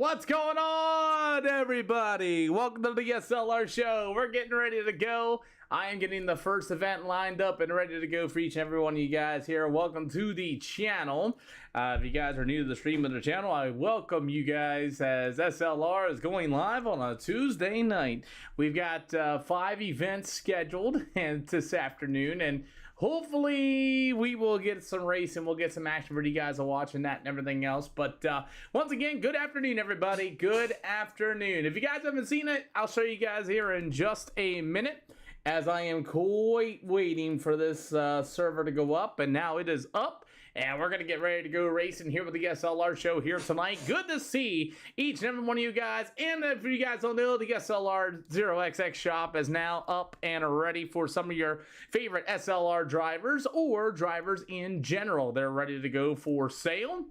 What's going on, everybody? Welcome to the SLR show. We're getting ready to go. I am getting the first event lined up and ready to go for each and every one of you guys here. Welcome to the channel. If you guys are new to the stream of the channel, I welcome you guys as SLR is going live on a Tuesday night. We've got 5 events scheduled and this afternoon, and hopefully we will get some racing. We'll get some action for you guys watching that and everything else. But once again, good afternoon, everybody. Good afternoon. If you guys haven't seen it, I'll show you guys here in just a minute, as I am quite waiting for this server to go up, and now it is up, and we're going to get ready to go racing here with the SLR show here tonight. Good to see each and every one of you guys, and if you guys don't know, the SLR 0XX shop is now up and ready for some of your favorite SLR drivers or drivers in general. They're ready to go for sale.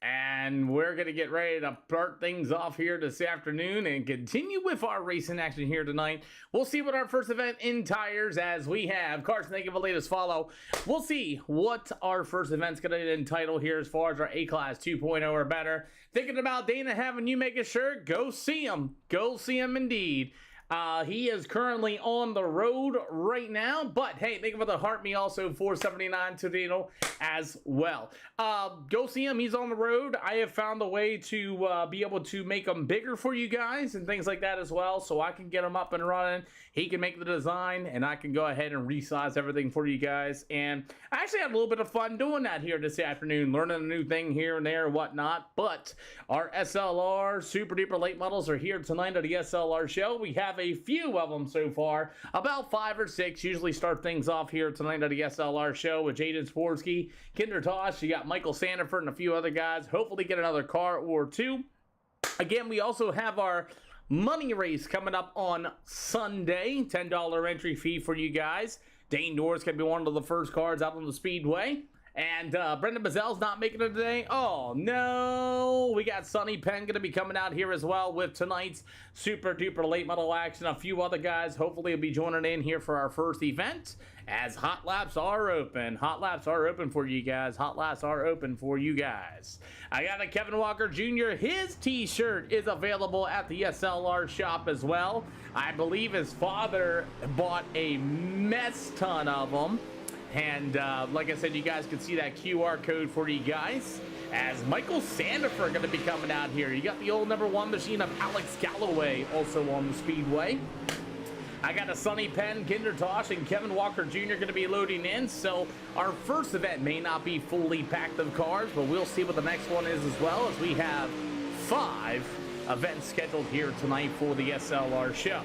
And we're going to get ready to start things off here this afternoon and continue with our racing action here tonight. We'll see what our first event entires as we have Carson. Thank you for the latest follow. We'll see what our first event's going to entitle here as far as our A-Class 2.0 or better. Thinking about Dana having you make a shirt? Go see him. Go see him indeed. He is currently on the road right now, but hey, think about the heart me also 479 to Dino as well. Go see him. He's on the road. I have found a way to be able to make them bigger for you guys and things like that as well, so I can get them up and running. He can make the design, and I can go ahead and resize everything for you guys. And I actually had a little bit of fun doing that here this afternoon, learning a new thing here and there and whatnot. But our SLR super duper late models are here tonight at the SLR show. We have a few of them so far, about 5 or 6. Usually start things off here tonight at the SLR show with Jaden Sporsky, Kinder Tosh. You got Michael Sandiford and a few other guys. Hopefully get another car or two. Again, we also have our money race coming up on Sunday. $10 entry fee for you guys. Dane Norris can be one of the first cars out on the speedway. And Brendan Bazell's not making it today. Oh, no. We got Sonny Penn going to be coming out here as well with tonight's super duper late model action. A few other guys hopefully will be joining in here for our first event, as hot laps are open. Hot laps are open for you guys. Hot laps are open for you guys. I got a Kevin Walker Jr. His t-shirt is available at the SLR shop as well. I believe his father bought a mess ton of them. And like I said, you guys can see that QR code for you guys, as Michael Sandiford going to be coming out here. You got the old #1 machine of Alex Galloway also on the speedway. I got a Sonny Penn, Kinder Tosh, and Kevin Walker Jr. going to be loading in. So our first event may not be fully packed of cars, but we'll see what the next one is as well, as we have 5 events scheduled here tonight for the SLR show.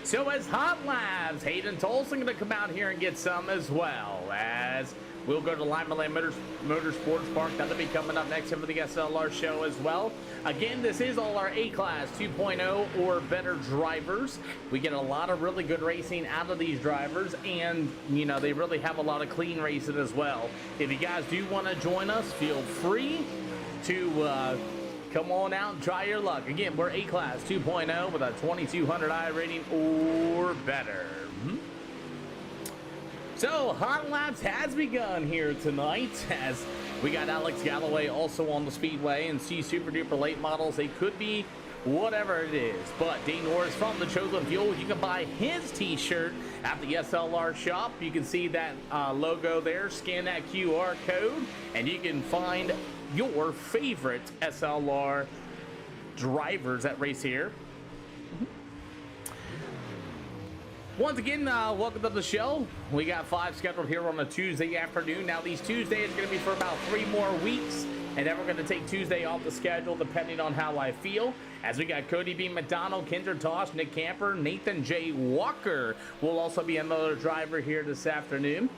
So as hot laps, Hayden Tolson going to come out here and get some as well, as we'll go to Limeland Motorsports Park. That'll be coming up next for the SLR show as well. Again, this is all our A-Class 2.0 or better drivers. We get a lot of really good racing out of these drivers, and, you know, they really have a lot of clean racing as well. If you guys do want to join us, feel free to come on out and try your luck. Again, we're A-Class 2.0 with a 2200i rating or better. So, Hot Laps has begun here tonight, as we got Alex Galloway also on the speedway, and see super duper late models. They could be whatever it is, but Dane Norris from the Chosen Fuel. You can buy his t-shirt at the SLR shop. You can see that logo there. Scan that QR code, and you can find your favorite SLR drivers that race here. Once again, welcome to the show. We got 5 scheduled here on a Tuesday afternoon. Now, these Tuesdays are going to be for about 3 more weeks, and then we're going to take Tuesday off the schedule depending on how I feel. As we got Cody B. McDonald, Kinder Tosh, Nick Camper, Nathan J. Walker will also be another driver here this afternoon.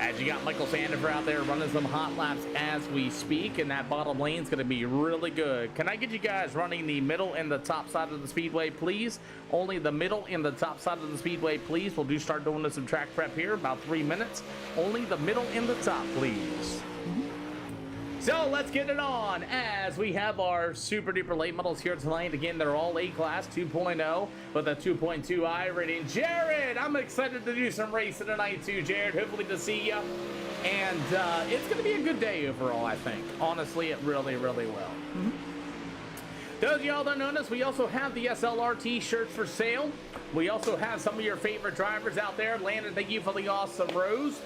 As you got Michael Sandiford out there running some hot laps as we speak, and that bottom lane is going to be really good. Can I get you guys running the middle and the top side of the speedway, please? Only the middle and the top side of the speedway, please. We'll do start doing some track prep here, about 3 minutes. Only the middle and the top, please. So let's get it on as we have our super duper late models here tonight. Again, they're all A-Class 2.0 with a 2.2 iRating. Jared, I'm excited to do some racing tonight too, Jared. Hopefully to see you. And it's going to be a good day overall, I think. Honestly, it really, really will. Those of y'all that don't know us, we also have the SLR t-shirts for sale. We also have some of your favorite drivers out there. Landon, thank you for the awesome rose.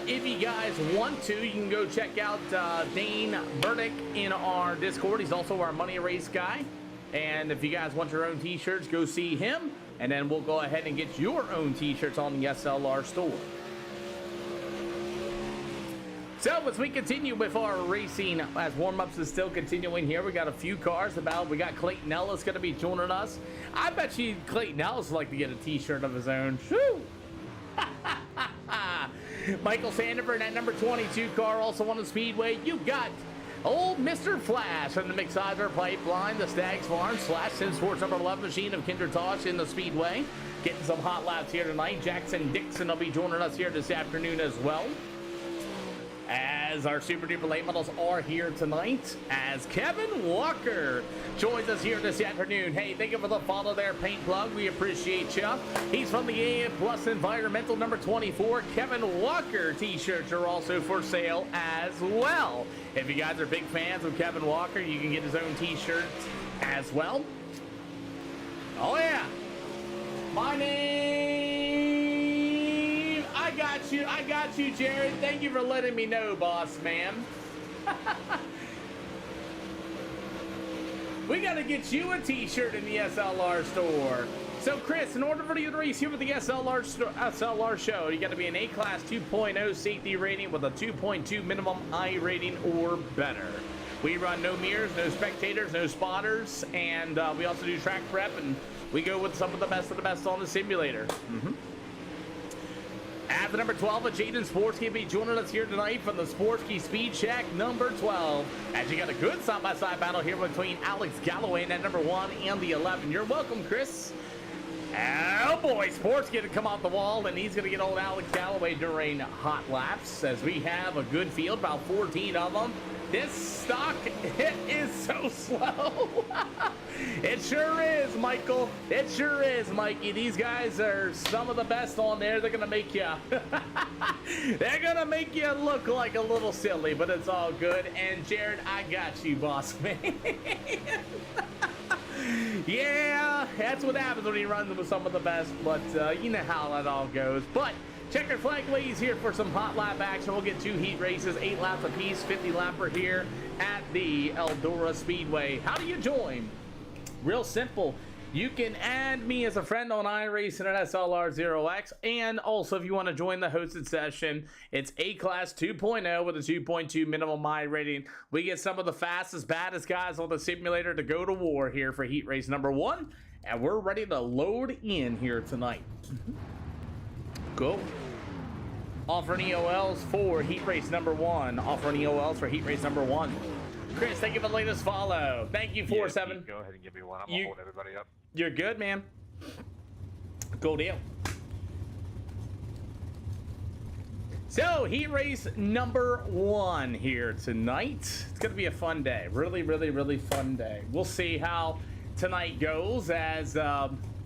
If you guys want to, you can go check out Dane Burdick in our Discord. He's also our money race guy. And if you guys want your own t-shirts, go see him. And then we'll go ahead and get your own t-shirts on the SLR store. So as we continue with our racing, as warm-ups is still continuing here, we got a few cars about. We got Clayton Ellis going to be joining us. I bet you Clayton Ellis would like to get a t-shirt of his own. Whew. Michael Sandifer in that number 22 car, also on the Speedway. You got old Mr. Flash from the Mixsizer Pipeline, the Stags Farm / Sim Sports number 11 machine of Kinder Tosh in the Speedway. Getting some hot laps here tonight. Jackson Dixon will be joining us here this afternoon as well. As our super duper late models are here tonight, as Kevin Walker joins us here this afternoon. Hey, thank you for the follow there, Paint Plug. We appreciate you. He's from the AM Plus Environmental number 24. Kevin Walker t-shirts are also for sale as well. If you guys are big fans of Kevin Walker, you can get his own t-shirts as well. Oh yeah, my name. I got you, Jared. Thank you for letting me know, boss man. We got to get you a t-shirt in the SLR store. So, Chris, in order for you to race here with the SLR show, you got to be an A-Class 2.0 safety rating with a 2.2 minimum I rating or better. We run no mirrors, no spectators, no spotters, and we also do track prep, and we go with some of the best on the simulator. At the number 12, Jaden Sportsky will be joining us here tonight from the Sportsky Speed Shack number 12. As you got a good side-by-side battle here between Alex Galloway and that number 1 and the 11. You're welcome, Chris. Oh boy, Sportsky to come off the wall, and he's going to get old Alex Galloway during hot laps as we have a good field, about 14 of them. This stock hit is so slow. It sure is, Michael. It sure is, Mikey. These guys are some of the best on there. They're gonna make you look like a little silly, but it's all good. And Jared, I got you, boss man. Yeah, that's what happens when he runs with some of the best, but you know how that all goes. But Checker Flag Ways here for some hot lap action. We'll get 2 heat races, 8 laps apiece, 50 lapper here at the Eldora Speedway. How do you join? Real simple. You can add me as a friend on iRacing at SLR0X, and also if you want to join the hosted session, it's A-Class 2.0 with a 2.2 minimum I rating. We get some of the fastest, baddest guys on the simulator to go to war here for heat race number 1, and we're ready to load in here tonight. Go. Offering EOLs for heat race number 1. Offering EOLs for heat race number 1. Chris, thank you for the latest follow. Thank you, 4-7. Go ahead and give me one. I'm going to hold everybody up. You're good, man. Cool deal. So, heat race number 1 here tonight. It's going to be a fun day. Really, really, really fun day. We'll see how tonight goes as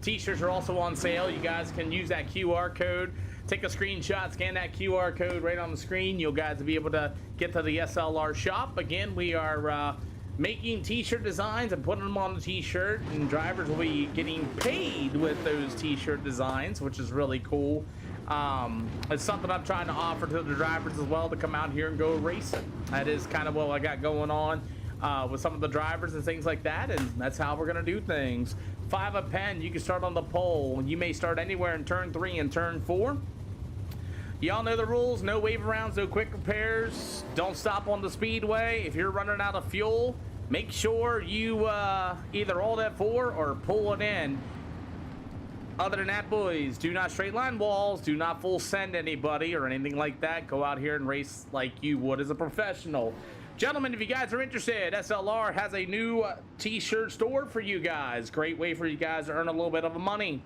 t-shirts are also on sale. You guys can use that QR code. Take a screenshot, scan that QR code right on the screen. You'll guys be able to get to the SLR shop. Again, we are making t-shirt designs and putting them on the t-shirt, and drivers will be getting paid with those t-shirt designs, which is really cool. It's something I'm trying to offer to the drivers as well, to come out here and go racing. That is kind of what I got going on with some of the drivers and things like that, and that's how we're going to do things. 5 a pen, you can start on the pole. You may start anywhere in turn 3 and turn 4. Y'all know the rules. No wave rounds, no quick repairs. Don't stop on the speedway. If you're running out of fuel, make sure you either hold F4 or pull it in. Other than that, boys, do not straight line walls. Do not full send anybody or anything like that. Go out here and race like you would as a professional. Gentlemen, if you guys are interested, SLR has a new t-shirt store for you guys. Great way for you guys to earn a little bit of money.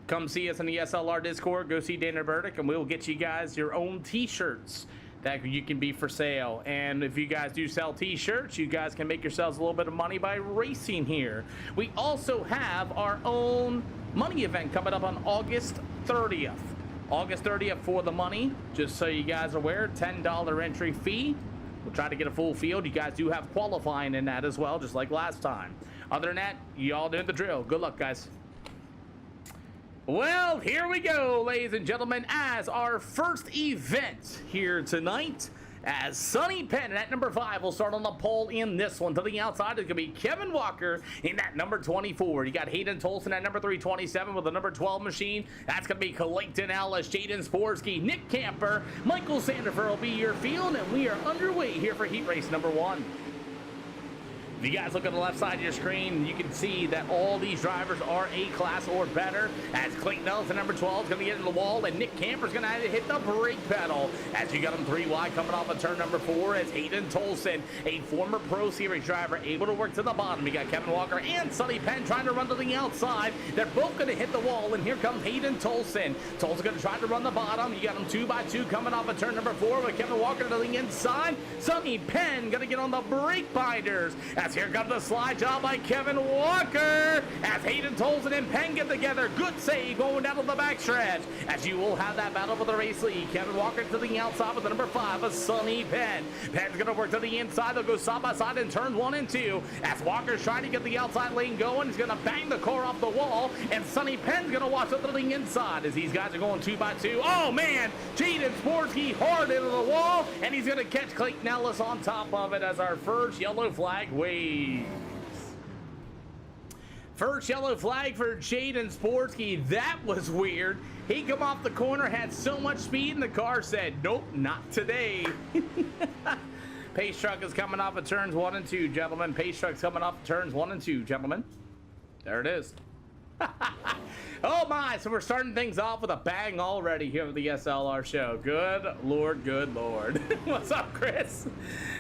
Come see us in the SLR Discord. Go see Dana Burdick, and we'll get you guys your own t-shirts. that you can be for sale. And if you guys do sell t-shirts, you guys can make yourselves a little bit of money by racing here. We also have our own money event coming up on August 30th. August 30th for the money, just so you guys are aware, $10 entry fee. We'll try to get a full field. You guys do have qualifying in that as well, just like last time. Other than that, y'all know the drill. Good luck, guys. Well, here we go, ladies and gentlemen, as our first event here tonight, as Sonny Penn at number 5 will start on the pole in this one. To the outside, it's going to be Kevin Walker in that number 24. You got Hayden Tolson at number 327 with the number 12 machine. That's going to be Clayton Ellis, Jaden Sporsky, Nick Camper, Michael Sandifer will be your field, and we are underway here for heat race number 1. If you guys look on the left side of your screen, you can see that all these drivers are A-class or better, as Clayton Ellis at number 12 is going to get in the wall, and Nick Camper's going to have to hit the brake pedal as you got him 3 wide coming off of turn number 4 as Hayden Tolson, a former Pro Series driver, able to work to the bottom. You got Kevin Walker and Sonny Penn trying to run to the outside. They're both going to hit the wall, and here comes Hayden Tolson. Tolson's going to try to run the bottom. You got him 2 by 2 coming off of turn number 4 with Kevin Walker to the inside. Sonny Penn going to get on the brake binders as here comes the slide job by Kevin Walker as Hayden Tolson and Penn get together. Good save going down to the backstretch as you will have that battle for the race lead. Kevin Walker to the outside with the number 5 of Sonny Penn. Penn's going to work to the inside. They'll go side by side in turn 1 and 2 as Walker's trying to get the outside lane going. He's going to bang the car off the wall, and Sonny Penn's going to watch it to the inside as these guys are going 2 by 2. Oh man, Jaden Sporsky hard into the wall, and he's going to catch Clayton Ellis on top of it as our first yellow flag waves. First yellow flag for Jaden Sporsky. That was weird. He come off the corner, had so much speed, and the car said, nope, not today. Pace truck is coming off of turns 1 and 2, gentlemen. Pace truck's coming off of turns 1 and 2, gentlemen. There it is. Oh my, so we're starting things off with a bang already here with the SLR show. Good lord, good lord. What's up, Chris?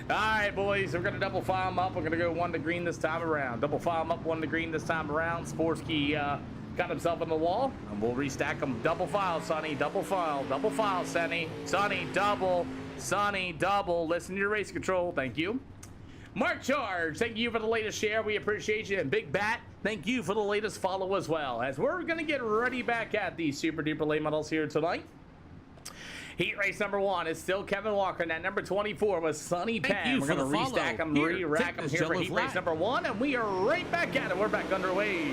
All right, boys, we're gonna double file them up. We're gonna go 1 to green this time around. Double file them up, 1 to green this time around. Sporsky got himself on the wall, and we'll restack them. Double file, Sonny, double file, Sonny. Sonny, double, Sonny, double. Listen to your race control, thank you. Mark Charge, thank you for the latest share. We appreciate you. And Big Bat, thank you for the latest follow as well. As we're going to get ready back at these super duper late models here tonight. Heat race number 1 is still Kevin Walker, and that number 24 was Sonny Penn. We're going to restack them, re-rack them here for heat race number 1, and we are right back at it. We're back underway.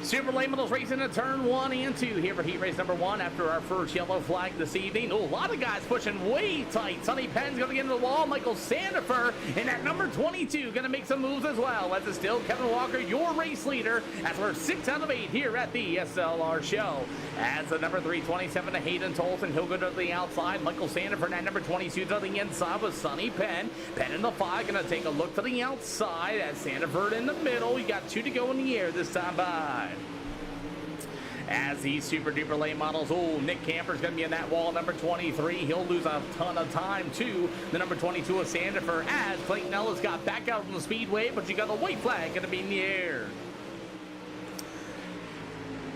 Super late models racing in turn 1 and 2 here for heat race number 1 after our first yellow flag this evening. Oh, a lot of guys pushing way tight. Sonny Penn's going to get into the wall. Michael Sandifer and at number 22 going to make some moves as well. As it's still Kevin Walker, your race leader, as we're 6 out of 8 here at the SLR show. As the number 327 to Hayden Tolson, he'll go to the outside. Michael Sandifer and at number 22 to the inside with Sonny Penn. Penn in the 5 going to take a look to the outside as Sandifer in the middle. You got 2 to go in the air this time by. As these super duper late models, oh, Nick Camper's going to be in that wall, number 23. He'll lose a ton of time to the number 22 of Sandifer as Clayton Ellis got back out from the speedway, but you got a white flag going to be in the air.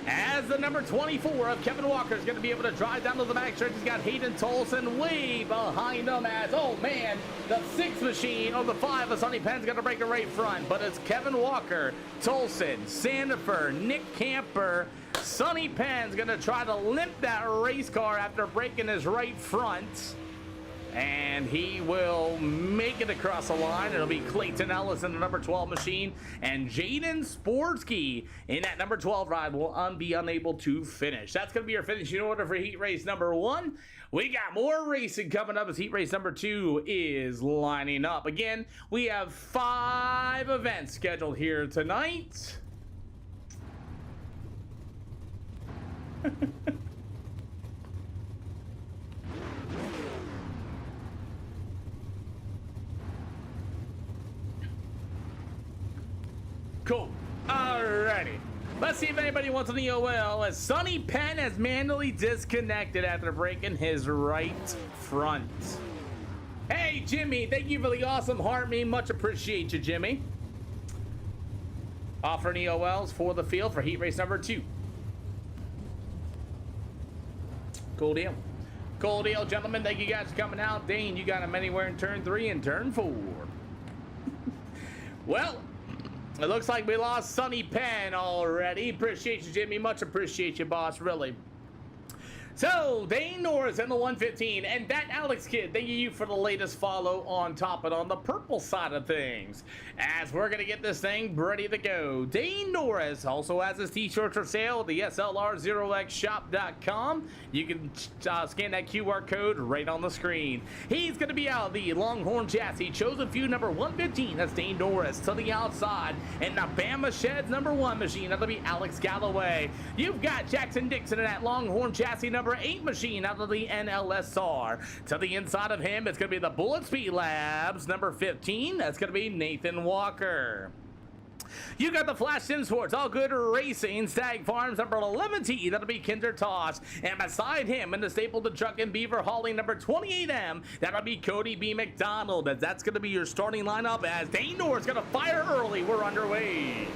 As the number 24 of Kevin Walker is going to be able to drive down to the backstretch. He's got Hayden Tolson way behind him as, oh man, the 6 machine, or the 5 of Sonny Penn's going to break a right front. But it's Kevin Walker, Tolson, Sandifer, Nick Camper. Sonny Penn's going to try to limp that race car after breaking his right front. And he will make it across the line. It'll be Clayton Ellis in the number 12 machine. And Jaden Sporsky in that number 12 ride will be unable to finish. That's going to be your finishing order for heat race number 1. We got more racing coming up as heat race number 2 is lining up. Again, we have 5 events scheduled here tonight. Cool. Alrighty. Let's see if anybody wants an EOL as Sonny Penn has manually disconnected after breaking his right front. Hey, Jimmy, thank you for the awesome heart meme. Much appreciate you, Jimmy. Offering EOLs for the field for heat race number 2. Cool deal. Cool deal, gentlemen. Thank you guys for coming out. Dane, you got him anywhere in turn 3 and turn 4. Well, it looks like we lost Sonny Penn already. Appreciate you, Jimmy. Much appreciate you, boss, really. So, Dane Norris in the 115, and that Alex Kid, thank you for the latest follow on top and on the purple side of things, as we're going to get this thing ready to go. Dane Norris also has his t-shirts for sale at the SLR0xshop.com. You can scan that QR code right on the screen. He's going to be out of the Longhorn chassis, chosen few number 115, that's Dane Norris, to the outside, and the Bama Sheds number 1 machine, that'll be Alex Galloway. You've got Jackson Dixon in that Longhorn chassis number 8 machine out of the NLSR. To the inside of him, it's going to be the Bullet Speed Labs number 15. That's going to be Nathan Walker. You got the Flash Sim Sports All Good Racing Stag Farms number 11T. That'll be Kinder Tosh. And beside him in the Stapleton Truck and Beaver Hauling number 28M, that'll be Cody B. McDonald. That's going to be your starting lineup as Dane Norris going to fire early. We're underway.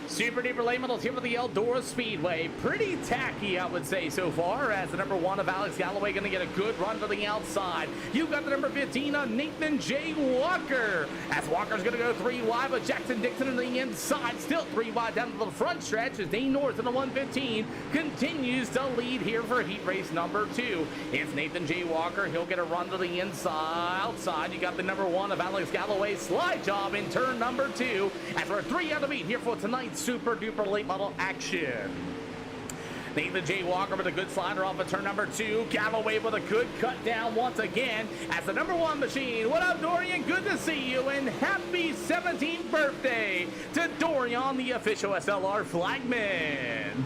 Super duper late models here with the Eldora Speedway. Pretty tacky, I would say, so far, as the number 1 of Alex Galloway going to get a good run to the outside. You've got the number 15 of Nathan J. Walker, as Walker's going to go 3 wide, but Jackson Dixon on the inside, still 3 wide down to the front stretch, as Dane Norris in the 115 continues to lead here for heat race number 2. It's Nathan J. Walker. He'll get a run to the inside. Outside, you got the number 1 of Alex Galloway slide job in turn number 2, as we're 3 out of 8 here for tonight's super duper late model action. Nathan J. Walker with a good slider off of turn number 2. Galloway with a good cut down once again as the number 1 machine. What up, Dorian? Good to see you, and happy 17th birthday to Dorian, the official SLR flagman.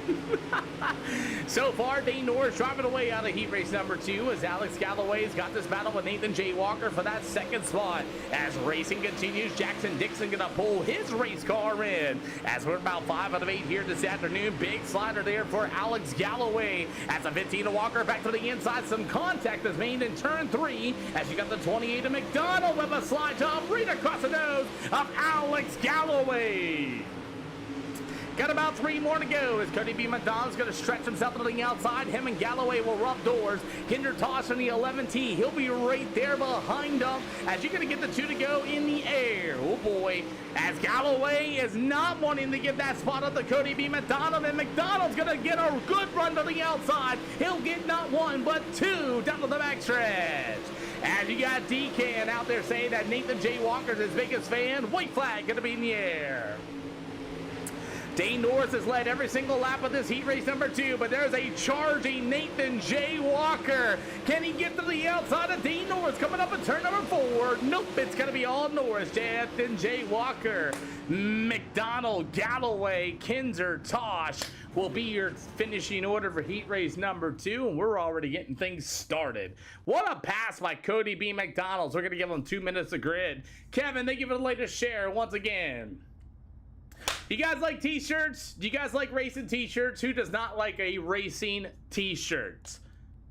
So far, Dane Norris driving away out of heat race number 2 as Alex Galloway's got this battle with Nathan J. Walker for that second spot. As racing continues, Jackson Dixon gonna pull his race car in. As we're about 5 out of 8 here this afternoon, big slider there for Alex Galloway. As a 15 of Walker back to the inside, some contact is made in turn 3 as you got the 28 of McDonald with a slide job right across the nose of Alex Galloway. Got about 3 more to go as Cody B. McDonald's going to stretch himself to the outside. Him and Galloway will rub doors. Kinder Tosh on the 11T. He'll be right there behind him as you're going to get the 2 to go in the air. Oh boy, as Galloway is not wanting to give that spot up to Cody B. McDonald, and McDonald's going to get a good run to the outside. He'll get not 1 but 2 down to the backstretch. And you got DK out there saying that Nathan J. Walker's his biggest fan. White flag going to be in the air. Dane Norris has led every single lap of this heat race number 2, but there's a charging Nathan J. Walker. Can he get to the outside of Dane Norris coming up in turn number 4? Nope, it's going to be all Norris. Nathan J. Walker, McDonald, Galloway, Kinzer, Tosh will be your finishing order for heat race number 2, and we're already getting things started. What a pass by Cody B. McDonald. We're going to give him 2 minutes of grid. Kevin, thank you for the latest share once again. You guys like t-shirts? Do you guys like racing t-shirts? Who does not like a racing t-shirt?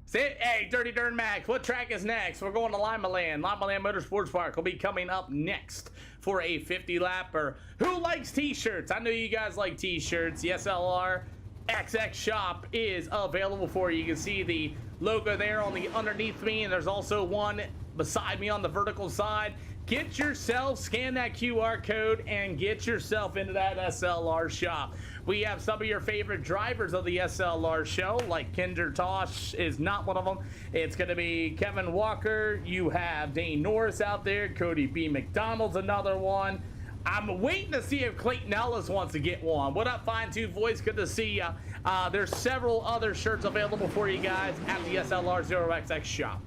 Say, hey, Dirty Dern Max, what track is next? We're going to Lima Land. Lima Land Motorsports Park will be coming up next for a 50-lapper. Who likes t-shirts? I know you guys like t-shirts. The SLR XX shop is available for you. You can see the logo there on the underneath me, and there's also one beside me on the vertical side. Get yourself, scan that QR code, and get yourself into that SLR shop. We have some of your favorite drivers of the SLR show, like Kinder Tosh is not one of them. It's going to be Kevin Walker. You have Dane Norris out there. Cody B. McDonald's another one. I'm waiting to see if Clayton Ellis wants to get one. What up, Fine Tooth Voice? Good to see ya. There's several other shirts available for you guys at the SLR 0XX shop.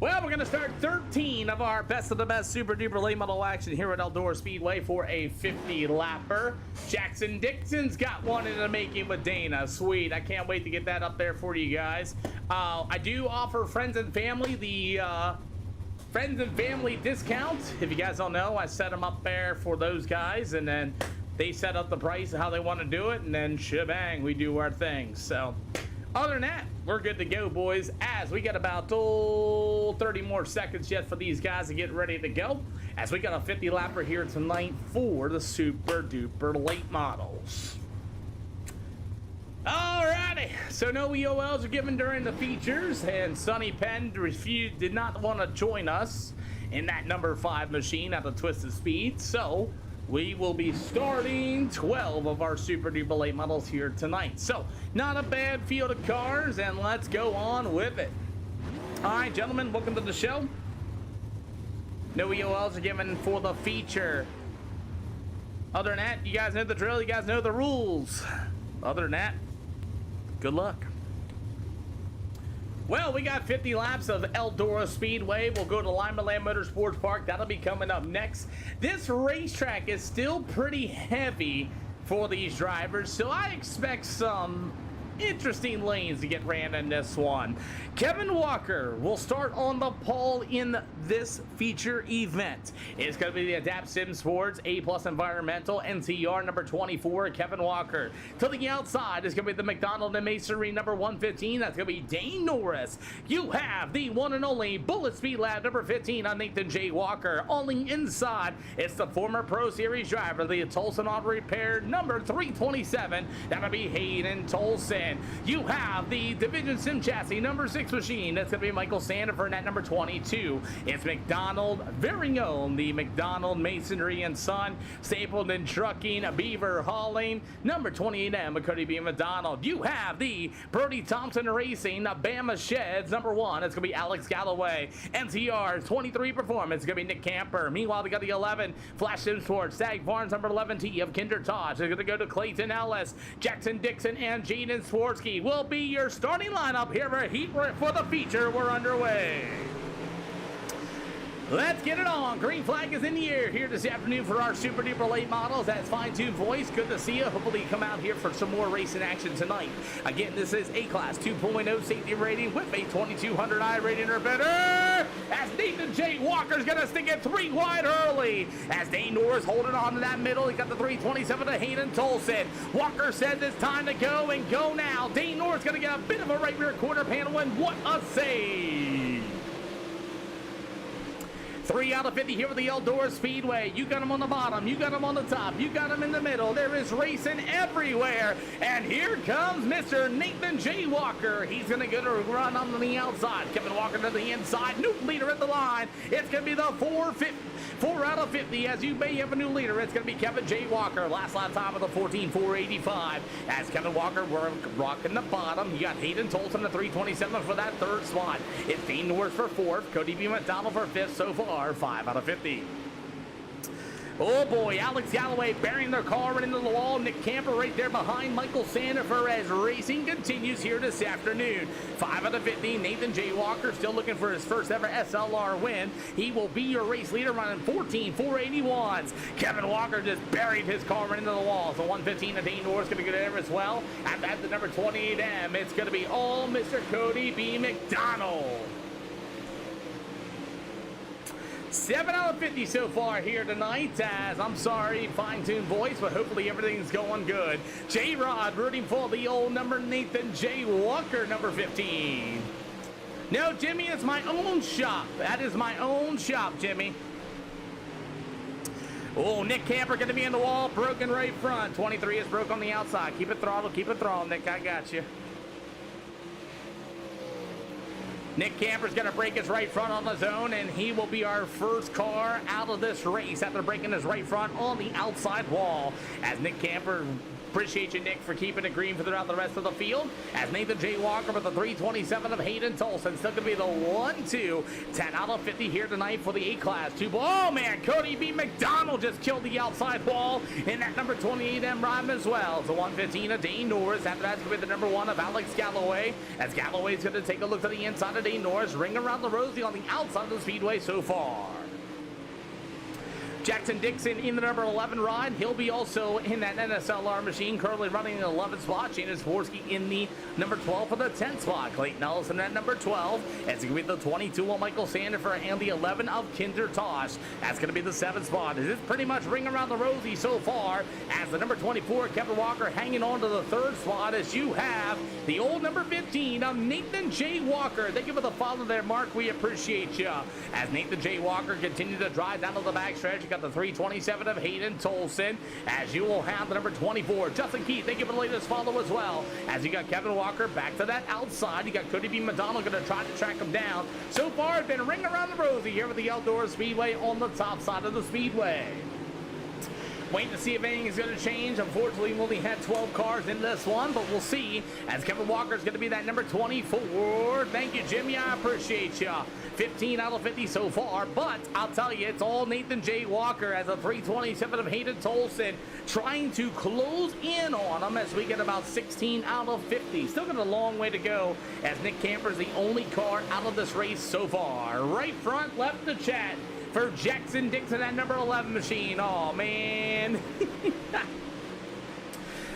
Well, we're going to start 13 of our best of the best super duper late model action here at Eldora Speedway for a 50-lapper. Jackson Dixon's got one in the making with Dana. Sweet. I can't wait to get that up there for you guys. I do offer friends and family the friends and family discount. If you guys don't know, I set them up there for those guys, and then they set up the price of how they want to do it, and then shebang, we do our thing. So other than that, we're good to go, boys, as we got about 30 more seconds yet for these guys to get ready to go, as we got a 50-lapper here tonight for the super duper late models. Alrighty, so no EOLs are given during the features, and Sonny Penn did not want to join us in that number 5 machine at the Twisted Speed, so we will be starting 12 of our Super Duper late models here tonight. So, not a bad field of cars, and let's go on with it. Alright, gentlemen, welcome to the show. No EOLs are given for the feature. Other than that, you guys know the drill, you guys know the rules. Other than that, good luck. Well, we got 50 laps of Eldora Speedway. We'll go to Lima Land Motorsports Park. That'll be coming up next. This racetrack is still pretty heavy for these drivers, so I expect some interesting lanes to get ran in this one. Kevin Walker will start on the pole in this feature event. It's going to be the Adapt Sim Sports A+ Environmental NCR number 24, Kevin Walker. To the outside is going to be the McDonald and Masonry number 115. That's going to be Dane Norris. You have the one and only Bullet Speed Lab number 15 on Nathan J. Walker. On the inside, it's the former Pro Series driver, the Tolson Auto Repair number 327. That'll be Hayden Tolson. You have the Division Sim Chassis number 6 machine. That's going to be Michael Sandifer at number 22. It's McDonald, very own, the McDonald Masonry and Son, Stapleton Trucking, Beaver Hauling, number 28M, Cody B. McDonald. You have the Brody Thompson Racing, Bama Sheds, number 1. It's going to be Alex Galloway. NCR 23 Performance, it's going to be Nick Camper. Meanwhile, we got the 11 Flash Sim Sports, Stag Farms, number 11T of Kinder Tosh. It's going to go to Clayton Ellis, Jackson Dixon, and Jaden Swarsky will be your starting lineup here for the feature. We're underway. Let's get it on. Green flag is in the air here this afternoon for our Super Duper late models. That's Fine Tune Voice. Good to see you. Hopefully you come out here for some more racing action tonight. Again, this is A-Class 2.0 safety rating with a 2200i rating or better. As Nathan J. Walker's going to stick it 3 wide early. As Dane Norris holding on to that middle. He got the 327 to Hayden Tolson. Walker says it's time to go and go now. Dane Norris going to get a bit of a right rear quarter panel, and what a save. 3 out of 50 here with the Eldora Speedway. You got them on the bottom, you got them on the top, you got them in the middle. There is racing everywhere. And here comes Mr. Nathan J. Walker. He's going to get a run on the outside. Kevin Walker to the inside. New leader at the line. It's going to be the 4 out of 50. As you may have a new leader, it's going to be Kevin J. Walker. Last lap time of the 14.485. As Kevin Walker, we're rocking the bottom. You got Hayden Tolson at 327 for that 3rd spot. It's Dane Norris for 4th. Cody B. McDonald for 5th so far. 5 out of 50. Oh boy, Alex Galloway burying their car right into the wall. Nick Camper right there behind Michael Sandifer as racing continues here this afternoon. 5 out of 50. Nathan J. Walker still looking for his first ever SLR win. He will be your race leader running 14.481s. Kevin Walker just buried his car right into the wall. So 115 of Dane Norris going to get there as well. And at the number 28M, it's going to be all Mr. Cody B. McDonald. 7 out of 50 so far here tonight, as I'm sorry, fine-tuned voice, but hopefully everything's going good. J-Rod rooting for the old number Nathan J. Walker, number 15. No, Jimmy, it's my own shop. That is my own shop, Jimmy. Oh, Nick Camper going to be in the wall, broken right front. 23 is broke on the outside. Keep it throttled, Nick, I got you. Nick Camper's going to break his right front on the zone, and he will be our first car out of this race after breaking his right front on the outside wall. As Nick Camper, appreciate you, Nick, for keeping it green throughout the rest of the field. As Nathan J. Walker with the 327 of Hayden Tolson, still going to be the 1-2. 10 out of 50 here tonight for the A-Class 2. Oh, man, Cody B. McDonald just killed the outside wall in that number 28M rhyme as well. So 115 of Dane Norris. After that's going to be the number 1 of Alex Galloway. As Galloway's going to take a look to the inside of Dane Norris. Ring around the rosy on the outside of the speedway so far. Jackson Dixon in the number 11 ride. He'll be also in that NSLR machine, currently running in the 11th spot. Jaden Swarsky in the number 12 for the 10th spot. Clayton Ellis in that number 12. It's going to be the 22 of Michael Sandifer and the 11 of Kinder Tosh. That's going to be the 7th spot. This is pretty much ring around the rosy so far, as the number 24, Kevin Walker, hanging on to the 3rd spot, as you have the old number 15 of Nathan J. Walker. Thank you for the follow there, Mark. We appreciate you. As Nathan J. Walker continues to drive down to the backstretch, got the 327 of Hayden Tolson, as you will have the number 24, Justin Keith. Thank you for the latest follow as well, as you got Kevin Walker back to that outside. You got Cody B. McDonald going to try to track him down. So far, it's been ring around the rosy here with the Outdoor Speedway on the top side of the speedway. Waiting to see if anything is going to change. Unfortunately, we only had 12 cars in this one, but we'll see, as Kevin Walker is going to be that number 24. Thank you, Jimmy. I appreciate you. 15 out of 50 so far, but I'll tell you, it's all Nathan J. Walker as a 327 of Hayden Tolson trying to close in on him as we get about 16 out of 50. Still got a long way to go, as Nick Camper is the only car out of this race so far. Right front, left to chat for Jackson Dixon at number 11 machine. Oh, man.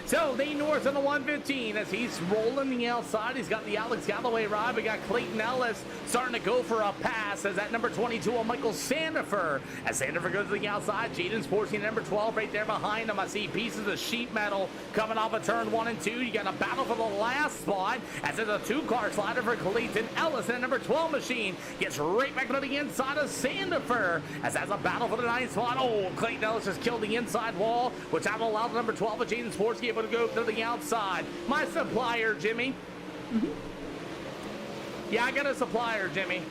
So, Dane Norris on the 115 as he's rolling the outside. He's got the Alex Galloway ride. We got Clayton Ellis starting to go for a pass as that number 22 on Michael Sandifer. As Sandifer goes to the outside, Jaden Sportsky number 12 right there behind him. I see pieces of sheet metal coming off of turn 1 and 2. You got a battle for the last spot as there's a 2-car slider for Clayton Ellis. And number 12 machine gets right back to the inside of Sandifer as that's a battle for the 9th spot. Oh, Clayton Ellis just killed the inside wall, which I will allow the number 12 of Jaden Sportsky to go to the outside. My supplier, Jimmy. Yeah, I got a supplier, Jimmy.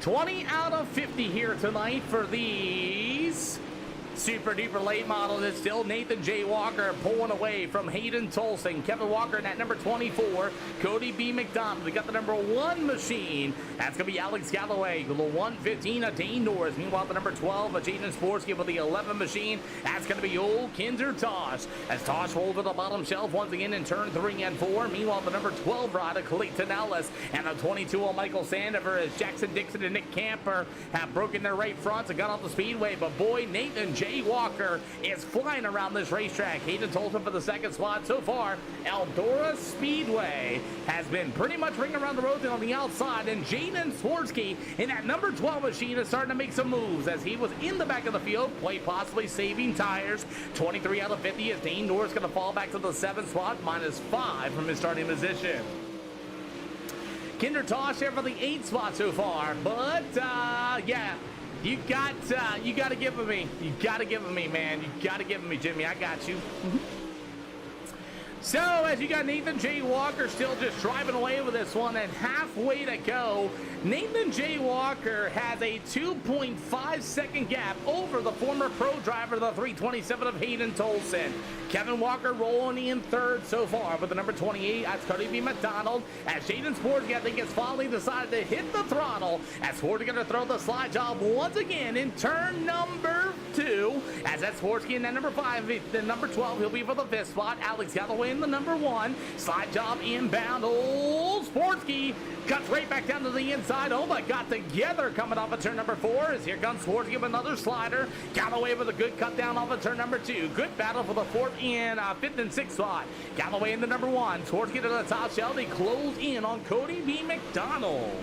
20 out of 50 here tonight for these super duper late models. It's still Nathan J. Walker pulling away from Hayden Tolson. Kevin Walker in that number 24. Cody B. McDonald. We got the number 1 machine. That's going to be Alex Galloway. The 115 of Dane Norris. Meanwhile, the number 12 of Jaden Sportsky with the 11 machine. That's going to be old Kinder Tosh. As Tosh rolls to the bottom shelf once again in turn 3 and 4. Meanwhile, the number 12 rider, Clayton Ellis. And the 22 of Michael Sandifer as Jackson Dixon and Nick Camper have broken their right fronts and got off the speedway. But boy, Nathan J. Walker is flying around this racetrack. Hayden Tolson for the 2nd spot so far. Eldora Speedway has been pretty much ringing around the road on the outside, and Jaden Swirsky in that number 12 machine is starting to make some moves as he was in the back of the field, quite possibly saving tires. 23 out of 50 as Dane Norris going to fall back to the 7th spot, -5 from his starting position. Kinder Tosh there for the 8th spot so far, but yeah. You got to give it me. You got to give it me, man. You got to give it me, Jimmy. I got you. So, as you got Nathan J. Walker still just driving away with this one, and halfway to go, Nathan J. Walker has a 2.5 second gap over the former pro driver, the 327 of Hayden Tolson. Kevin Walker rolling in 3rd so far with the number 28. That's Cody B. McDonald. As Jaden Sportsky, I think, has finally decided to hit the throttle. As Sportsky going to throw the slide job once again in turn number 2. As that Sportsky in that number 5, the number 12, he'll be for the 5th spot. Alex Galloway in the number 1. Slide job inbound. Old Sportsky cuts right back down to the inside. Oh my God, together coming off of turn number 4 as here comes Sportsky with another slider. Galloway with a good cut down off of turn number 2. Good battle for the 4th and 5th and 6th spot. Galloway in the number 1. Sportsky to the top shelf. They close in on Cody B. McDonald.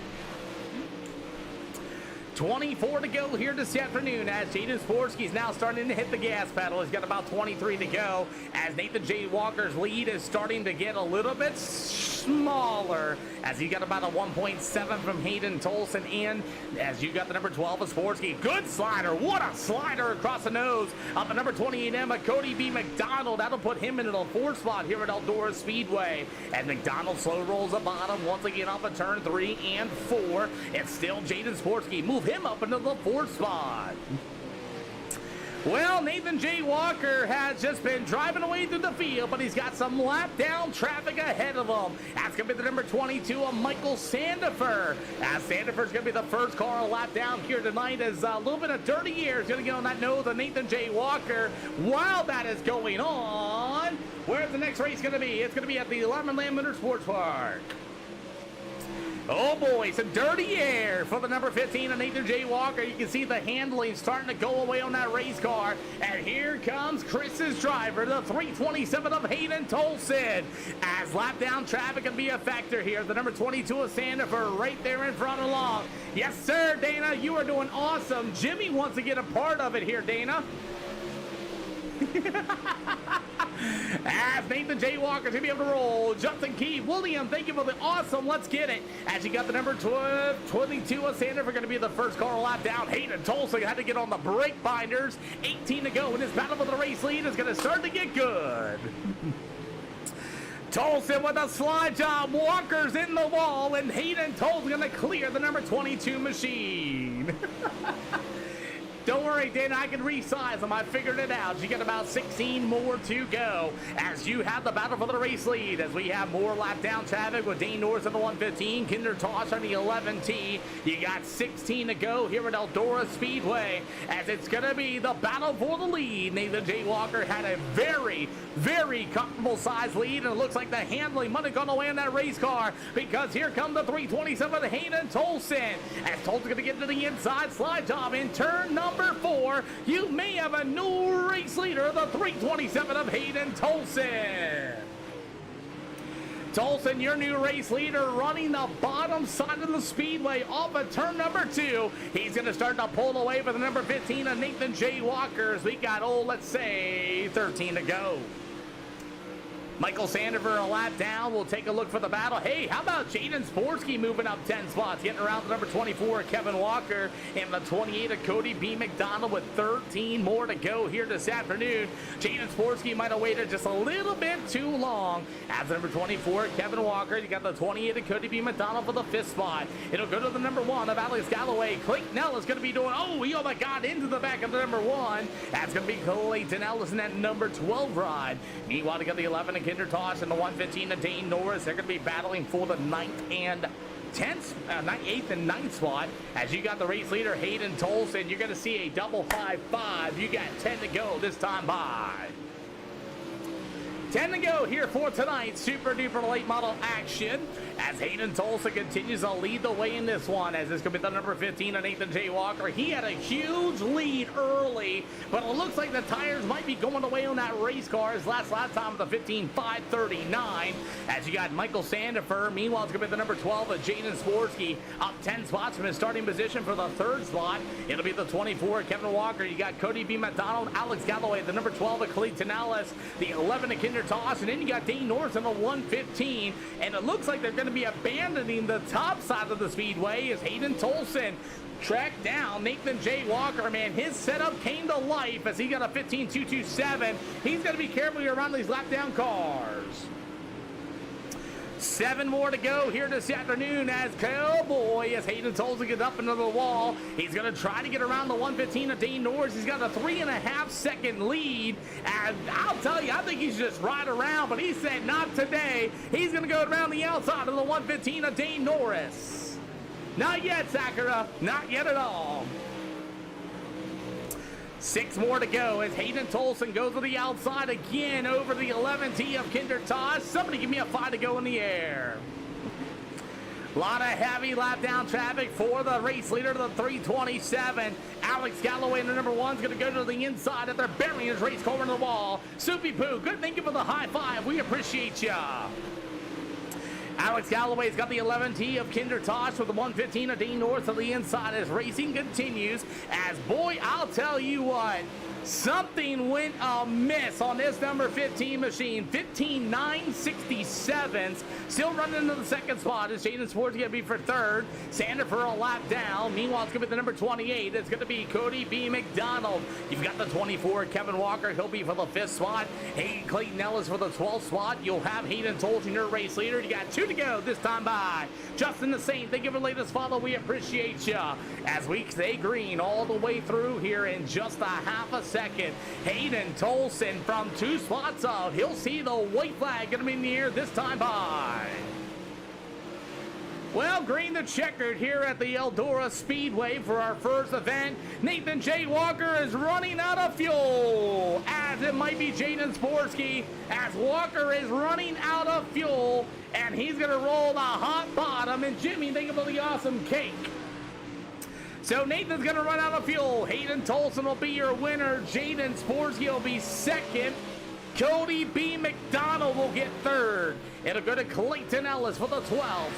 24 to go here this afternoon as Jaden Sportsky is now starting to hit the gas pedal. He's got about 23 to go as Nathan J. Walker's lead is starting to get a little bit smaller as he got about a 1.7 from Hayden Tolson in as you got the number 12 of Sportsky. Good slider. What a slider across the nose of the number 28 Emma Cody B. McDonald. That'll put him into the 4th spot here at Eldora Speedway. And McDonald slow rolls the bottom once again off of turn 3 and 4. It's still Jaden Sportsky. Move him up into the 4th spot. Well, Nathan J. Walker has just been driving away through the field, but he's got some lap down traffic ahead of him. That's going to be the number 22 of Michael Sandifer. As Sandifer's going to be the first car on lap down here tonight as a little bit of dirty air is going to get on that nose of Nathan J. Walker. While that is going on, where's the next race going to be? It's going to be at the Lemon Land Motorsports Park. Oh boy, some dirty air for the number 15 of Nathan J. Walker. You can see the handling starting to go away on that race car. And here comes Chris's driver, the 327 of Hayden Tolson. As lap down traffic can be a factor here. The number 22 of Sandifer right there in front along. Yes, sir, Dana, you are doing awesome. Jimmy wants to get a part of it here, Dana. As Nathan J. Walker's gonna be able to roll. Justin Key, William, thank you for the awesome. Let's get it. As you got the number 22 of Sanders, we're gonna be the first car lap down. Hayden Tulsa had to get on the brake binders. 18 to go, and his battle for the race lead is gonna start to get good. Tolson with a slide job. Walker's in the wall, and Hayden Tolson's gonna clear the number 22 machine. Don't worry, Dan, I can resize them. I figured it out. You get about 16 more to go as you have the battle for the race lead. As we have more lap down traffic with Dane Norris on the 115, Kinder Tosh on the 11T. You got 16 to go here at Eldora Speedway as it's going to be the battle for the lead. Nathan J. Walker had a very, very comfortable size lead, and it looks like the handling might have gone away in that race car because here comes the 327 of Hayden Tolson. As Tolson's going to get to the inside slide job in turn number 4, you may have a new race leader, the 327 of Hayden Tolson. Tolson, your new race leader, running the bottom side of the speedway off of turn number 2. He's going to start to pull away for the number 15 of Nathan J. Walkers. We got, let's say 13 to go. Michael Sandifer a lap down. We'll take a look for the battle. Hey, how about Jaden Sporsky moving up 10 spots, getting around the number 24 Kevin Walker and the 28 of Cody B. McDonald with 13 more to go here this afternoon. Jaden Sporsky might have waited just a little bit too long. As the number 24 Kevin Walker, you got the 28 of Cody B. McDonald for the 5th spot. It'll go to the number 1 of Alex Galloway. Clayton Ellis going to be doing, he almost got into the back of the number 1. That's going to be Clayton Ellis in that number 12 ride. Meanwhile, you got the 11 of Kinder Tosh and the 115 of Dane Norris. They're going to be battling for the 9th and 8th and 9th spot. As you got the race leader Hayden Tolson, you're going to see a double 5-5. You got 10 to go this time by. 10 to go here for tonight's super duper late model action as Hayden Tolson continues to lead the way in this one, as this could be the number 15 of Nathan J. Walker. He had a huge lead early, but it looks like the tires might be going away on that race car. His last lap time of the 15.539 as you got Michael Sandifer. Meanwhile, it's going to be the number 12 of Jaden Sporsky up 10 spots from his starting position for the 3rd slot. It'll be the 24 Kevin Walker. You got Cody B. McDonald, Alex Galloway, the number 12 of Clayton Ellis, the 11 of Kinder Tosh, and then you got Dane Norris on the 115, and it looks like they're going to be abandoning the top side of the speedway as Hayden Tolson tracked down Nathan J. Walker. Man, his setup came to life as he got a 15.227. He's got to be careful around these lap down cars. 7 more to go here this afternoon as Hayden Tolson gets up into the wall. He's going to try to get around the 115 of Dane Norris. He's got a 3.5 second lead. And I'll tell you, I think he should just ride around, but he said not today. He's going to go around the outside of the 115 of Dane Norris. Not yet, Sakura. Not yet at all. 6 more to go as Hayden Tolson goes to the outside again over the 11T of Kinder Tosh. Somebody give me a 5 to go in the air. A lot of heavy lap down traffic for the race leader, the 327. Alex Galloway in the number 1 is going to go to the inside at their burying his race car in the wall. Soupy Poo, good thank you for the high 5. We appreciate ya. Alex Galloway's got the 11T of Kinder Tosh with the 115 of Dane North on the inside as racing continues. As boy, I'll tell you what, something went amiss on this number 15 machine. 15.967s. Still running into the 2nd spot as Jaden Sports going to be for 3rd. Sander for a lap down. Meanwhile, it's going to be the number 28. It's going to be Cody B. McDonald. You've got the 24, Kevin Walker. He'll be for the 5th spot. Hey, Clayton Ellis for the 12th spot. You'll have Hayden Tolson, your race leader. You got 2 to go this time by. Justin the Saint, thank you for the latest follow. We appreciate ya. As we stay green all the way through here in just a half a second. Hayden Tolson from 2 spots out. He'll see the white flag going to be in the air this time by. Well, green the checkered here at the Eldora Speedway for our first event. Nathan J. Walker is running out of fuel, as it might be Jaden Sporsky, as Walker is running out of fuel, and he's going to roll the hot bottom. And Jimmy, think about the awesome cake. So Nathan's going to run out of fuel. Hayden Tolson will be your winner. Jaden Sporsky will be 2nd. Cody B. McDonald will get 3rd. It'll go to Clayton Ellis for the 12th.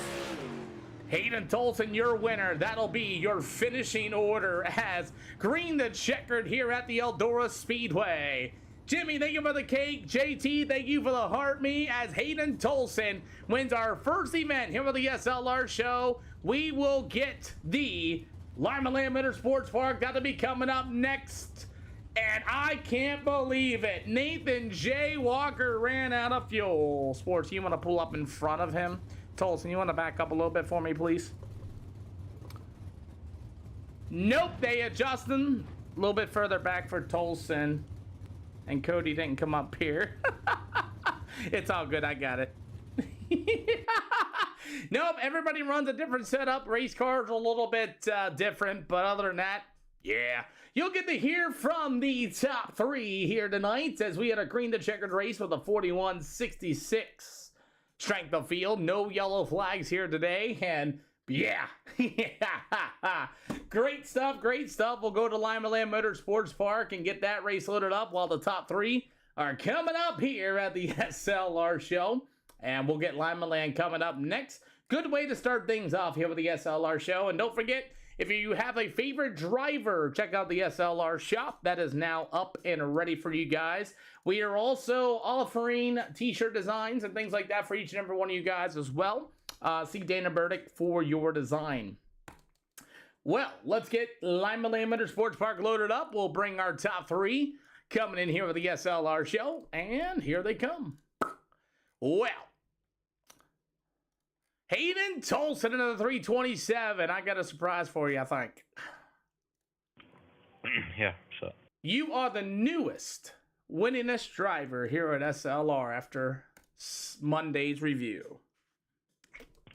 Hayden Tolson, your winner. That'll be your finishing order as green the checkered here at the Eldora Speedway. Jimmy, thank you for the cake. JT, thank you for the heart me, as Hayden Tolson wins our first event here with the SLR show. We will get the Lima Land Motorsports Park. That'll be coming up next. And I can't believe it. Nathan J. Walker ran out of fuel. Sports, you want to pull up in front of him? Tolson, you want to back up a little bit for me, please? Nope, they adjusted a little bit further back for Tolson. And Cody didn't come up here. It's all good, I got it. Nope, everybody runs a different setup. Race cars are a little bit different, but other than that, yeah. You'll get to hear from the top three here tonight as we had a green to checkered race with a 41.66 strength of field. No yellow flags here today, and yeah. Great stuff, great stuff. We'll go to Lima Land Motorsports Park and get that race loaded up while the top three are coming up here at the SLR show. And we'll get Lima Land coming up next. Good way to start things off here with the SLR show. And don't forget, if you have a favorite driver, check out the SLR shop. That is now up and ready for you guys. We are also offering t-shirt designs and things like that for each and every one of you guys as well. See Dana Burdick for your design. Well, let's get Lima Land Motorsports Park loaded up. We'll bring our top three coming in here with the SLR show. And here they come. Well, Hayden Tolson into the 327. I got a surprise for you, I think. Yeah, so. You are the newest winningest driver here at SLR after Monday's review.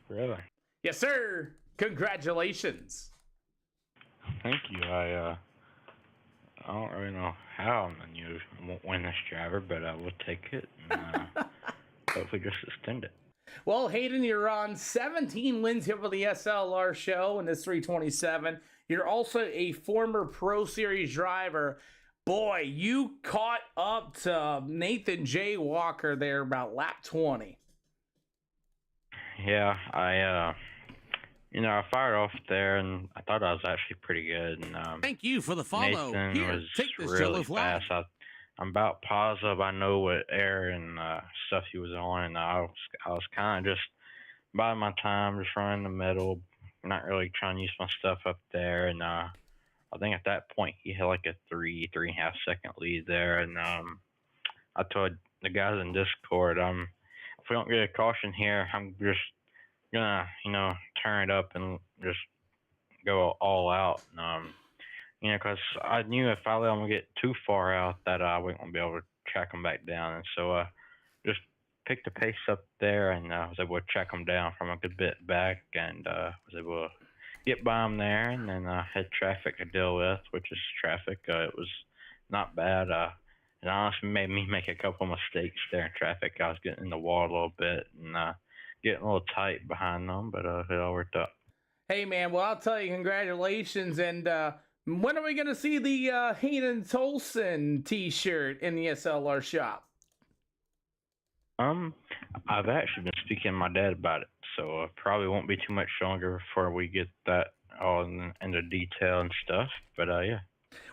Really? Yes, sir. Congratulations. Thank you. I don't really know how I'm the new winningest driver, but I will take it and hopefully just extend it. Well, Hayden, you're on 17 wins here for the SLR show in this 327. You're also a former Pro Series driver. Boy, you caught up to Nathan J. Walker there about lap 20. Yeah, I fired off there, and I thought I was actually pretty good. And thank you for the follow. Nathan Here, was take this really yellow flag. fast. I'm about positive I know what air and stuff he was on, and I was kind of just biding my time, just running the middle, not really trying to use my stuff up there. And I think at that point he had like a 3.5 second lead there. And I told the guys in Discord, if we don't get a caution here, I'm just gonna, turn it up and just go all out. Because I knew if I let them get too far out that I wasn't gonna be able to track them back down. And so just picked the pace up there, and was able to track them down from a good bit back, and was able to get by them there. And then had traffic to deal with, which is traffic. It was not bad. It honestly made me make a couple of mistakes there in traffic. I was getting in the wall a little bit and getting a little tight behind them, but it all worked out. Hey, man, well, I'll tell you, congratulations. And when are we going to see the Hayden Tolson t-shirt in the SLR shop? I've actually been speaking to my dad about it, so probably won't be too much longer before we get that all into detail and stuff, but yeah.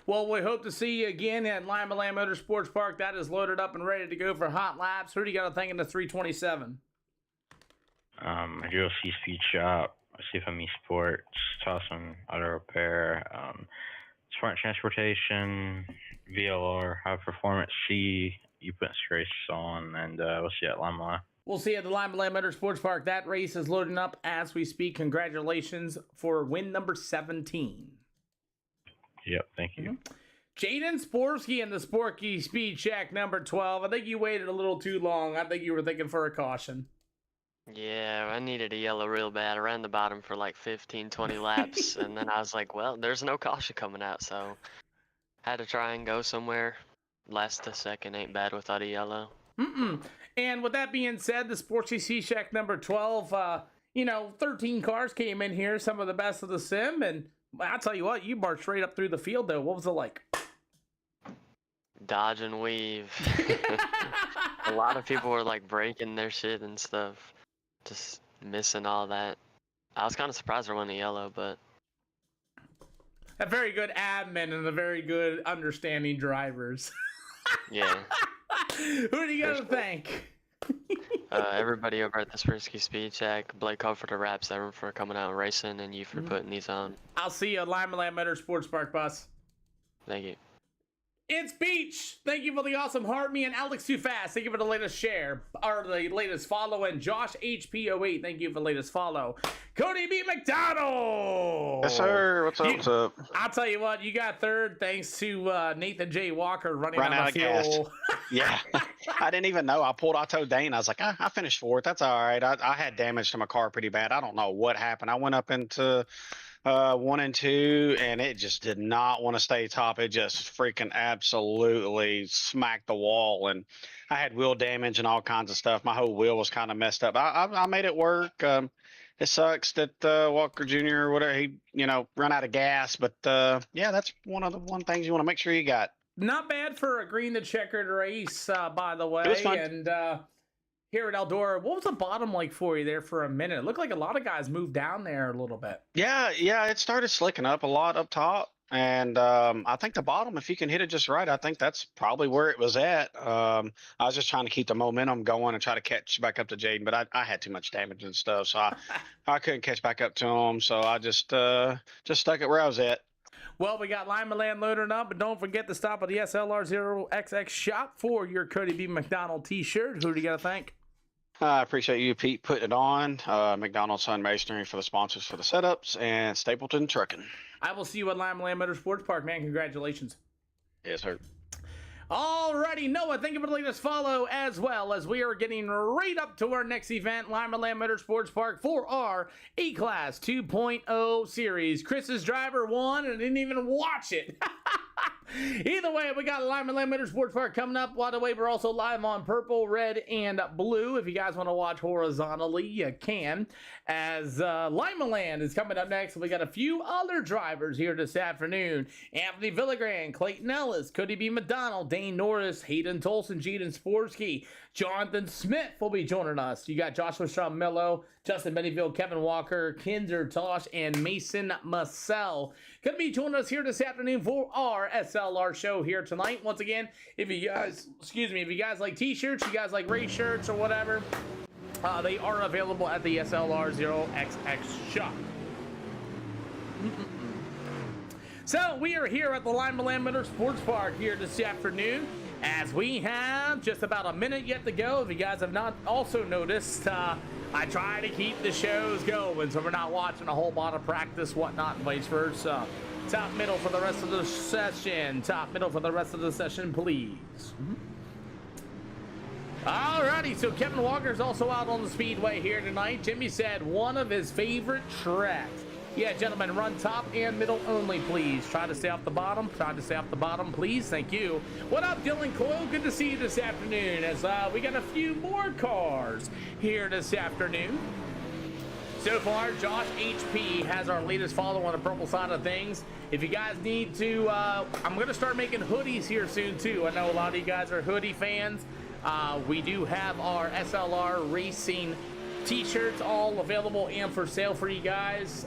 Well, we hope to see you again at Lima Land Motorsports Park. That is loaded up and ready to go for hot laps. Who do you got to think in the 327? UFC Speed Shop, CFME Sports, Tossin Auto Repair, Smart Transportation, VLR, High Performance C, UPense Race on, and we'll see you at Lima Land. We'll see you at the Lima Land Motorsports Park. That race is loading up as we speak. Congratulations for win number 17. Yep, thank you. Jaden Sporsky and the Sporky Speed Shack number 12. I think you waited a little too long. I think you were thinking for a caution. Yeah, I needed a yellow real bad. I ran the bottom for like 15, 20 laps, and then I was like, well, there's no caution coming out, so had to try and go somewhere. Last to second ain't bad without a yellow. And with that being said, the Sportsy Speed Shack number 12, 13 cars came in here, some of the best of the sim, and I'll tell you what, you marched straight up through the field, though. What was it like? Dodge and weave. A lot of people were like breaking their shit and stuff. Just missing all that. I was kind of surprised I won the yellow, but... A very good admin and a very good understanding drivers. Yeah. Who do you got to thank? Everybody over at the Sprinsky Speed Check, Blake Hofer to Rap 7 for coming out and racing, and you for putting these on. I'll see you at Limeland Motorsports Park, boss. Thank you. It's Beach. Thank you for the awesome heart. Me and Alex Too Fast. Thank you for the latest share, or the latest follow. And Josh HP08. Thank you for the latest follow. Cody B. McDonald. Yes, sir. What's up? What's up? I'll tell you what. You got third thanks to Nathan J. Walker running Ran out out of of gas. fuel. Yeah, I didn't even know. I told Dane. I was like, I finished fourth. That's all right. I had damage to my car pretty bad. I don't know what happened. I went up into 1 and 2, and it just did not want to stay top. It just freaking absolutely smacked the wall, and I had wheel damage and all kinds of stuff. My whole wheel was kind of messed up. I made it work. It sucks that Walker Jr. or whatever, he run out of gas, but yeah, that's one of the things you want to make sure you got. Not bad for a green the checkered race, by the way. It was fun. And here at Eldora, what was the bottom like for you there for a minute? It looked like a lot of guys moved down there a little bit. Yeah, it started slicking up a lot up top, and I think the bottom, if you can hit it just right, I think that's probably where it was at. I was just trying to keep the momentum going and try to catch back up to Jaden, but I had too much damage and stuff, so I couldn't catch back up to him. So I just stuck it where I was at. Well, we got Lima Land loaded up, but don't forget to stop at the SLR 0XX shop for your Cody B. McDonald t-shirt. Who do you got to thank? I appreciate you, Pete, putting it on. McDonald's Sun Masonry for the sponsors for the setups, and Stapleton Trucking. I will see you at Lima Land Motorsports Park, man. Congratulations. Yes, sir. Alrighty, Noah, thank you for the latest follow, as well as we are getting right up to our next event, Lima Land Motorsports Park, for our A-Class 2.0 series. Chris's driver won and didn't even watch it. Either way, we got Lima Land Motorsports Park coming up. By the way, we're also live on purple, red, and blue. If you guys want to watch horizontally, you can. As Lima Land is coming up next, we got a few other drivers here this afternoon. Anthony Villagran, Clayton Ellis, Cody B. McDonald, Dane Norris, Hayden Tolson, Jaden Sporsky, Jonathan Smith will be joining us. You got Joshua Strom-Millo, Justin Bennyville, Kevin Walker, Kinder Tosh, and Mason Massell. Going to be joining us here this afternoon for our SLR show here tonight. Once again, if you guys like t-shirts, you guys like race shirts or whatever, they are available at the SLR 0XX shop. So we are here at the Lima Land Motorsports Park here this afternoon, as we have just about a minute yet to go. If you guys have not also noticed, I try to keep the shows going, so we're not watching a whole lot of practice, whatnot, and vice versa. Top middle for the rest of the session. Top middle for the rest of the session, please. Alrighty, so Kevin Walker's also out on the speedway here tonight. Jimmy said one of his favorite tracks. Yeah, gentlemen, run top and middle only, please. Try to stay off the bottom. Try to stay off the bottom, please. Thank you. What up, Dylan Coyle? Good to see you this afternoon, as we got a few more cars here this afternoon. So far, Josh HP has our latest follow on the purple side of things. If you guys need to, I'm going to start making hoodies here soon, too. I know a lot of you guys are hoodie fans. We do have our SLR Racing t-shirts all available and for sale for you guys.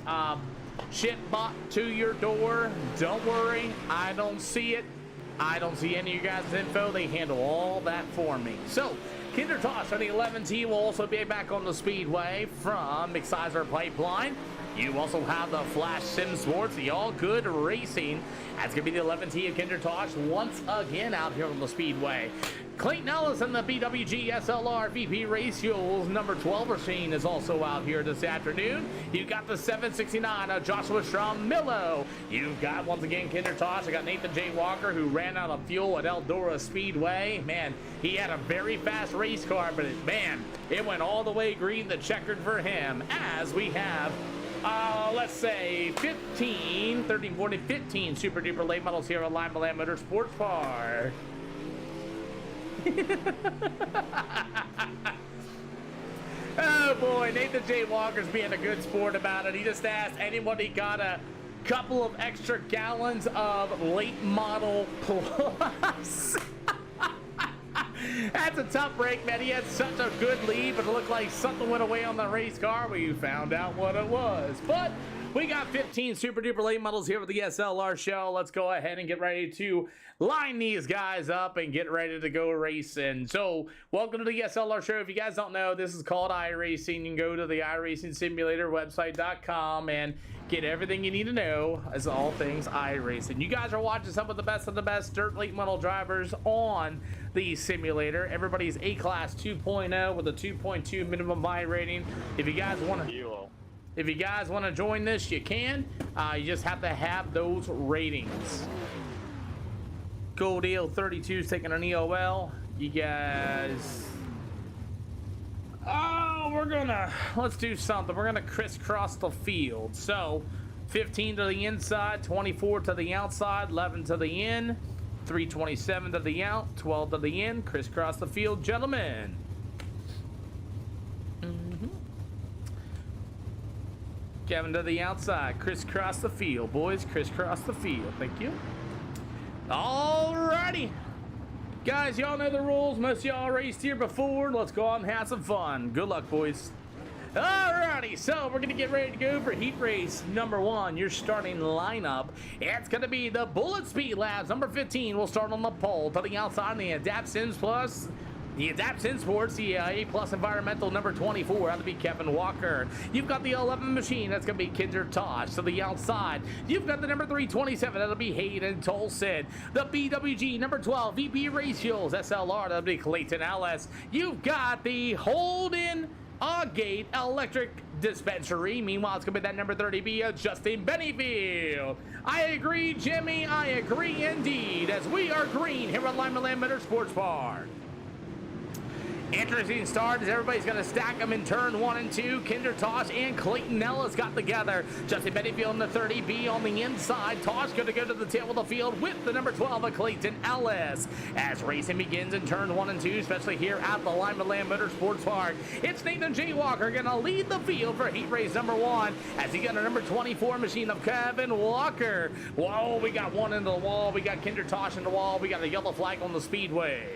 Ship bought to your door. Don't worry, I don't see it. I don't see any of you guys' info. They handle all that for me. So Kinder Toss on the 11T will also be back on the speedway from McSizer Pipeline. You also have the Flash Sim Sports, the All Good Racing. That's going to be the 11T of Kinder Tosh once again out here on the speedway. Clayton Ellis and the BWG SLR VP Race Fuels number 12 machine is also out here this afternoon. You've got the 769 of Joshua Strom-Millo. You've got, once again, Kinder Tosh. I got Nathan J. Walker, who ran out of fuel at Eldora Speedway. Man, he had a very fast race car, but it went all the way green, the checkered for him, as we have let's say 15, 13, 14, 15 super duper late models here at Lima Land Motorsports Park. Oh boy, Nathan J. Walker's being a good sport about it. He just asked anybody got a couple of extra gallons of late model plus. That's a tough break, man. He had such a good lead, but it looked like something went away on the race car. We found out what it was. But We got 15 super duper late models here with the SLR show. Let's go ahead and get ready to line these guys up and get ready to go racing. So, welcome to the SLR show. If you guys don't know, this is called iRacing. You can go to the iRacing Simulator website.com and get everything you need to know as all things iRacing. You guys are watching some of the best dirt late model drivers on the simulator. Everybody's A-Class 2.0 with a 2.2 minimum buy rating. If you guys want to join this, you can. You just have to have those ratings. Gold Deal 32 is taking an EOL. You guys... let's do something. We're gonna crisscross the field. So 15 to the inside, 24 to the outside, 11 to the in, 327 to the out, 12 to the in. Crisscross the field, gentlemen. Kevin to the outside. Crisscross the field, boys. Crisscross the field. Thank you. Alrighty. Guys, y'all know the rules. Most of y'all raced here before. Let's go on and have some fun. Good luck, boys. Alrighty, so we're going to get ready to go for heat race number 1. Your starting lineup. It's going to be the Bullet Speed Labs. Number 15 will start on the pole. To the outside, the Adapt Sims Plus. The Adapt Sim Sports, the A Plus Environmental number 24, that'll be Kevin Walker. You've got the 11 machine, that's going to be Kinder Tosh. To the outside, you've got the number 327, that'll be Hayden Tolson. The BWG number 12, VP Race Fuels, SLR, that'll be Clayton Ellis. You've got the Holden Gate Electric Dispensary. Meanwhile, it's going to be that number 30B, Justin Bennyfield. I agree, Jimmy. I agree indeed, as we are green here at Lima Land Motorsports Park. Interesting start as everybody's going to stack them in turn 1 and 2. Kinder Tosh and Clayton Ellis got together. Justin Bennyfield in the 30B on the inside. Tosh going to go to the tail of the field with the number 12 of Clayton Ellis. As racing begins in turn 1 and 2, especially here at the Lima Land Motorsports Park, it's Nathan J. Walker going to lead the field for heat race number 1 as he got a number 24 machine of Kevin Walker. Whoa, we got one into the wall. We got Kinder Tosh in the wall. We got a yellow flag on the speedway.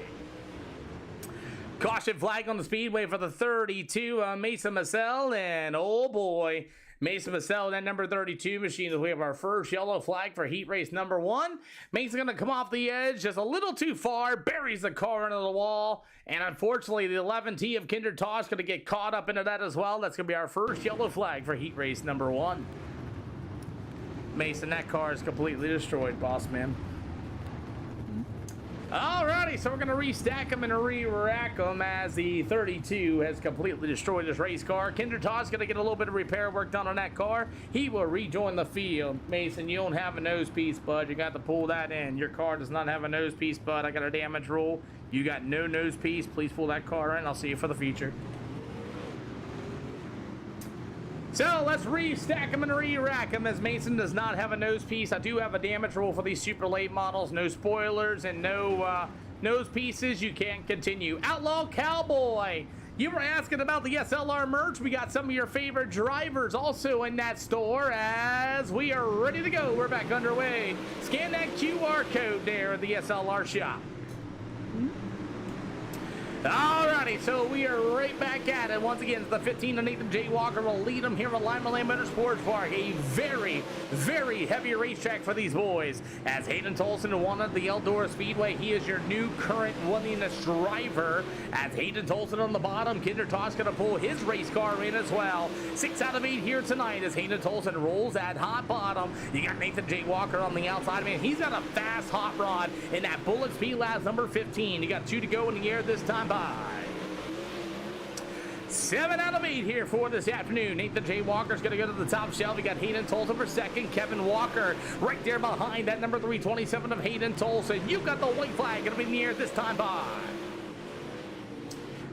Caution flag on the speedway for the 32, Mason Massell, and oh boy, Mason Massell, that number 32 machine. We have our first yellow flag for heat race number 1. Mason's going to come off the edge just a little too far, buries the car into the wall, and unfortunately the 11T of Kinder Tosh going to get caught up into that as well. That's going to be our first yellow flag for heat race number 1. Mason, that car is completely destroyed, boss man. Alrighty, so we're going to restack them and re-rack them as the 32 has completely destroyed this race car. Kinder Tosh going to get a little bit of repair work done on that car. He will rejoin the field. Mason, you don't have a nose piece, bud. You got to pull that in. Your car does not have a nose piece, bud. I got a damage rule. You got no nose piece. Please pull that car in. I'll see you for the feature. So let's restack them and re-rack them as Mason does not have a nose piece. I do have a damage rule for these super late models. No spoilers and no nose pieces. You can't continue. Outlaw Cowboy. You were asking about the SLR merch. We got some of your favorite drivers also in that store as we are ready to go. We're back underway. Scan that QR code there at the SLR shop. Alrighty, so we are right back at it. Once again, it's the 15 and Nathan J. Walker will lead them here at Lima Land Motorsports Park. A very, very heavy racetrack for these boys. As Hayden Tolson wanted the Eldora Speedway, he is your new current winningest driver. As Hayden Tolson on the bottom, Kinder Tosh going to pull his race car in as well. 6 out of 8 here tonight as Hayden Tolson rolls that hot bottom. You got Nathan J. Walker on the outside. Man, he's got a fast hot rod in that Bullet Speed Labs number 15. You got 2 to go in the air this time. 7 out of 8 here for this afternoon. Nathan J. Walker's going to go to the top shelf. We got Hayden Tolson for second. Kevin Walker right there behind that number 327 of Hayden Tolson. You've got the white flag going to be in the air this time by.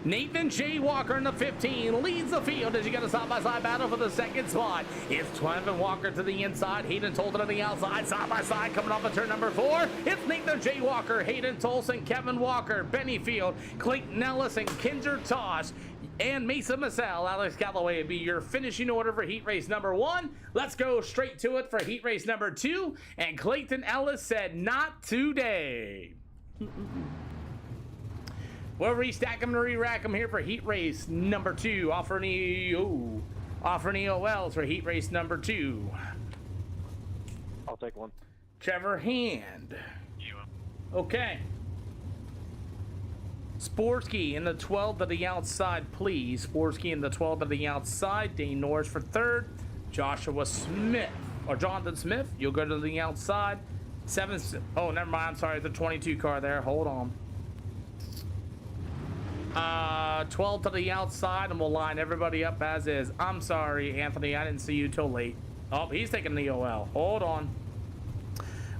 Nathan J. Walker in the 15 leads the field as you got a side-by-side battle for the second spot. It's Kevin Walker to the inside, Hayden Tolson on the outside, side-by-side coming off of turn number 4. It's Nathan J. Walker, Hayden Tolson, Kevin Walker, Bennyfield, Clayton Ellis, and Kinder Tosh, and Mesa Massell. Alex Galloway would be your finishing order for heat race number 1. Let's go straight to it for heat race number 2. And Clayton Ellis said, not today. We'll restack them and re-rack them here for heat race number 2. Offering you Offering EOLs for heat race number 2. I'll take one. Trevor Hand. Okay. Sporsky in the 12 to the outside, please. Sporsky in the 12 to the outside. Dane Norris for 3rd. Joshua Smith, or Jonathan Smith, you'll go to the outside. 7, oh, never mind. I'm sorry, the 22 car there. Hold on. 12 to the outside, and we'll line everybody up as is. I'm sorry, Anthony. I didn't see you till late. Oh, he's taking the OL. Hold on.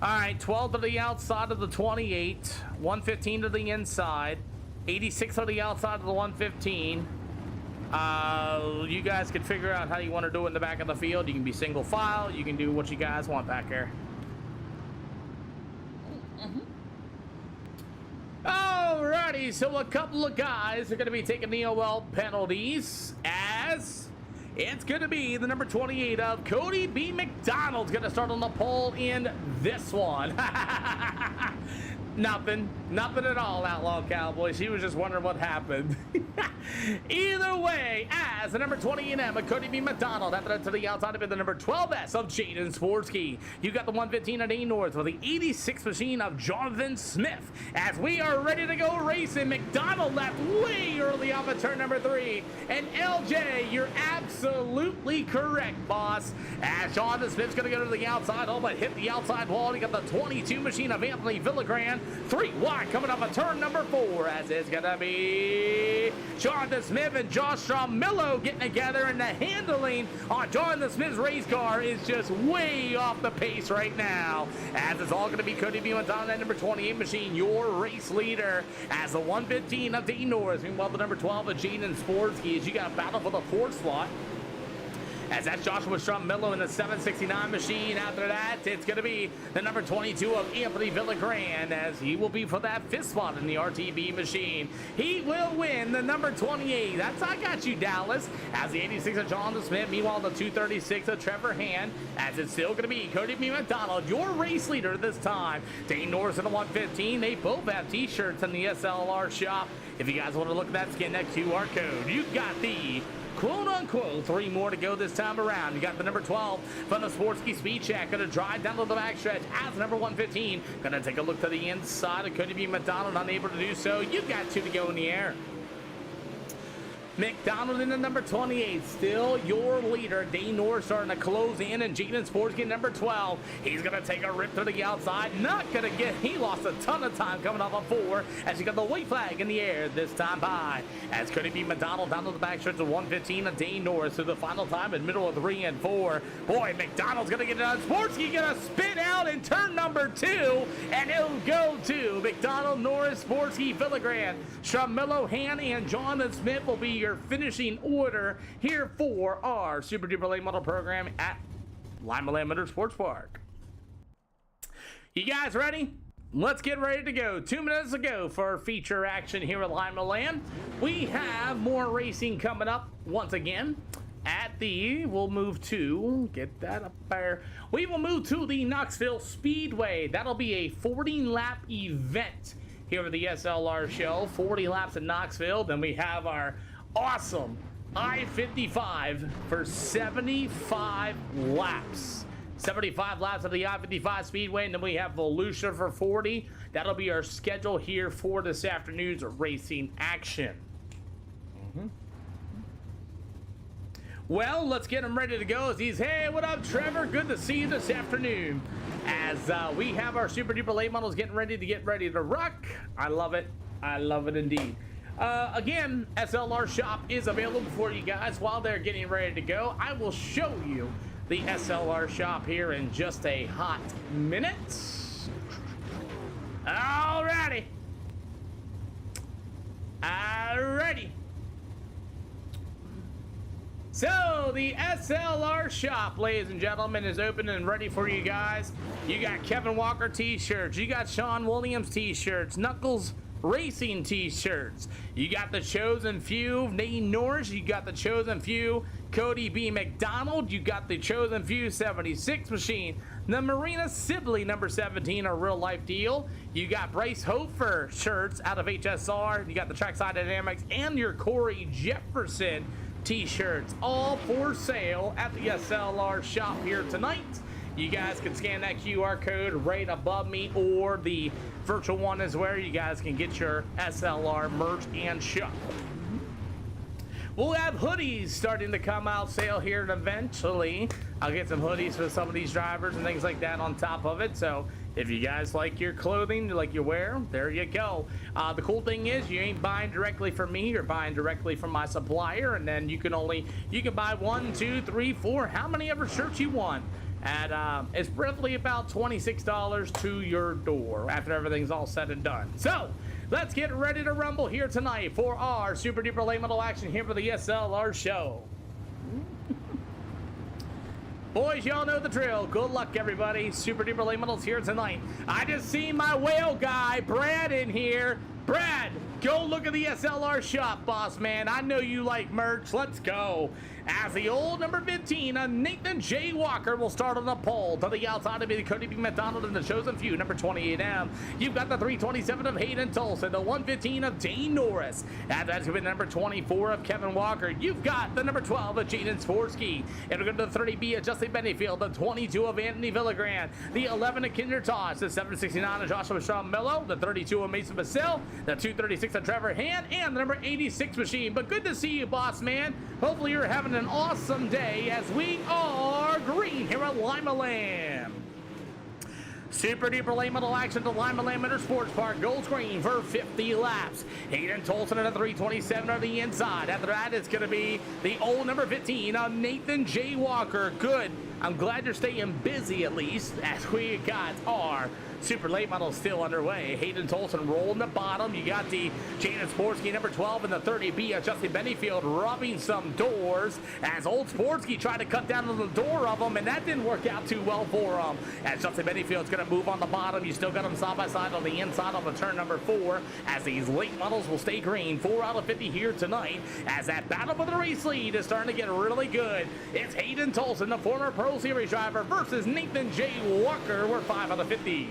All right, 12 to the outside of the 28. 115 to the inside. 86 to the outside of the 115. You guys can figure out how you want to do it in the back of the field. You can be single file. You can do what you guys want back there. Alrighty, so a couple of guys are going to be taking the OL penalties, as it's going to be the number 28 of Cody B. McDonald's going to start on the pole in this one. Nothing at all, Outlaw Cowboy. She was just wondering what happened. Either way, as the number 20 M of Cody B. McDonald, after that to the outside of it, the number 12S of Jaden Sporsky. You got the 115 of Dane North with the 86 machine of Jonathan Smith. As we are ready to go racing, McDonald left way early off of turn number 3. And LJ, you're absolutely correct, boss. As Jonathan Smith's going to go to the outside, all but hit the outside wall. You got the 22 machine of Anthony Villagran. 3 wide coming up of turn number 4, as it's going to be Jonathan Smith and Josh Stramillo getting together, and the handling on Jonathan Smith's race car is just way off the pace right now, as it's all going to be Cody B. McDonald, that number 28 machine, your race leader, as the 115 of Dane Norris. Meanwhile, the number 12 of Jaden Sporsky, as you got a battle for the 4th slot. As that's Joshua Stramillo in the 769 machine. After that, it's going to be the number 22 of Anthony Villagran, as he will be for that 5th spot in the RTB machine. He will win the number 28. That's I got you, Dallas. As the 86 of Jonathan Smith. Meanwhile, the 236 of Trevor Hand. As it's still going to be Cody B. McDonald, your race leader this time. Dane Norris in the 115. They both have T-shirts in the SLR shop. If you guys want to look at that, scan that QR code. You got the quote-unquote 3 more to go this time around. You got the number 12 from the Sporsky Speed Check. Going to drive down to the backstretch as number 115. Going to take a look to the inside. It could be McDonald, unable to do so. You got 2 to go in the air. McDonald in the number 28, still your leader. Dane Norris starting to close in, and Jaden Sporsky number 12. He's going to take a rip to the outside. Not going to get, he lost a ton of time coming off of 4, as you got the white flag in the air this time by. As could it be McDonald down to the backstretch of 115 of Dane Norris to the final time in middle of 3 and 4. Boy, McDonald's going to get it done. Sporsky going to spin out in turn number 2, and it'll go to McDonald, Norris, Sporsky, Villagran, Stramillo, Han, and Jonathan Smith will be your finishing order here for our Super Duper Late Model program at Lima Land Motorsports Park. You guys ready? Let's get ready to go. 2 minutes to go for feature action here at Lima Land. We have more racing coming up once again at the, we'll move to, get that up there. We will move to the Knoxville Speedway. That'll be a 40-lap event here at the SLR show. 40 laps in Knoxville. Then we have our awesome I-55 for 75 laps. 75 laps of the I-55 Speedway, and then we have Volusia for 40. That'll be our schedule here for this afternoon's racing action. Well, let's get him ready to go. As he's, hey, what up, Trevor? Good to see you this afternoon. As we have our Super Duper Late Models getting ready to rock. I love it. I love it indeed. Again, SLR Shop is available for you guys while they're getting ready to go. I will show you the SLR Shop here in just a hot minute. Alrighty. Alrighty. So, the SLR Shop, ladies and gentlemen, is open and ready for you guys. You got Kevin Walker t-shirts. You got Sean Williams t-shirts. Knuckles Racing t-shirts. You got the Chosen Few, Dane Norris. You got the Chosen Few, Cody B. McDonald. You got the Chosen Few 76 machine. The Marina Sibley number 17, a real life deal. You got Bryce Hofer shirts out of HSR. You got the Trackside Dynamics and your Corey Jefferson t-shirts, all for sale at the SLR shop here tonight. You guys can scan that QR code right above me, or the virtual one is where you guys can get your SLR merch and shop. We'll have hoodies starting to come out sale here eventually. I'll get some hoodies for some of these drivers and things like that on top of it. So if you guys like your clothing, like you wear, there you go. The cool thing is you ain't buying directly from me, you're buying directly from my supplier, and then you can buy 1, 2, 3, 4, how many ever shirts you want. And it's roughly about $26 to your door after everything's all said and done. So let's get ready to rumble here tonight for our super duper late model action here for the SLR show. Boys, y'all know the drill. Good luck, everybody. Super duper late models here tonight. I just seen my whale guy, Brad, in here. Brad, go look at the SLR shop, boss man. I know you like merch. Let's go. As the old number 15, Nathan J. Walker will start on the pole. To the outside of it, Cody B. McDonald and the chosen few, number 28M. You've got the 327 of Hayden Tolson, the 115 of Dane Norris. And that's going to be number 24 of Kevin Walker. You've got the number 12 of Jaden Sporsky. And we're going to the 30B of Justin Bennyfield, the 22 of Anthony Villagran, the 11 of Kinder Tosh, the 769 of Joshua Sean Mello, the 32 of Mason Basil, the 236 of Trevor Hand, and the number 86 machine. But good to see you, boss man. Hopefully you're having an awesome day as we are green here at Lima Land. Super duper late model action to Lima Land Motorsports Park. Gold screen for 50 laps. Hayden Tolson at a 327 on the inside. After that, it's going to be the old number 15 on Nathan J. Walker. Good. I'm glad you're staying busy at least as we got our super late model still underway. Hayden Tolson rolling the bottom. You got the Jaden Sporsky number 12 and the 30B of Justin Bennyfield rubbing some doors as old Sporsky tried to cut down on the door of them, and that didn't work out too well for him. As Justin Bennyfield's going to move on the bottom, you still got them side by side on the inside on the turn number 4 as these late models will stay green. 4 out of 50 here tonight as that battle for the race lead is starting to get really good. It's Hayden Tolson, the former Pro Series driver, versus Nathan J. Walker. We're 5 out of 50.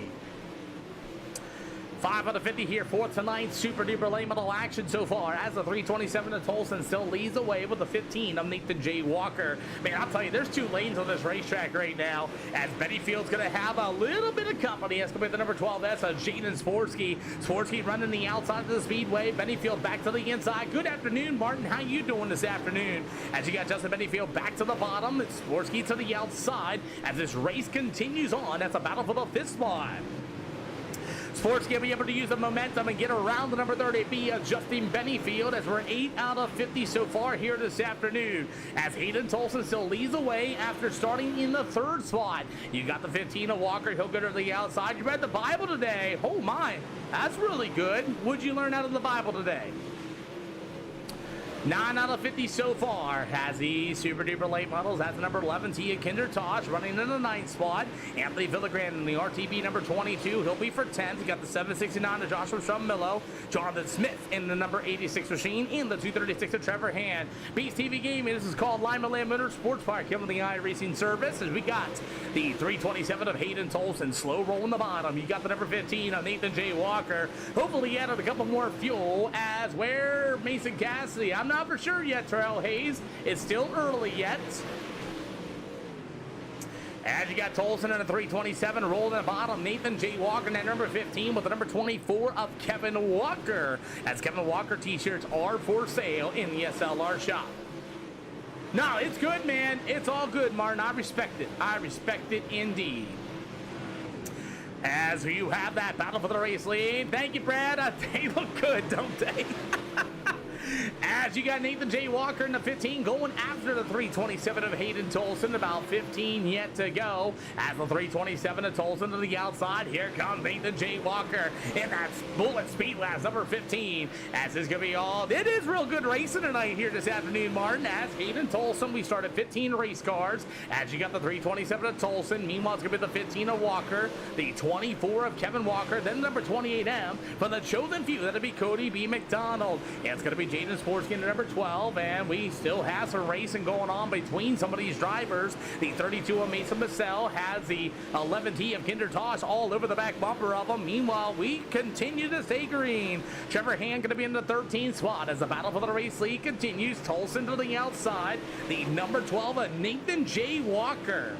5 out of 50 here for tonight's super duper late model action so far as the 327 of Tolson still leads away with the 15 of Nathan J. Walker. Man, I'll tell you, there's 2 lanes on this racetrack right now as Bennyfield's going to have a little bit of company. That's going to be the number 12. That's Jaden Sporsky. Sporsky running the outside of the speedway. Bennyfield back to the inside. Good afternoon, Martin. How you doing this afternoon? As you got Justin Bennyfield back to the bottom. It's Sporsky to the outside as this race continues on. That's a battle for the 5th spot. Sporsky will be able to use the momentum and get around the number 30B of Justin Bennyfield as we're 8 out of 50 so far here this afternoon. As Hayden Tolson still leads away after starting in the 3rd spot. You got the 15 of Walker. He'll go to the outside. You read the Bible today. Oh my, that's really good. What'd you learn out of the Bible today? 9 out of 50 so far has the super duper late models. That's the number 11 Tia Kinder Tosh running in the 9th spot. Anthony Villagran in the RTB number 22. He'll be for 10th. You got the 769 of Joshua Shummillo. Jonathan Smith in the number 86 machine. In the 236 of Trevor Hand. Beast TV Gaming. This is called Lima Land Motorsports Park here on the iRacing service. As we got the 327 of Hayden Tolson slow rolling the bottom. You got the number 15 of Nathan J. Walker. Hopefully he added a couple more fuel as where Mason Cassidy. I'm not for sure yet, Terrell Hayes. It's still early yet. As you got Tolson in a 327 rolling the bottom. Nathan J. Walker in that number 15 with the number 24 of Kevin Walker. As Kevin Walker t-shirts are for sale in the SLR shop. No, it's good, man. It's all good, Martin. I respect it. I respect it indeed. As you have that battle for the race lead. Thank you, Brad. They look good, don't they? As you got Nathan J. Walker in the 15 going after the 327 of Hayden Tolson. About 15 yet to go. As the 327 of Tolson to the outside. Here comes Nathan J. Walker in that bullet speed last number 15. As this is going to be all. It is real good racing tonight here this afternoon, Martin. As Hayden Tolson, we started 15 race cars. As you got the 327 of Tolson. Meanwhile, it's going to be the 15 of Walker. The 24 of Kevin Walker. Then number 28M for the chosen few. That'll be Cody B. McDonald. And it's going to be Jaden Sport Sporsky in number 12, and we still have some racing going on between some of these drivers. The 32 of Mason Massell has the 11T of Kinder Tosh all over the back bumper of them. Meanwhile, we continue to stay green. Trevor Hand going to be in the 13th spot as the battle for the race lead continues. Tolson to the outside. The number 12 of Nathan J. Walker.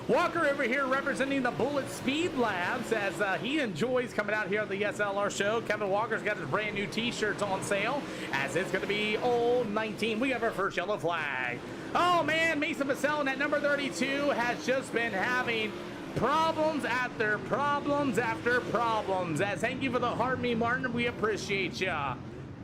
Walker over here representing the Bullet Speed Labs as he enjoys coming out here at the SLR show. Kevin Walker's got his brand new t-shirts on sale as it's going to be old 19. We have our first yellow flag. Oh man, Mason Massell in that number 32 has just been having problems after problems after problems. As thank you for the heart, me Martin, we appreciate ya.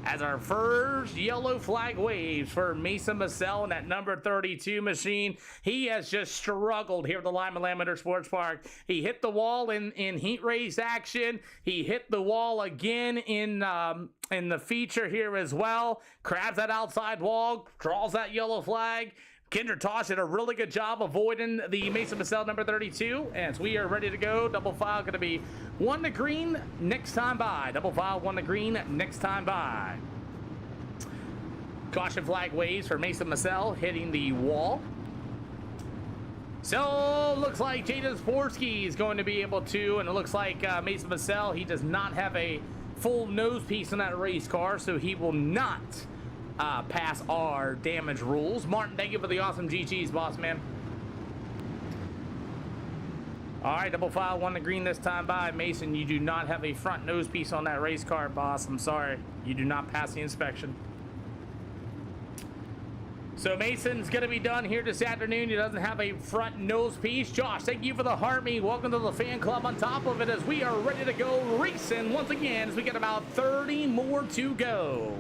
As our first yellow flag waves for Mason Massell in that number 32 machine. He has just struggled here at the Lima Lamenter Sports Park. He hit the wall in heat race action. He hit the wall again in the feature here as well. Crabs that outside wall, draws that yellow flag. Kinder Tosh did a really good job avoiding the Mason Massell number 32. As we are ready to go, double file going to be 1 to green next time by. Double file 1 to green next time by. Caution flag waves for Mason Massell hitting the wall. So looks like Jaden Sporsky is going to be able to, and it looks like Mason Massell, he does not have a full nose piece in that race car, so he will not pass our damage rules. Martin, thank you for the awesome GGs, boss man. All right, double file 1 to green this time by. Mason, you do not have a front nose piece on that race car, boss. I'm sorry. You do not pass the inspection. So Mason's going to be done here this afternoon. He doesn't have a front nose piece. Josh, thank you for the heart me. Welcome to the fan club on top of it as we are ready to go racing once again as we get about 30 more to go.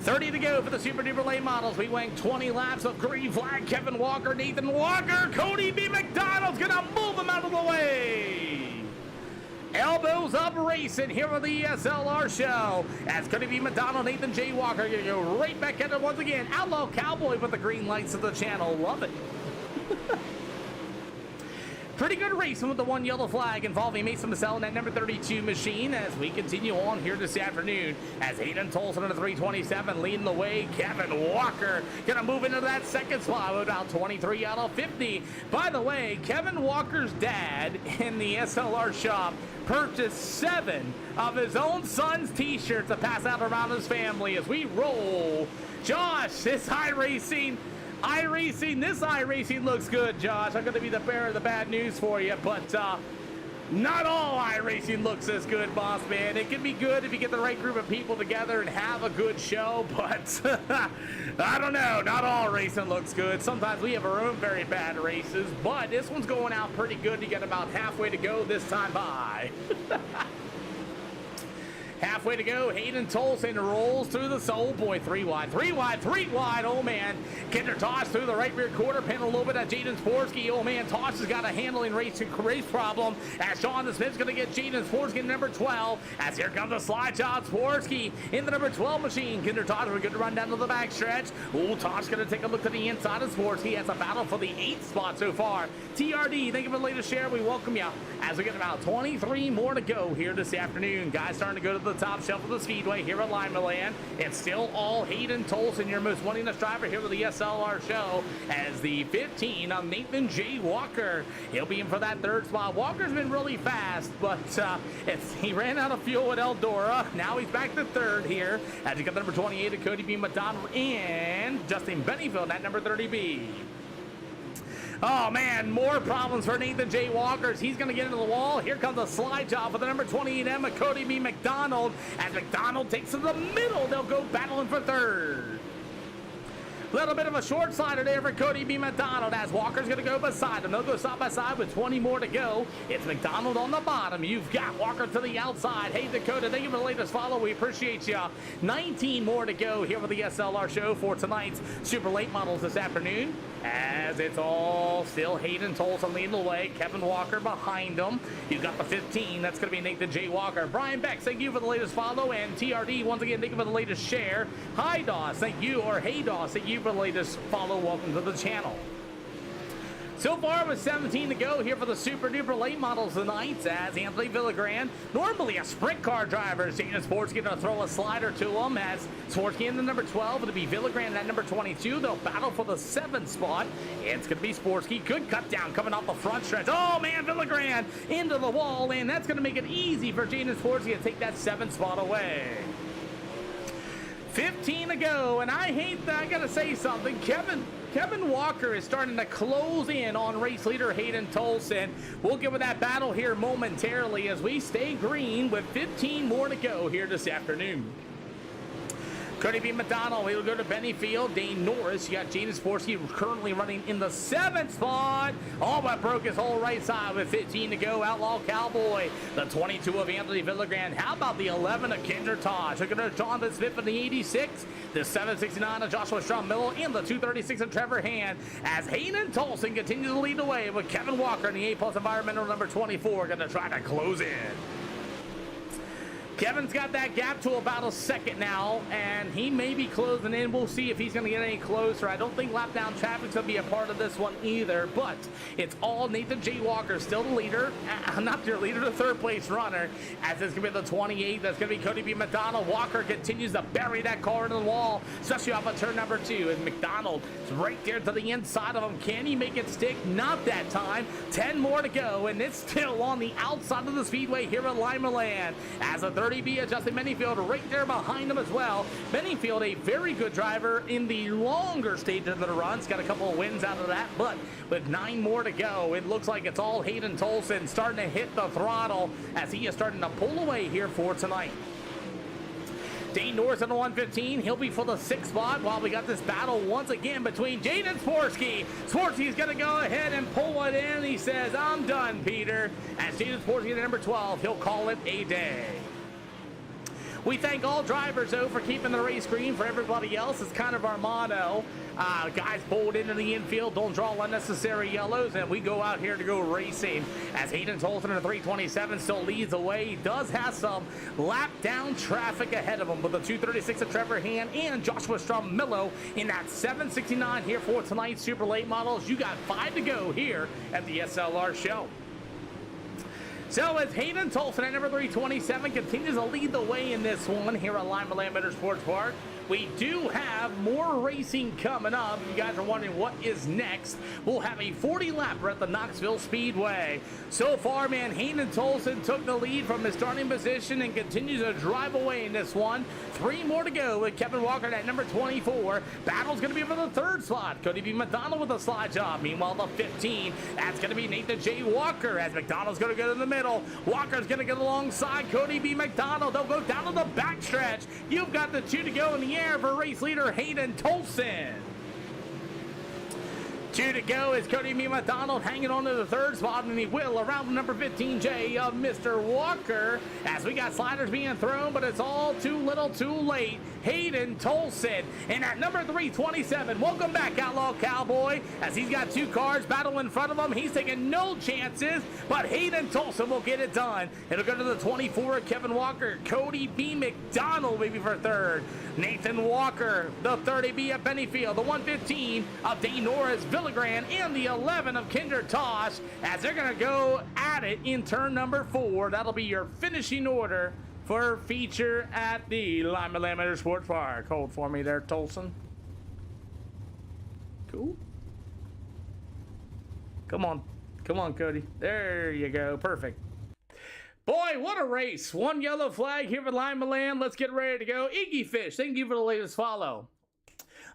30 to go for the Super Duper late models. We went 20 laps of green flag. Kevin Walker, Nathan Walker, Cody B. McDonald's gonna move him out of the way. Elbows up racing here on the SLR show. As Cody B. McDonald, Nathan J. Walker gonna go right back at it once again. Outlaw Cowboy with the green lights of the channel. Love it. Pretty good racing with the 1 yellow flag involving Mason Massell in that number 32 machine as we continue on here this afternoon. As Hayden Tolson in the 327 leading the way. Kevin Walker gonna move into that second spot with about 23 out of 50. By the way, Kevin Walker's dad in the SLR shop purchased 7 of his own son's t-shirts to pass out around his family as we roll. Josh, this iRacing this iRacing looks good, Josh. I'm going to be the bearer of the bad news for you, but not all iRacing looks as good, boss man. It can be good if you get the right group of people together and have a good show, but I don't know. Not all racing looks good. Sometimes we have our own very bad races, but this one's going out pretty good. You got about halfway to go this time by. Halfway to go, Hayden Tolson rolls through the soul boy. 3 wide, 3 wide, 3 wide. Oh man, Kinder Tosh through the right rear quarter, pin a little bit of Jaden Sporsky. Oh man, Tosh has got a handling race problem. As Sean the Smith's gonna get Jaden Sporsky in number 12. As here comes a slide shot, Sporsky in the number 12 machine. Kinder Tosh, we're gonna run down to the back stretch. Oh, Tosh gonna take a look to the inside of Sporsky. Has a battle for the 8th spot so far. TRD, thank you for the latest share. We welcome you as we get about 23 more to go here this afternoon. Guys starting to go to the top shelf of the speedway here at Lima Land. It's still all Hayden Tolson, your most winningest driver here with the SLR show, as the 15 of Nathan J. Walker. He'll be in for that 3rd spot. Walker's been really fast, but he ran out of fuel at Eldora. Now he's back to 3rd here as you got the number 28 of Cody B. McDonald and Justin Bennyfield at number 30B. Oh man, more problems for Nathan J. Walkers. He's going to get into the wall. Here comes a slide job for the number 28 Emma Cody B. McDonald. As McDonald takes to the middle, they'll go battling for 3rd. Little bit of a short slider there for Cody B. McDonald as Walker's going to go beside him. They'll go side by side with 20 more to go. It's McDonald on the bottom. You've got Walker to the outside. Hey, Dakota, thank you for the latest follow. We appreciate you. 19 more to go here with the SLR show for tonight's super late models this afternoon. As it's all still Hayden Tolson leading the way. Kevin Walker behind him. You've got the 15. That's going to be Nathan J. Walker. Brian Beck, thank you for the latest follow. And TRD, once again, thank you for the latest share. Hi, Doss. Thank you. Or hey, Doss. Thank you for the latest follow. Welcome to the channel. So far with 17 to go here for the super duper late models tonight, as Anthony Villagrán, normally a sprint car driver, Dana Sportsky going to throw a slider to him, as Sportsky in the number 12, it'll be Villagrán at number 22. They'll battle for the 7th spot. It's going to be Sportsky. Good cut down coming off the front stretch. Oh man, Villagrán into the wall, and that's going to make it easy for Dana Sportsky to take that 7th spot away. 15 to go, and I hate that. I gotta say something. Kevin Walker is starting to close in on race leader Hayden Tolson. We'll get with that battle here momentarily as we stay green with 15 more to go here this afternoon. Cody B. McDonald, he'll go to Bennyfield. Dane Norris, you got Jaden Sporsky currently running in the 7th spot. All but broke his whole right side with 15 to go. Outlaw Cowboy, the 22 of Anthony Villagrán. How about the 11 of Kendra Tosh? Look at Jonathan Smith in the 86, the 769 of Joshua Strom-Miller, and the 236 of Trevor Hand. As Hayden Tolson continues to lead the way with Kevin Walker in the A+ environmental number 24, going to try to close in. Kevin's got that gap to about a second now, and he may be closing in. We'll see if he's going to get any closer. I don't think lap down traffic's going to be a part of this one either, but it's all Nathan J. Walker, still the leader. Not your leader, the 3rd place runner, as it's going to be the 28. That's going to be Cody B. McDonald. Walker continues to bury that car into the wall, especially off of turn number 2. And McDonald is right there to the inside of him. Can he make it stick? Not that time. 10 more to go, and it's still on the outside of the speedway here at Lima Land, as a 30B of Justin Bennyfield right there behind him as well. Bennyfield, a very good driver in the longer stages of the runs. Got a couple of wins out of that, but with 9 more to go, it looks like it's all Hayden Tolson starting to hit the throttle as he is starting to pull away here for tonight. Dane Norris in the 115. He'll be for the 6th spot while we got this battle once again between Jaden and Sporsky. Sporsky's going to go ahead and pull it in. He says, I'm done, Peter. As Jaden Sporsky at number 12, he'll call it a day. We thank all drivers, though, for keeping the race green for everybody else. It's kind of our motto. Guys pulled into the infield, don't draw unnecessary yellows, and we go out here to go racing. As Hayden Tolson in the 327 still leads the way. He does have some lap down traffic ahead of him with the 236 of Trevor Hand and Joshua Strom-Miller in that 769 here for tonight's super late models. You got 5 to go here at the SLR show. So as Hayden Tolson at number 327 continues to lead the way in this one here at Lima Land Motorsports Park, we do have more racing coming up. If you guys are wondering what is next, we'll have a 40 lapper at the Knoxville Speedway. So far, man, Hayden Tolson took the lead from his starting position and continues to drive away in this one. 3 more to go with Kevin Walker at number 24. Battle's going to be for the 3rd slot. Cody B. McDonald with a slide job. Meanwhile, the 15, that's going to be Nathan J. Walker, as McDonald's going to go to the middle. Walker's going to get alongside Cody B. McDonald. They'll go down to the backstretch. You've got the 2 to go in the air for race leader Hayden Tolson. 2 to go is Cody B. McDonald hanging on to the 3rd spot, and he will around the number 15J of Mr. Walker, as we got sliders being thrown, but it's all too little too late. Hayden Tolson, and at number 327, welcome back, Outlaw Cowboy, as he's got 2 cars battle in front of him. He's taking no chances, but Hayden Tolson will get it done. It'll go to the 24 of Kevin Walker. Cody B. McDonald maybe for 3rd. Nathan Walker, the 30B of Bennyfield, the 115 of Dane Norris, Villagrán, and the 11 of Kendra Tosh, as they're going to go at it in turn number 4. That'll be your finishing order for feature at the Lima Land Motorsports Park. Hold for me there, Tolson. Cool. Come on, Cody. There you go. Perfect. Boy, what a race. 1 yellow flag here for Lima Land. Let's get ready to go. Iggy Fish, thank you for the latest follow.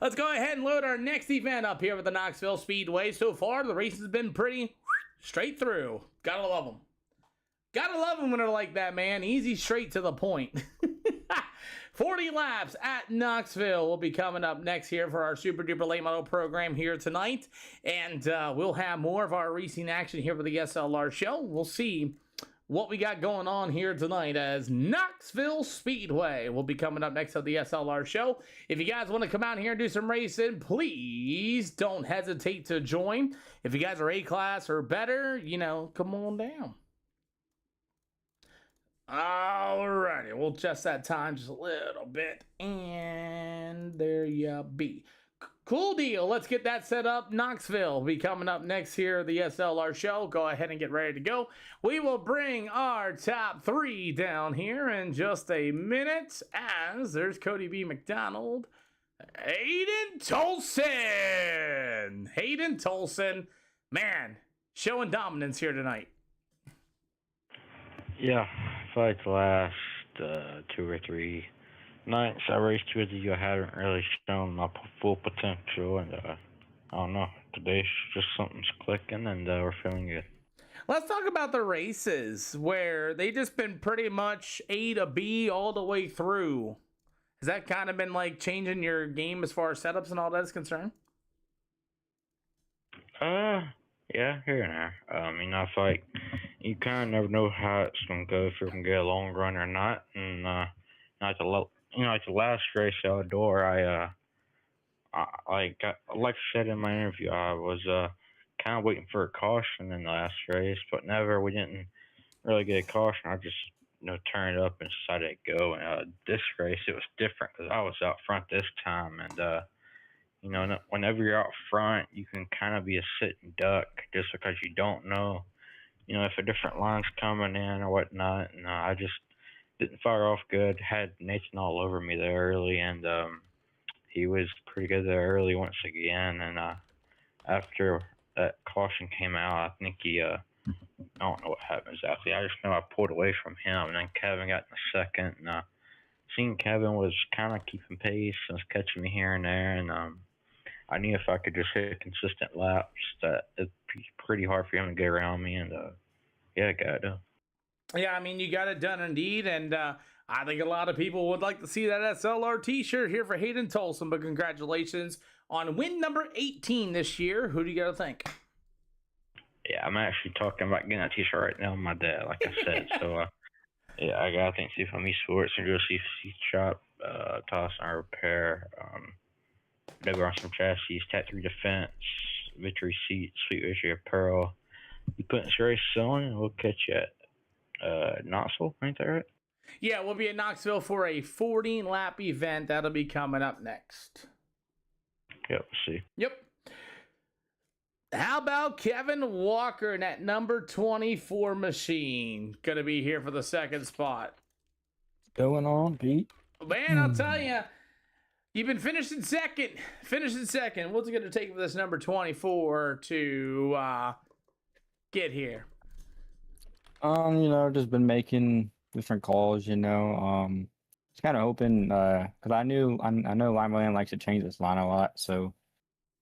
Let's go ahead and load our next event up here with the Knoxville Speedway. So far, the race has been pretty straight through. Gotta love them. Gotta love them when they're like that, man. Easy, straight to the point. 40 laps at Knoxville will be coming up next here for our Super Duper Late Model program here tonight. And we'll have more of our racing action here for the SLR show. We'll see what we got going on here tonight, as Knoxville Speedway will be coming up next on the SLR show. If you guys want to come out here and do some racing, please don't hesitate to join. If you guys are A-class or better, you know, come on down. Alrighty, we'll adjust that time just a little bit, and there you be. Cool deal. Let's get that set up. Knoxville will be coming up next here, the SLR show. Go ahead and get ready to go. We will bring our top 3 down here in just a minute as there's Cody B. McDonald, Hayden Tolson. Hayden Tolson, man, showing dominance here tonight. Yeah, for like the last 2 or 3 nights I raced with you, I haven't really shown my full potential, and I don't know. Today, just something's clicking, and we're feeling good. Let's talk about the races where they just been pretty much A to B all the way through. Has that kind of been like changing your game as far as setups and all that is concerned? Yeah, here and there. I feel like you kind of never know how it's gonna go, if you're gonna get a long run or not, and like the last race outdoor, like I said in my interview, I was kind of waiting for a caution in the last race, but we didn't really get a caution. I just turned it up and decided to go. And this race, it was different because I was out front this time, and whenever you're out front, you can kind of be a sitting duck just because you don't know, if a different line's coming in or whatnot. And I just didn't fire off good. Had Nathan all over me there early, and he was pretty good there early once again. And after that caution came out, I think I don't know what happened exactly. I just know I pulled away from him, and then Kevin got in the second. And seeing Kevin was kind of keeping pace and was catching me here and there, and I knew if I could just hit consistent laps, that it'd be pretty hard for him to get around me. And yeah, got it done. Yeah, I mean, you got it done indeed, and I think a lot of people would like to see that SLR t-shirt here for Hayden Tolson, but congratulations on win number 18 this year. Who do you got to thank? Yeah, I'm actually talking about getting that t-shirt right now with my dad, like I said. So, yeah, I got to thank CFME Sports and Real CC Shop, Toss and Repair, Double on some chassis, Tat 3 Defense, Victory Seats, Sweet Victory Apparel. You put this race on, and we'll catch you at Knoxville, ain't that right? Yeah, we'll be at Knoxville for a 14-lap event. That'll be coming up next. Yep, see. Yep. How about Kevin Walker in that number 24 machine? Gonna be here for the second spot. What's going on, Pete? Man, I'll tell you, you've been finishing second. What's it gonna take for this number 24 to get here? Just been making different calls, just kind of hoping, because I know Lime Land likes to change this line a lot, so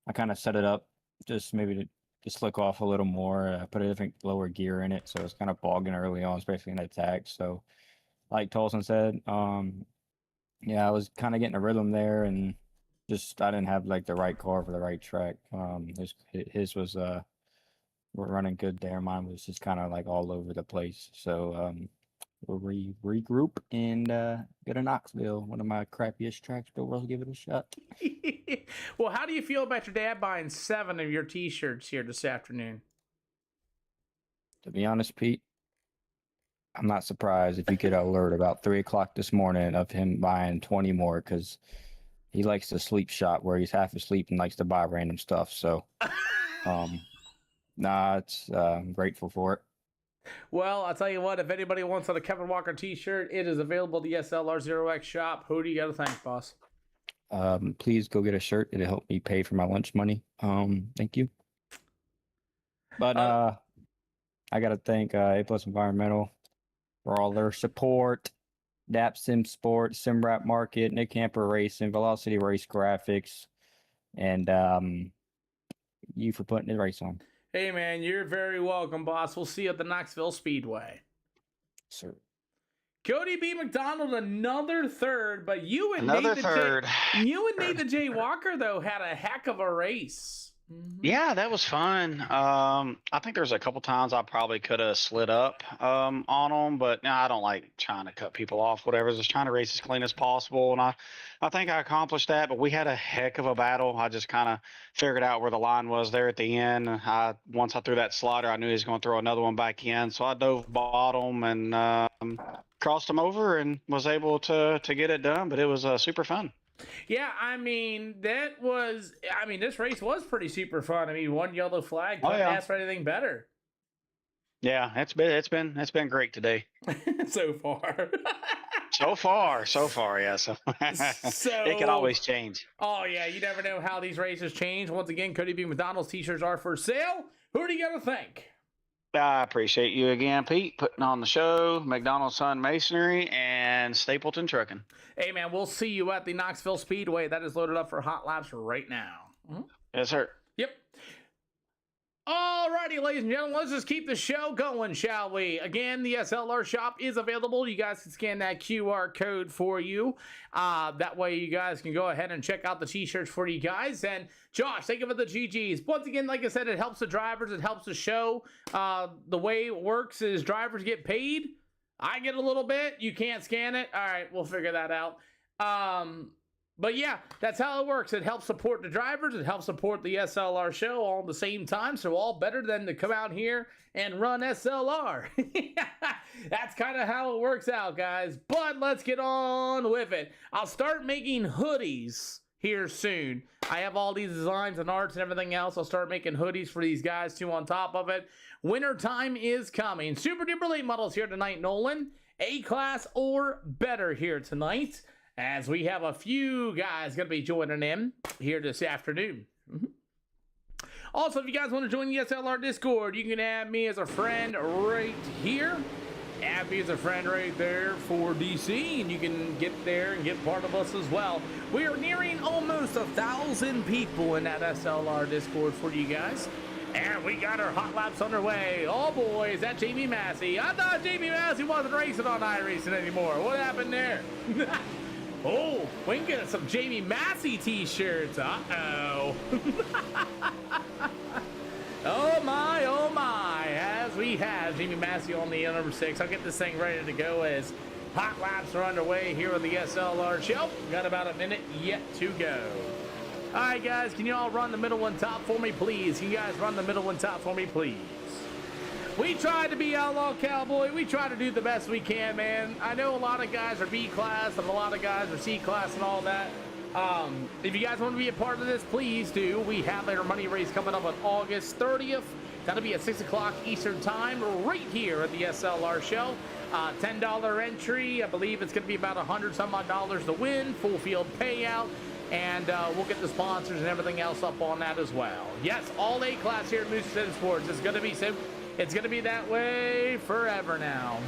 I kind of set it up just maybe to just slick off a little more, put a different lower gear in it, so it's kind of bogging early on, especially in the attack. So like Tolson said, yeah, I was kind of getting a rhythm there, and just I didn't have like the right car for the right track. His was we're running good there. Mine was just kind of like all over the place. So we'll regroup and go to Knoxville, one of my crappiest tracks, but we'll give it a shot. Well, how do you feel about your dad buying 7 of your t-shirts here this afternoon? To be honest, Pete, I'm not surprised if you get an alert about 3 o'clock this morning of him buying 20 more, because he likes to sleep shop where he's half asleep and likes to buy random stuff. So, I'm grateful for it. Well, I'll tell you what, if anybody wants a Kevin Walker t-shirt, it is available at the SLR 0X shop. Who do you got to thank, boss? Please go get a shirt. It'll help me pay for my lunch money. Thank you. But I got to thank A+ Environmental for all their support. DAP Sim Sport, SimRap Market, Nick Camper Racing, Velocity Race Graphics, and you for putting the race on. Hey, man, you're very welcome, boss. We'll see you at the Knoxville Speedway. Sir. Cody B. McDonald, another third, but you and Another Nathan third. Nathan J. Walker, though, had a heck of a race. Yeah, that was fun. I think there's a couple times I probably could have slid up on them, but no, I don't like trying to cut people off, whatever. Just trying to race as clean as possible, and I think I accomplished that, but we had a heck of a battle. I just kind of figured out where the line was there at the end. Once I threw that slider, I knew he was going to throw another one back in, so I dove bottom and crossed him over and was able to get it done, but it was super fun. Yeah, I mean, this race was pretty super fun. I mean, one yellow flag, couldn't ask for anything better. Yeah, it's been great today. So far. So far, yeah. So, it can always change. Oh yeah, you never know how these races change. Once again, Cody B. McDonald's t-shirts are for sale. Who do you got to thank? I appreciate you again, Pete, putting on the show, McDonald's Sun Masonry, and Stapleton Trucking. Hey man, we'll see you at the Knoxville Speedway. That is loaded up for hot laps right now. Yes, sir. Yep. Alrighty, ladies and gentlemen, let's just keep the show going, shall we? Again, the SLR shop is available. You guys can scan that QR code for you. That way you guys can go ahead and check out the t-shirts for you guys. And Josh, thank you for the GGs. Once again, like I said, it helps the drivers. It helps the show. The way it works is drivers get paid. I get a little bit. You can't scan it. All right, we'll figure that out. But yeah, that's how it works. It helps support the drivers. It helps support the SLR show all at the same time. So all better than to come out here and run SLR. That's kind of how it works out, guys. But let's get on with it. I'll start making hoodies here soon. I have all these designs and arts and everything else. I'll start making hoodies for these guys too on top of it. Winter time is coming. Super duper late models here tonight, Nolan. A-class or better here tonight, as we have a few guys going to be joining in here this afternoon. Also, if you guys want to join the SLR Discord, you can add me as a friend right here. Add me as a friend right there for DC, and you can get there and get part of us as well. We are nearing almost 1,000 people in that SLR Discord for you guys. And we got our hot laps underway. Oh boy, is that Jamie Massey? I thought Jamie Massey wasn't racing on iRacing anymore. What happened there? Oh, we can get some Jamie Massey t-shirts. Uh-oh. Oh my, as we have Jamie Massey on the number 6. I'll get this thing ready to go as hot laps are underway here on the SLR show. Got about a minute yet to go. All right, guys, can you all run the middle one top for me, please? Can you guys run the middle one top for me, please? We tried to be Outlaw Cowboy. We try to do the best we can, man. I know a lot of guys are B-class and a lot of guys are C-class and all that. If you guys want to be a part of this, please do. We have our money race coming up on August 30th. That'll be at 6 o'clock Eastern time right here at the SLR show. $10 entry. I believe it's going to be about $100-some odd to win. Full field payout. And we'll get the sponsors and everything else up on that as well. Yes, all A-class here at Moose Sim Sports. It's going to be that way forever now.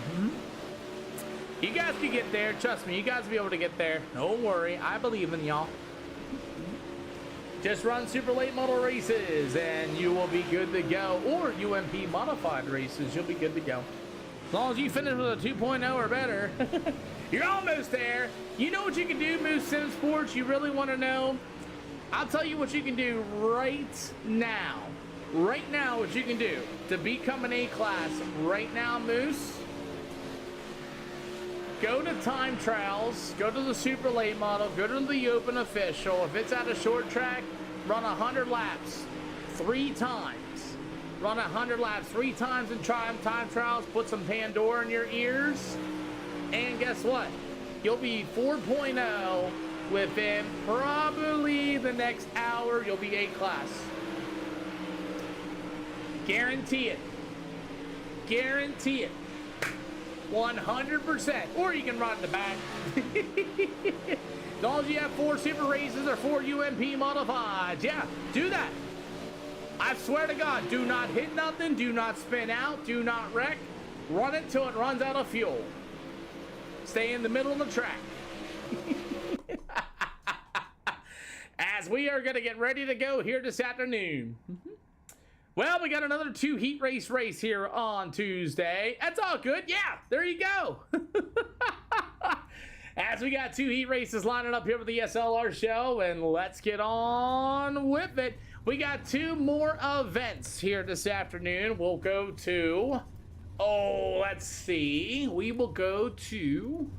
You guys can get there. Trust me, you guys will be able to get there. Don't worry. I believe in y'all. Just run super late model races and you will be good to go. Or UMP modified races, you'll be good to go. As long as you finish with a 2.0 or better, you're almost there. You know what you can do, Moose Sim Sports? You really want to know? I'll tell you what you can do right now. Right now, what you can do to become an A-class right now, Moose. Go to time trials, go to the super late model, go to the open official. If it's at a short track, run 100 laps 3 times. Run 100 laps 3 times in time trials, put some Pandora in your ears, and guess what? You'll be 4.0 within probably the next hour. You'll be A-class. Guarantee it. Guarantee it. 100%. Or you can run in the back. As long as you have 4 super races or 4 UMP modifieds. Yeah, do that. I swear to God, do not hit nothing. Do not spin out. Do not wreck. Run it till it runs out of fuel. Stay in the middle of the track. As we are going to get ready to go here this afternoon. Well, we got another 2 heat race here on Tuesday. That's all good. Yeah, there you go. As we got 2 heat races lining up here for the SLR show, and let's get on with it. We got 2 more events here this afternoon. We'll go to, let's see. We will go to,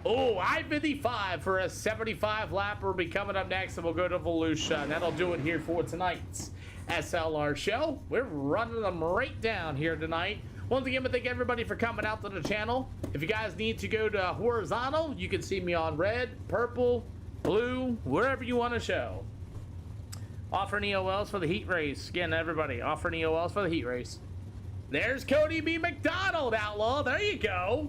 I-55 for a 75 lap will be coming up next, and we'll go to Volusia, and that'll do it here for tonight's SLR show. We're running them right down here tonight. Once again, I thank everybody for coming out to the channel. If you guys need to go to horizontal, you can see me on red, purple, blue, wherever you want to show. Offering EOLs for the heat race. Again, everybody, offering EOLs for the heat race. There's Cody B. McDonald, Outlaw. There you go.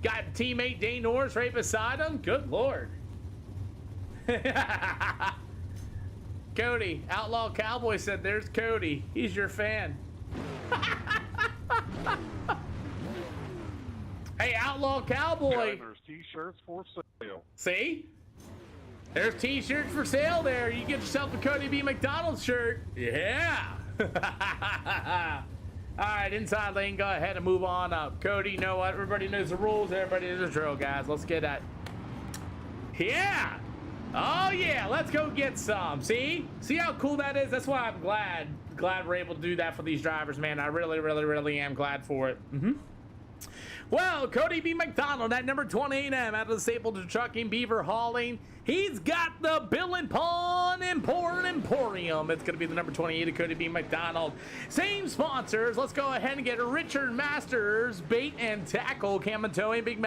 Got teammate Dane Norris right beside him. Good Lord. Cody, Outlaw Cowboy said, there's Cody. He's your fan. Hey, Outlaw Cowboy. Guys, there's t-shirts for sale. See? There's t-shirts for sale there. You get yourself a Cody B. McDonald shirt. Yeah. All right, inside lane, go ahead and move on up. Cody, you know what? Everybody knows the rules. Everybody knows the drill, guys. Let's get that. Yeah. Oh, yeah. Let's go get some. See? See how cool that is? That's why I'm glad we're able to do that for these drivers, man. I really, really, really am glad for it. Well, Cody B. McDonald at number 28M out of the Stapleton Trucking Beaver Hauling. He's got the Bill and Pawn Emporium. It's going to be the number 28 of Cody B. McDonald. Same sponsors. Let's go ahead and get Richard Masters, Bait and Tackle, Cam and Towing, Big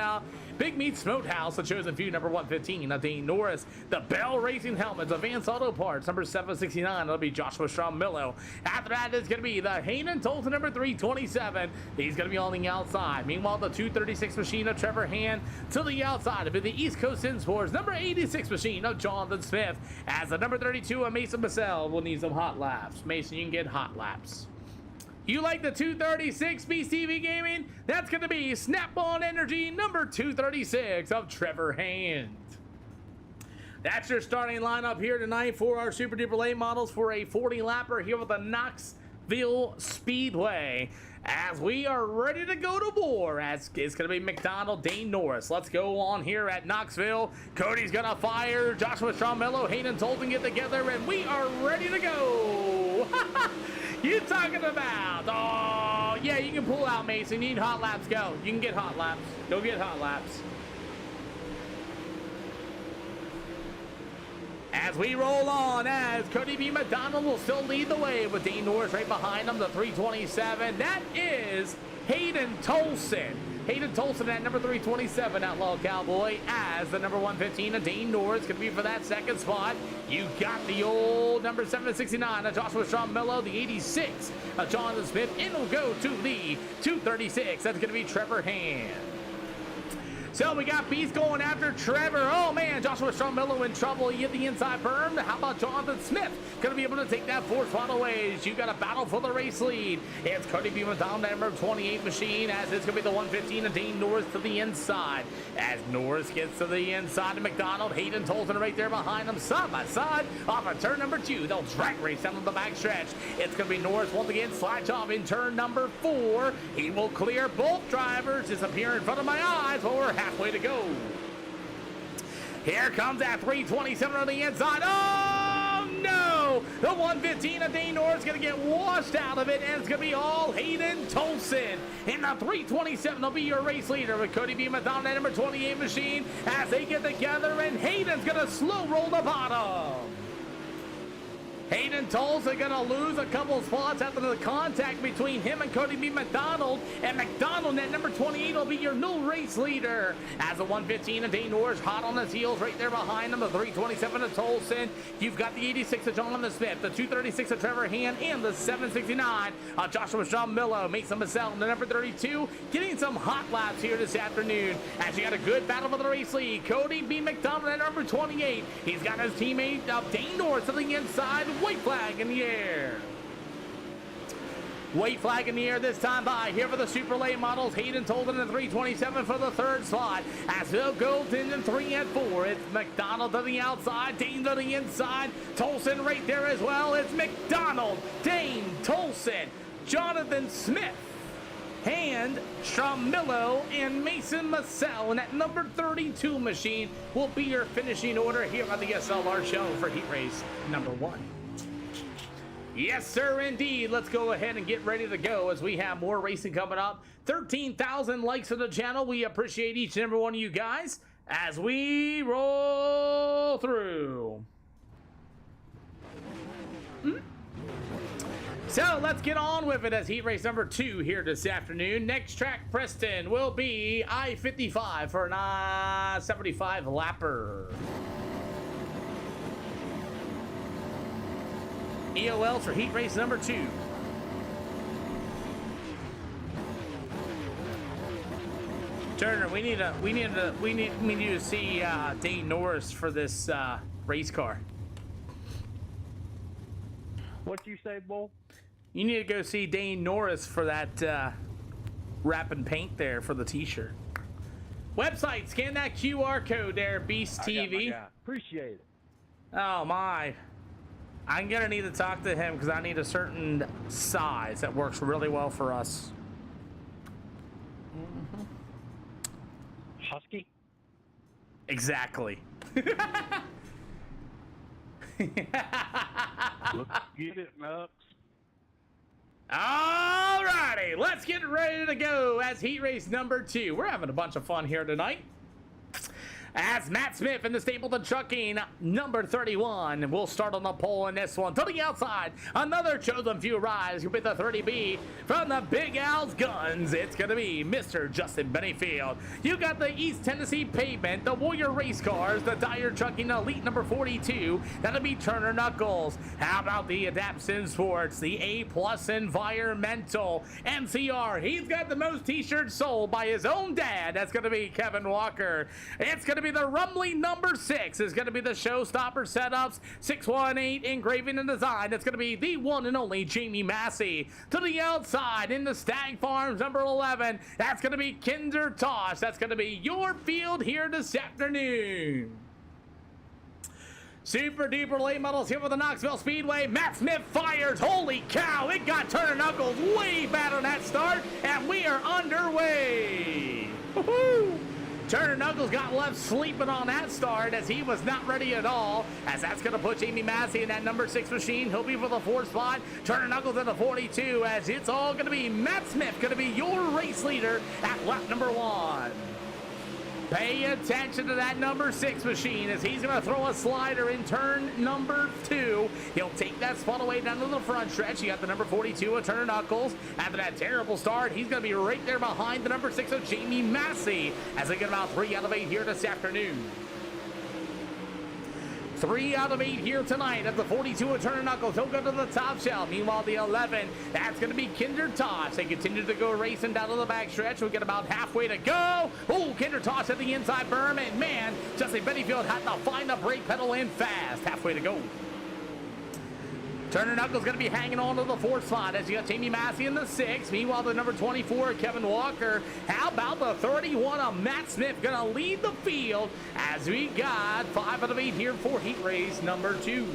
Meat Smokehouse, the Chosen Few, number 115, Dane Norris. The Bell Racing Helmets, Advanced Auto Parts, number 769. It'll be Joshua Strom-Millo. After that is going to be the Hayden Tolson, number 327. He's going to be on the outside. Meanwhile, the 236 machine of Trevor Hand to the outside. It'll be the East Coast Sports, number 86 machine of Jonathan Smith. As the number 32 of Mason Massell will need some hot laps. Mason, you can get hot laps. You like the 236 BCV Gaming? That's going to be Snap-on Energy number 236 of Trevor Hand. That's your starting lineup here tonight for our Super Duper late models for a 40-lapper here with the Knoxville Speedway. As we are ready to go to war, as it's going to be McDonald, Dane Norris. Let's go on here at Knoxville. Cody's going to fire. Joshua Strom-Millo, Hayden Tolton get together, and we are ready to go. You talking about? Oh, yeah, you can pull out, Mason. You need hot laps. Go. You can get hot laps. Go get hot laps. As we roll on, as Cody B. McDonald will still lead the way with Dane Norris right behind him, the 327. That is Hayden Tolson. Hayden Tolson at number 327, Outlaw Cowboy, as the number 115 of Dane Norris could be for that second spot. You got the old number 769 of Joshua Strom-Millo, the 86 of Jonathan Smith, and we'll go to the 236. That's going to be Trevor Hand. So we got Beast going after Trevor. Oh man, Joshua Strom-Millo in trouble. He hit the inside berm. How about Jonathan Smith? Going to be able to take that fourth spot away. You got a battle for the race lead. It's Cody B. McDonald, number 28 machine, as it's going to be the 115 of Dane Norris to the inside. As Norris gets to the inside of McDonald, Hayden Tolton right there behind him, side by side, off of turn number 2. They'll drag race down to the back stretch. It's going to be Norris once again, slide job in turn number 4. He will clear both drivers, disappear in front of my eyes while we're halfway to go. Here comes that 327 on the inside. Oh no! The 115 of Dane Norris is going to get washed out of it, and it's going to be all Hayden Tolson. In the 327 will be your race leader with Cody B. McDonald, number 28 machine, as they get together, and Hayden's going to slow roll the bottom. Hayden Tolson going to lose a couple spots after the contact between him and Cody B. McDonald. And McDonald at number 28 will be your new race leader. As the 115 of Dane Norris hot on his heels right there behind him. The 327 of Tolson. You've got the 86 of Jonathan Smith, the 236 of Trevor Hand, and the 769 of Joshua Strom-Millo. Mason Massell, the number 32, getting some hot laps here this afternoon. As you got a good battle for the race lead. Cody B. McDonald at number 28. He's got his teammate Dane Norris to the inside. White flag in the air. White flag in the air this time by. Here for the super late models. Hayden Tolton in the 327 for the third slot. As they'll go in 3 and 4. It's McDonald to the outside. Dane to the inside. Tolson right there as well. It's McDonald, Dane, Tolson, Jonathan Smith, Hand, Strom-Millo, and Mason Massell. And that number 32 machine will be your finishing order here on the SLR show for heat race number 1. Yes, sir, indeed. Let's go ahead and get ready to go as we have more racing coming up. 13,000 likes on the channel. We appreciate each and every one of you guys as we roll through. So let's get on with it as heat race number 2 here this afternoon. Next track, Preston, will be I-55 for an I-75 lapper. EOLs for heat race number 2. Turner, we need to see Dane Norris for this race car. What you say, Bull? You need to go see Dane Norris for that wrap and paint there for the t-shirt. Website, scan that QR code there, Beast TV. Appreciate it. Oh my. I'm gonna need to talk to him because I need a certain size that works really well for us. Husky? Exactly. Let's get it, Nux. Alrighty, let's get ready to go as heat race number 2. We're having a bunch of fun here tonight. As Matt Smith in the Stapleton Trucking number 31. We'll start on the pole in this one. To the outside, another chosen few rise with the 30B from the Big Al's Guns. It's going to be Mr. Justin Bennyfield. You got the East Tennessee Pavement, the Warrior Race Cars, the Dyer Trucking Elite number 42. That'll be Turner Knuckles. How about the Adaption Sports, the A+ Environmental MCR? He's got the most t-shirts sold by his own dad. That's going to be Kevin Walker. It's going to be the Rumbly number 6 is going to be the Showstopper Setups 618 Engraving and Design. That's going to be the one and only Jamie Massey. To the outside in the Stag Farms number 11, that's going to be Kinder Tosh. That's going to be your field here this afternoon. Super duper late models here with the Knoxville Speedway. Matt Smith fires. Holy cow, it got Turner Knuckles way bad on that start, and we are underway. Woohoo! Turner Knuckles got left sleeping on that start as he was not ready at all, as that's going to put Jamie Massey in that number 6 machine. He'll be for the 4th spot. Turner Knuckles in the 42, as it's all going to be Matt Smith going to be your race leader at lap number 1. Pay attention to that number 6 machine as he's going to throw a slider in turn number 2. He'll take that spot away down to the front stretch. You got the number 42 of Turner Knuckles. After that terrible start, he's going to be right there behind the number 6 of Jamie Massey as they get about 3 out of 8 here this afternoon. 3 out of 8 here tonight at the 42 of Turner Knuckles. He'll go to the top shelf. Meanwhile, the 11, that's going to be Kinder Tosh. They continue to go racing down to the back stretch. We'll get about halfway to go. Oh, Kinder Tosh at the inside berm. And man, Justin Bennyfield had to find the brake pedal in fast. Halfway to go. Turner Knuckles going to be hanging on to the 4th spot as you got Jamie Massey in the 6th. Meanwhile, the number 24, Kevin Walker. How about the 31 of Matt Smith going to lead the field as we got 5 out of 8 here for heat race number 2.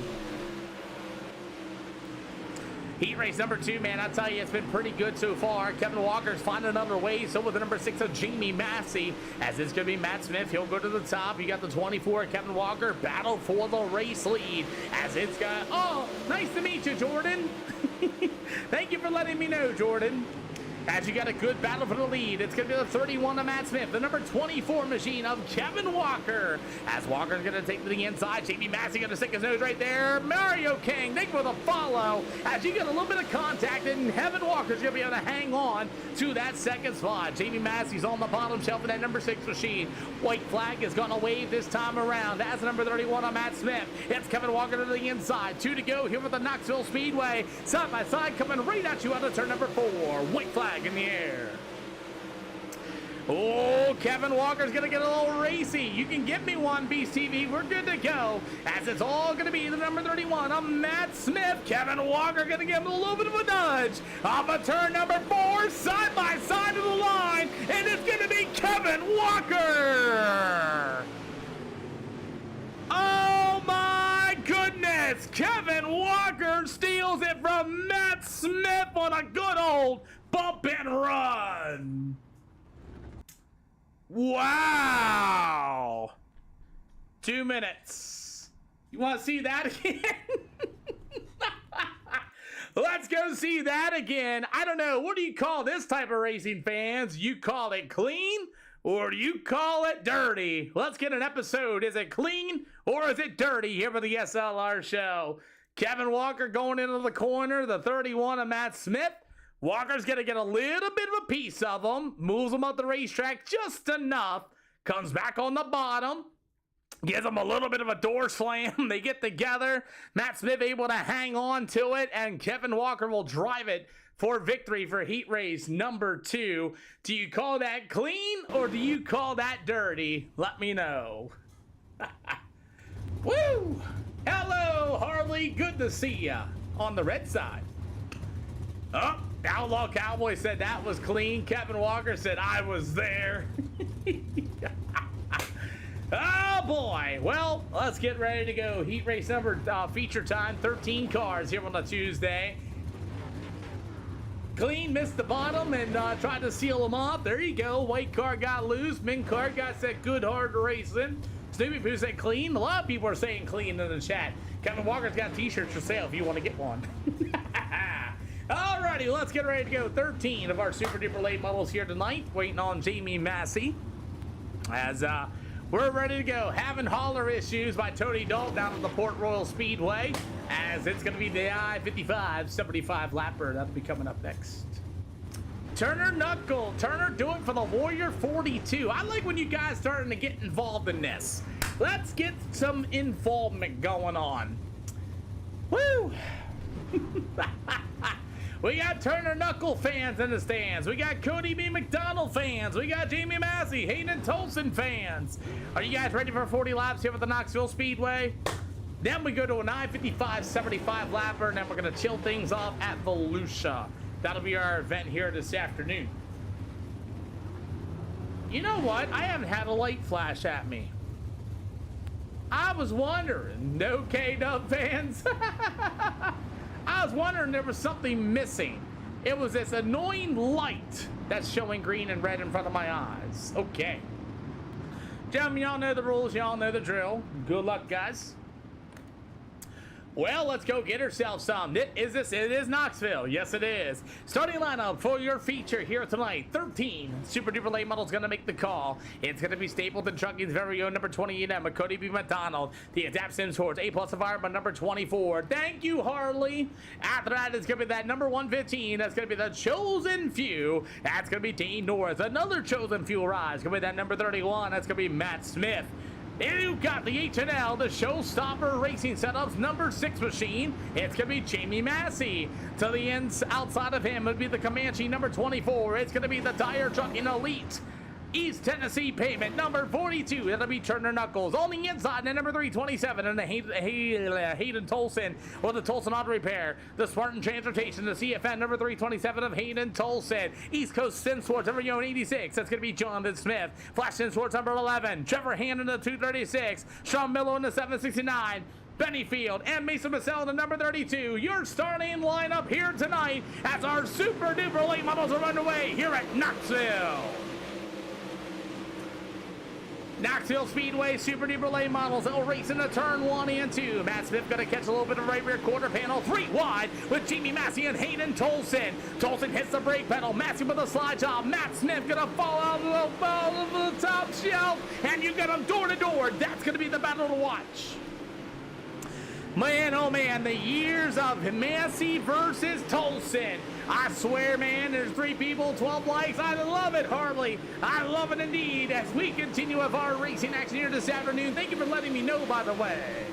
Heat race number 2, man, I tell you, it's been pretty good so far. Kevin Walker's finding another way. So with the number 6 of Jamie Massey, as it's going to be Matt Smith. He'll go to the top. You got the 24, Kevin Walker, battle for the race lead. As it's got, oh, nice to meet you, Jordan. Thank you for letting me know, Jordan. As you got a good battle for the lead, it's going to be the 31 of Matt Smith, the number 24 machine of Kevin Walker. As Walker's going to take to the inside, Jamie Massey going to stick his nose right there. Mario King, thank you for the follow. As you get a little bit of contact, and Kevin Walker's going to be able to hang on to that 2nd spot. Jamie Massey's on the bottom shelf of that number 6 machine. White flag is going to wave this time around. That's the number 31 of Matt Smith. It's Kevin Walker to the inside. 2 to go here with the Knoxville Speedway. Side by side, coming right at you out of turn number 4. White flag in the air. Oh, Kevin Walker's going to get a little racy. You can give me one, Beast TV. We're good to go. As it's all going to be the number 31 of Matt Smith. Kevin Walker going to give him a little bit of a nudge. Off of turn number 4, side by side of the line. And it's going to be Kevin Walker. Oh, my goodness. Kevin Walker steals it from Matt Smith on a good old bump and run. Wow. 2 minutes. You want to see that again? Let's go see that again. I don't know. What do you call this type of racing, fans? You call it clean or do you call it dirty? Let's get an episode. Is it clean or is it dirty here for the SLR show? Kevin Walker going into the corner, the 31 of Matt Smith. Walker's going to get a little bit of a piece of him, moves him up the racetrack just enough, comes back on the bottom, gives him a little bit of a door slam. They get together. Matt Smith able to hang on to it, and Kevin Walker will drive it for victory for heat race number 2. Do you call that clean or do you call that dirty? Let me know. Woo! Hello, Harley. Good to see ya on the red side. Oh, Outlaw Cowboy said that was clean. Kevin Walker said I was there. Oh boy. Well, let's get ready to go. Heat race number feature time. 13 cars here on a Tuesday. Clean missed the bottom and tried to seal them off. There you go. White car got loose. Min car got set good hard racing. Snoopy Poo said clean. A lot of people are saying clean in the chat. Kevin Walker's got t-shirts for sale if you want to get one. Alrighty, let's get ready to go. 13 of our super duper late models here tonight. Waiting on Jamie Massey. As we're ready to go. Having hauler issues by Tony Dault down at the Port Royal Speedway. As it's going to be the I-55 75 lapper. That'll be coming up next. Turner Knuckle. Turner doing for the Warrior 42. I like when you guys starting to get involved in this. Let's get some involvement going on. Woo! We got Turner Knuckle fans in the stands. We got Cody B. McDonald fans. We got Jamie Massey, Hayden Tolson fans. Are you guys ready for 40 laps here at the Knoxville Speedway? Then we go to an I-55 75 lapper, and then we're going to chill things off at Volusia. That'll be our event here this afternoon. You know what? I haven't had a light flash at me. I was wondering, no K-Dub fans. I was wondering there was something missing. It was this annoying light that's showing green and red in front of my eyes. Okay. Gentlemen, y'all know the rules. Y'all know the drill. Good luck, guys. Well, let's go get ourselves some. It is Knoxville. Yes, it is. Starting lineup for your feature here tonight. 13 super duper late models going to make the call. It's going to be Stapleton Trucking's very own number 28, Cody B. McDonald. The Adapt Sims Horse, A+ environment number 24. Thank you, Harley. After that, it's going to be that number 115. That's going to be the Chosen Few. That's going to be Dean Norris. Another Chosen Few rise. Going to be that number 31. That's going to be Matt Smith. And you've got the H&L, the Showstopper Racing Setups number 6 machine. It's going to be Jamie Massey. To the ends outside of him would be the Comanche number 24. It's going to be the Tire Trucking Elite. East Tennessee Pavement number 42. That'll be Turner Knuckles. On the inside, the number 327, and the Hayden Tolson, or the Tolson Auto Repair. The Spartan Transportation, the CFN number 327 of Hayden Tolson. East Coast Sin Sports number 86. That's going to be Jonathan Smith. Flash Sin Sports number 11. Trevor Hand in the 236. Sean Miller in the 769. Benny Field and Mason Massell in the number 32. Your starting lineup here tonight as our super duper late models are underway here at Knoxville. Knoxville Speedway Super Duper late models. They'll race into turn 1 and 2. Matt Smith going to catch a little bit of right rear quarter panel. 3 wide with Jamie Massey and Hayden Tolson. Tolson hits the brake pedal. Massey with a slide job. Matt Smith going to fall out of the top shelf. And you got him door to door. That's going to be the battle to watch. Man, oh man, the years of Massey versus Tolson. I swear, man, there's 3 people, 12 likes. I love it, Harley. I love it indeed. As we continue with our racing action here this afternoon. Thank you for letting me know, by the way.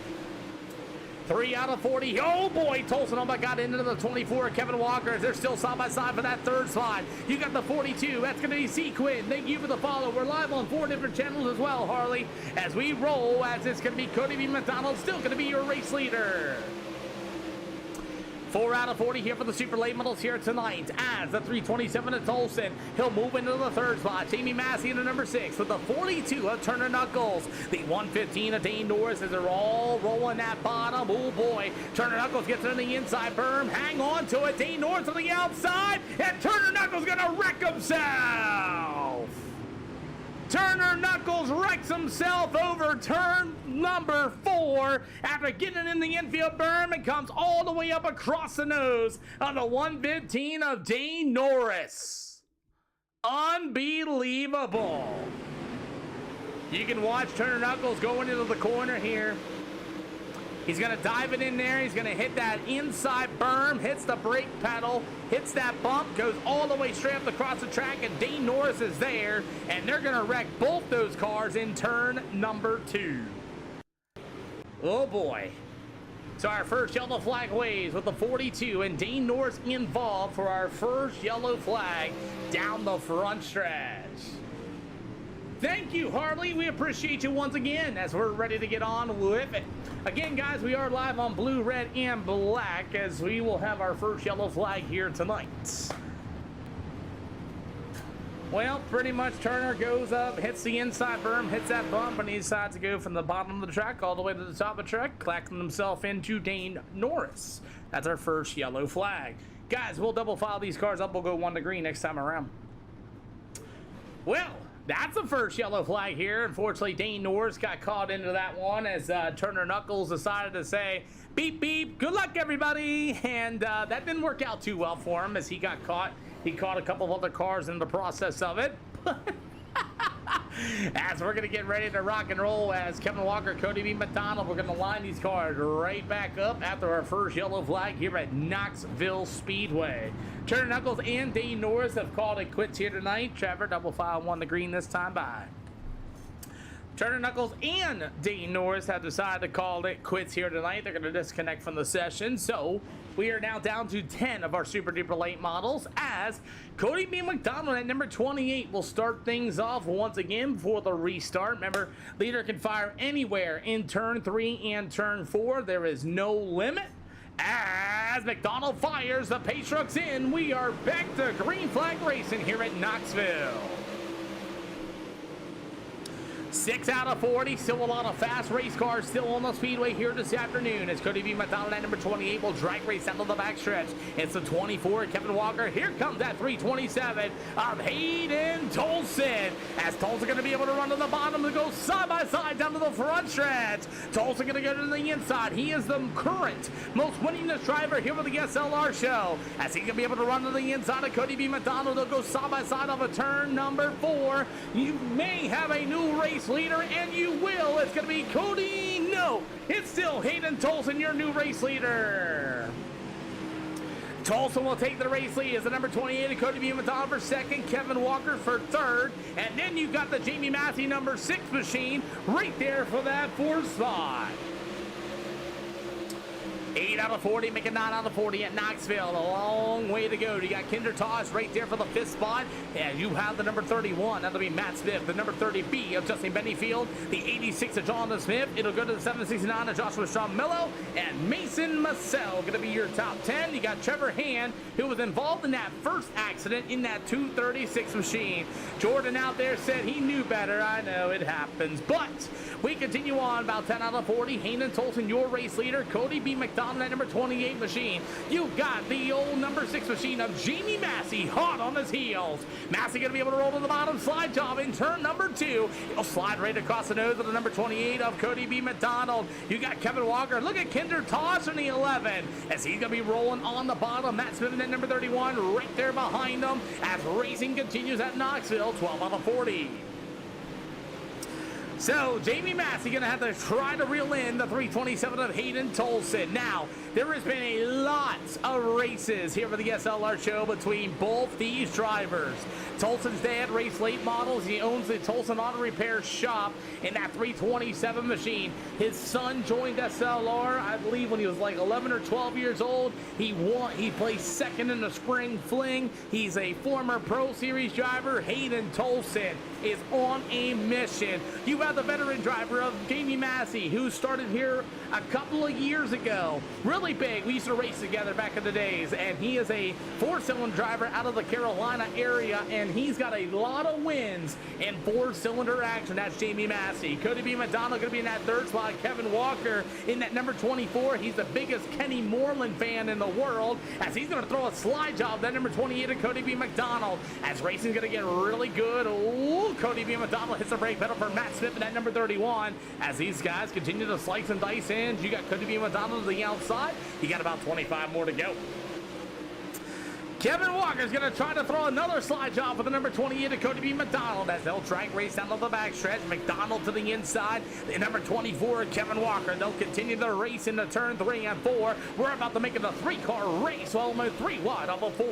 3 out of 40. Oh boy, Tolson, oh my God, into the 24. Kevin Walker, they're still side by side for that 3rd slot. You got the 42. That's going to be Sequin. Thank you for the follow. We're live on 4 different channels as well, Harley. As we roll, as it's going to be Cody B. McDonald, still going to be your race leader. 4 out of 40 here for the super late models here tonight. As the 327 of Tolson, he'll move into the 3rd spot. Jamie Massey in the number 6 with the 42 of Turner Knuckles. The 115 of Dane Norris as they're all rolling that bottom. Oh boy, Turner Knuckles gets it on the inside berm. Hang on to it. Dane Norris on the outside, and Turner Knuckles gonna wreck himself. Turner Knuckles wrecks himself over turn number 4 after getting in the infield berm and comes all the way up across the nose of the 115 of Dane Norris. Unbelievable. You can watch Turner Knuckles going into the corner here. He's going to dive it in there. He's going to hit that inside berm, hits the brake pedal, hits that bump, goes all the way straight up across the track, and Dane Norris is there, and they're going to wreck both those cars in turn number 2. Oh boy. So our first yellow flag waves with the 42, and Dane Norris involved for our first yellow flag down the front stretch. Thank you, Harley. We appreciate you once again as we're ready to get on with it. Again, guys, we are live on blue, red, and black as we will have our first yellow flag here tonight. Well, pretty much Turner goes up, hits the inside berm, hits that bump, and he decides to go from the bottom of the track all the way to the top of the track, clacking himself into Dane Norris. That's our first yellow flag. Guys, we'll double file these cars up. We'll go 1 to green next time around. Well, that's the first yellow flag here. Unfortunately, Dane Norris got caught into that one as Turner Knuckles decided to say, beep, beep, good luck, everybody. And that didn't work out too well for him as he got caught. He caught a couple of other cars in the process of it. As we're going to get ready to rock and roll as Kevin Walker, Cody B. McDonald, we're going to line these cars right back up after our first yellow flag here at Knoxville Speedway. Turner Knuckles and Dane Norris have called it quits here tonight. Trevor, double file 1 to green this time. Bye. Turner Knuckles and Dane Norris have decided to call it quits here tonight. They're going to disconnect from the session. So we are now down to 10 of our super duper late models as Cody B. McDonald at number 28 will start things off once again for the restart. Remember, leader can fire anywhere in turn 3 and turn 4. There is no limit. As McDonald fires, the pace truck's in. We are back to green flag racing here at Knoxville. 6 out of 40, still a lot of fast race cars still on the speedway here this afternoon as Cody B. McDonald at number 28 will drag race out of the backstretch. It's the 24, Kevin Walker. Here comes that 327 of Hayden Tolson as Tolson going to be able to run to the bottom and go side by side down to the front stretch. Tolson going to go to the inside. He is the current most winningest driver here with the SLR show as he's going to be able to run to the inside of Cody B. McDonald. They'll go side by side off of turn number 4. You may have a new race leader, and you will. It's going to be Cody. No, it's still Hayden Tolson, your new race leader. Tolson will take the race lead as the number 28 of Cody B. McDonald for second, Kevin Walker for third, and then you've got the Jamie Massey number 6 machine right there for that 4th spot. 8 out of 40, making 9 out of 40 at Knoxville. A long way to go. You got Kinder Tosh right there for the 5th spot. And you have the number 31. That'll be Matt Smith. The number 30B of Justin Bennyfield. The 86 of Jonathan Smith. It'll go to the 769 of Joshua Sean Mello. And Mason Massell going to be your top 10. You got Trevor Hand, who was involved in that first accident in that 236 machine. Jordan out there said he knew better. I know it happens. But we continue on about 10 out of 40. Hayden Tolson, your race leader. Cody B. McDonald at number 28 machine. You got the old number 6 machine of Jamie Massey hot on his heels. Massey going to be able to roll to the bottom slide job in turn number 2. He'll slide right across the nose of the number 28 of Cody B. McDonald. You got Kevin Walker. Look at Kinder Tosh in the 11 as he's going to be rolling on the bottom. Matt Smith at number 31 right there behind him as racing continues at Knoxville. 12 out of 40. So, Jamie Massey going to have to try to reel in the 327 of Hayden Tolson. Now, there has been a lot of races here for the SLR show between both these drivers. Tolson's dad raced late models. He owns the Tolson Auto Repair shop in that 327 machine. His son joined SLR, I believe, when he was like 11 or 12 years old. He placed second in the spring fling. He's a former Pro Series driver. Hayden Tolson is on a mission. You have the veteran driver of Jamie Massey, who started here a couple of years ago. Really big. We used to race together back in the days, and he is a 4-cylinder driver out of the Carolina area, and he's got a lot of wins in 4-cylinder action. That's Jamie Massey. Cody B. McDonald going to be in that 3rd spot. Kevin Walker in that number 24. He's the biggest Kenny Moreland fan in the world as he's going to throw a slide job. That number 28 of Cody B. McDonald as racing's going to get really good. Ooh, Cody B. McDonald hits the brake pedal for Matt Smith in that number 31 as these guys continue to slice and dice in. You got Cody B. McDonald to the outside. You got about 25 more to go. Kevin Walker's going to try to throw another slide job for the number 28 of Cody B. McDonald as they'll drag race down to the backstretch. McDonald to the inside. The number 24, Kevin Walker. They'll continue their race into turn 3 and 4. We're about to make it a 3-car race, almost 3 wide off of 4.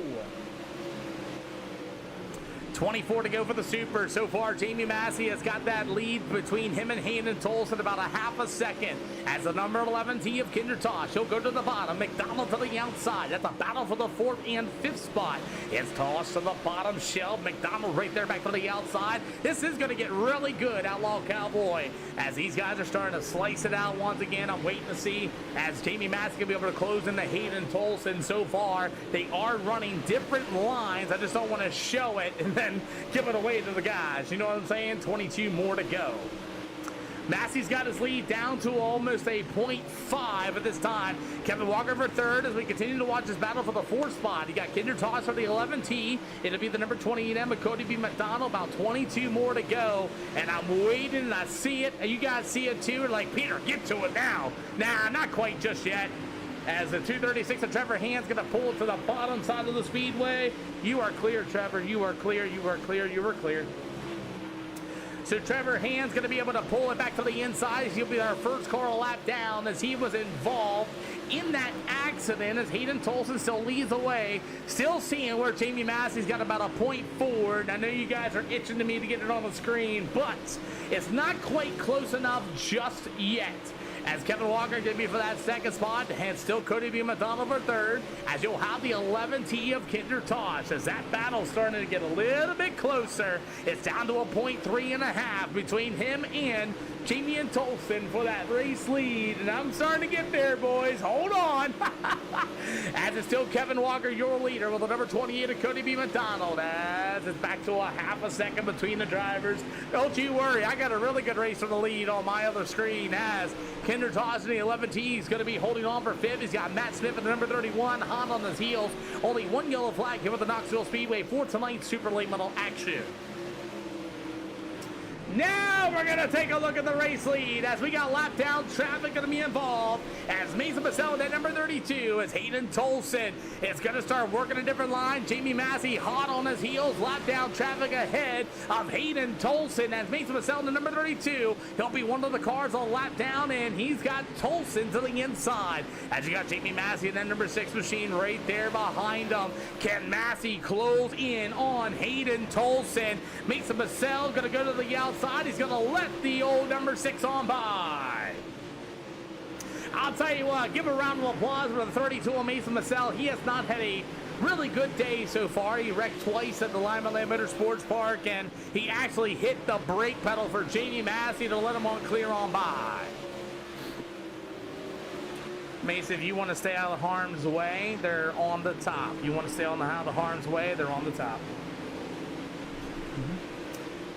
24 to go for the Super. So far, Jamie Massey has got that lead between him and Hayden Tolson about a half a second. As the number 11 T of Kinder Tosh, he'll go to the bottom. McDonald to the outside. That's a battle for the 4th and 5th spot. It's Tosh to the bottom shelf. McDonald right there back to the outside. This is going to get really good, Outlaw Cowboy. As these guys are starting to slice it out once again, I'm waiting to see as Jamie Massey can be able to close into Hayden Tolson. So far, they are running different lines. I just don't want to show it and then give it away to the guys. You know what I'm saying? 22 more to go. Massey's got his lead down to almost a 0.5 at this time. Kevin Walker for 3rd as we continue to watch this battle for the 4th spot. You got Kinder Toss for the 11T. It'll be the number 28 Emma Cody B. McDonald. About 22 more to go. And I'm waiting and I see it. And you guys see it too. We're like, Peter, get to it now. Nah, not quite just yet. As the 236 of Trevor Hand's going to pull it to the bottom side of the speedway. You are clear, Trevor. You are clear. You are clear. You are clear. So Trevor Hand's going to be able to pull it back to the inside. He'll be our first car lap down as he was involved in that accident as Hayden Tolson still leads away. Still seeing where Jamie Massey's got about a 0.4. And I know you guys are itching to me to get it on the screen, but it's not quite close enough just yet. As Kevin Walker going to be for that 2nd spot, and still Cody B. McDonald for 3rd, as you'll have the 11T of Kinder Tosh. As that battle's starting to get a little bit closer, it's down to a 0.3.5 between him and Jamie and Tolson for that race lead. And I'm starting to get there, boys. Hold on. As it's still Kevin Walker, your leader, with the number 28 of Cody B. McDonald. As it's back to a half a second between the drivers. Don't you worry. I got a really good race for the lead on my other screen as Kinder Tosh in the 11T is going to be holding on for 5th. He's got Matt Smith at the number 31, hot on his heels. Only one yellow flag here with the Knoxville Speedway for tonight's Super Late Model action. Now we're going to take a look at the race lead as we got lap down traffic going to be involved as Mason Bassell at number 32 as Hayden Tolson is going to start working a different line. Jamie Massey hot on his heels. Lap down traffic ahead of Hayden Tolson as Mason Bassell at number 32. He'll be one of the cars on lap down and he's got Tolson to the inside as you got Jamie Massey and then number 6 machine right there behind him. Can Massey close in on Hayden Tolson? Mason Bassell going to go to the outside. He's going to let the old number 6 on by. I'll tell you what, give a round of applause for the 32 of Mason Massell. He has not had a really good day so far. He wrecked twice at the Lima Land Motorsports Park, and he actually hit the brake pedal for Jamie Massey to let him on clear on by. Mason, if you want to stay out of harm's way, they're on the top. You want to stay out of harm's way, they're on the top.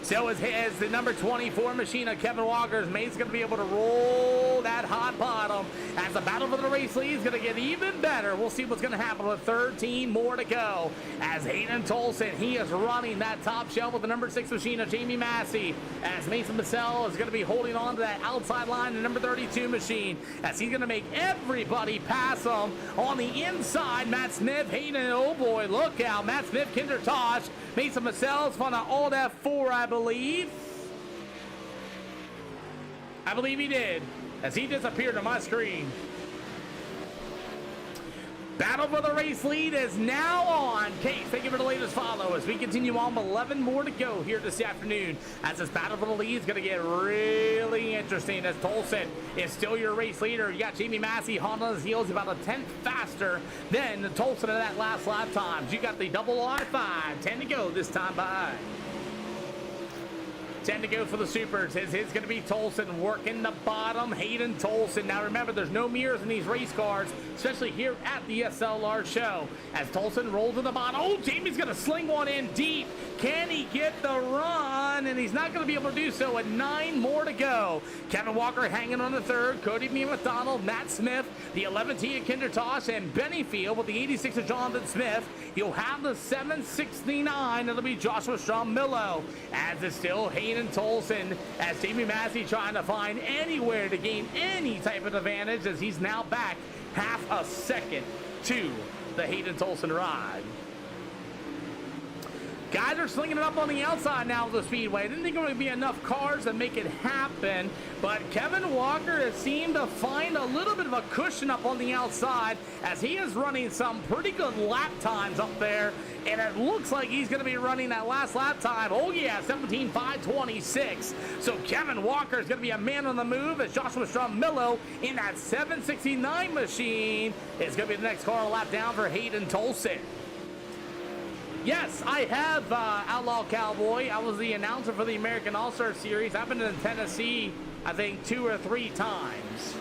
So as the number 24 machine of Kevin Walker's mate's going to be able to roll that hot bottom. As the battle for the race lead is going to get even better. We'll see what's going to happen with 13 more to go. As Hayden Tolson, he is running that top shelf with the number 6 machine of Jamie Massey. As Mason Bassell is going to be holding on to that outside line, the number 32 machine. As he's going to make everybody pass him on the inside. Matt Smith, Hayden, oh boy, look out. Matt Smith, Kinder Tosh. Mason Bassell's on an Alt F4, I believe. I believe he did, as he disappeared on my screen. Battle for the race lead is now on. Case, thank you for the latest follow as we continue on with 11 more to go here this afternoon. As this battle for the lead is going to get really interesting as Tolson is still your race leader. You got Jamie Massey hot on his heels about a 10th faster than Tolson in that last lap times. You got the double I-5, 10 to go this time by. 10 to go for the Supers. It's going to be Tolson working the bottom. Hayden Tolson. Now remember, there's no mirrors in these race cars, especially here at the SLR show. As Tolson rolls to the bottom. Oh, Jamie's going to sling one in deep. Can he get the run? And he's not going to be able to do so with 9 more to go. Kevin Walker hanging on the 3rd. Cody B. McDonald, Matt Smith, the 11T of Kinder Tosh, and Benny Field with the 86 of Jonathan Smith. You'll have the 769. It'll be Joshua Stromillo. As it's still Hayden Tolson, as Jamie Massey trying to find anywhere to gain any type of advantage, as he's now back half a second to the Hayden Tolson ride. Guys are slinging it up on the outside now of the speedway. Didn't think there would be enough cars to make it happen, but Kevin Walker has seemed to find a little bit of a cushion up on the outside as he is running some pretty good lap times up there, and it looks like he's going to be running that last lap time. Oh yeah, 17.526. So Kevin Walker is going to be a man on the move as Joshua Stromillo in that 769 machine is going to be the next car to lap down for Hayden Tolson. Yes, I have Outlaw Cowboy. I was the announcer for the American All-Star Series. I've been in Tennessee, I think, 2 or 3 times.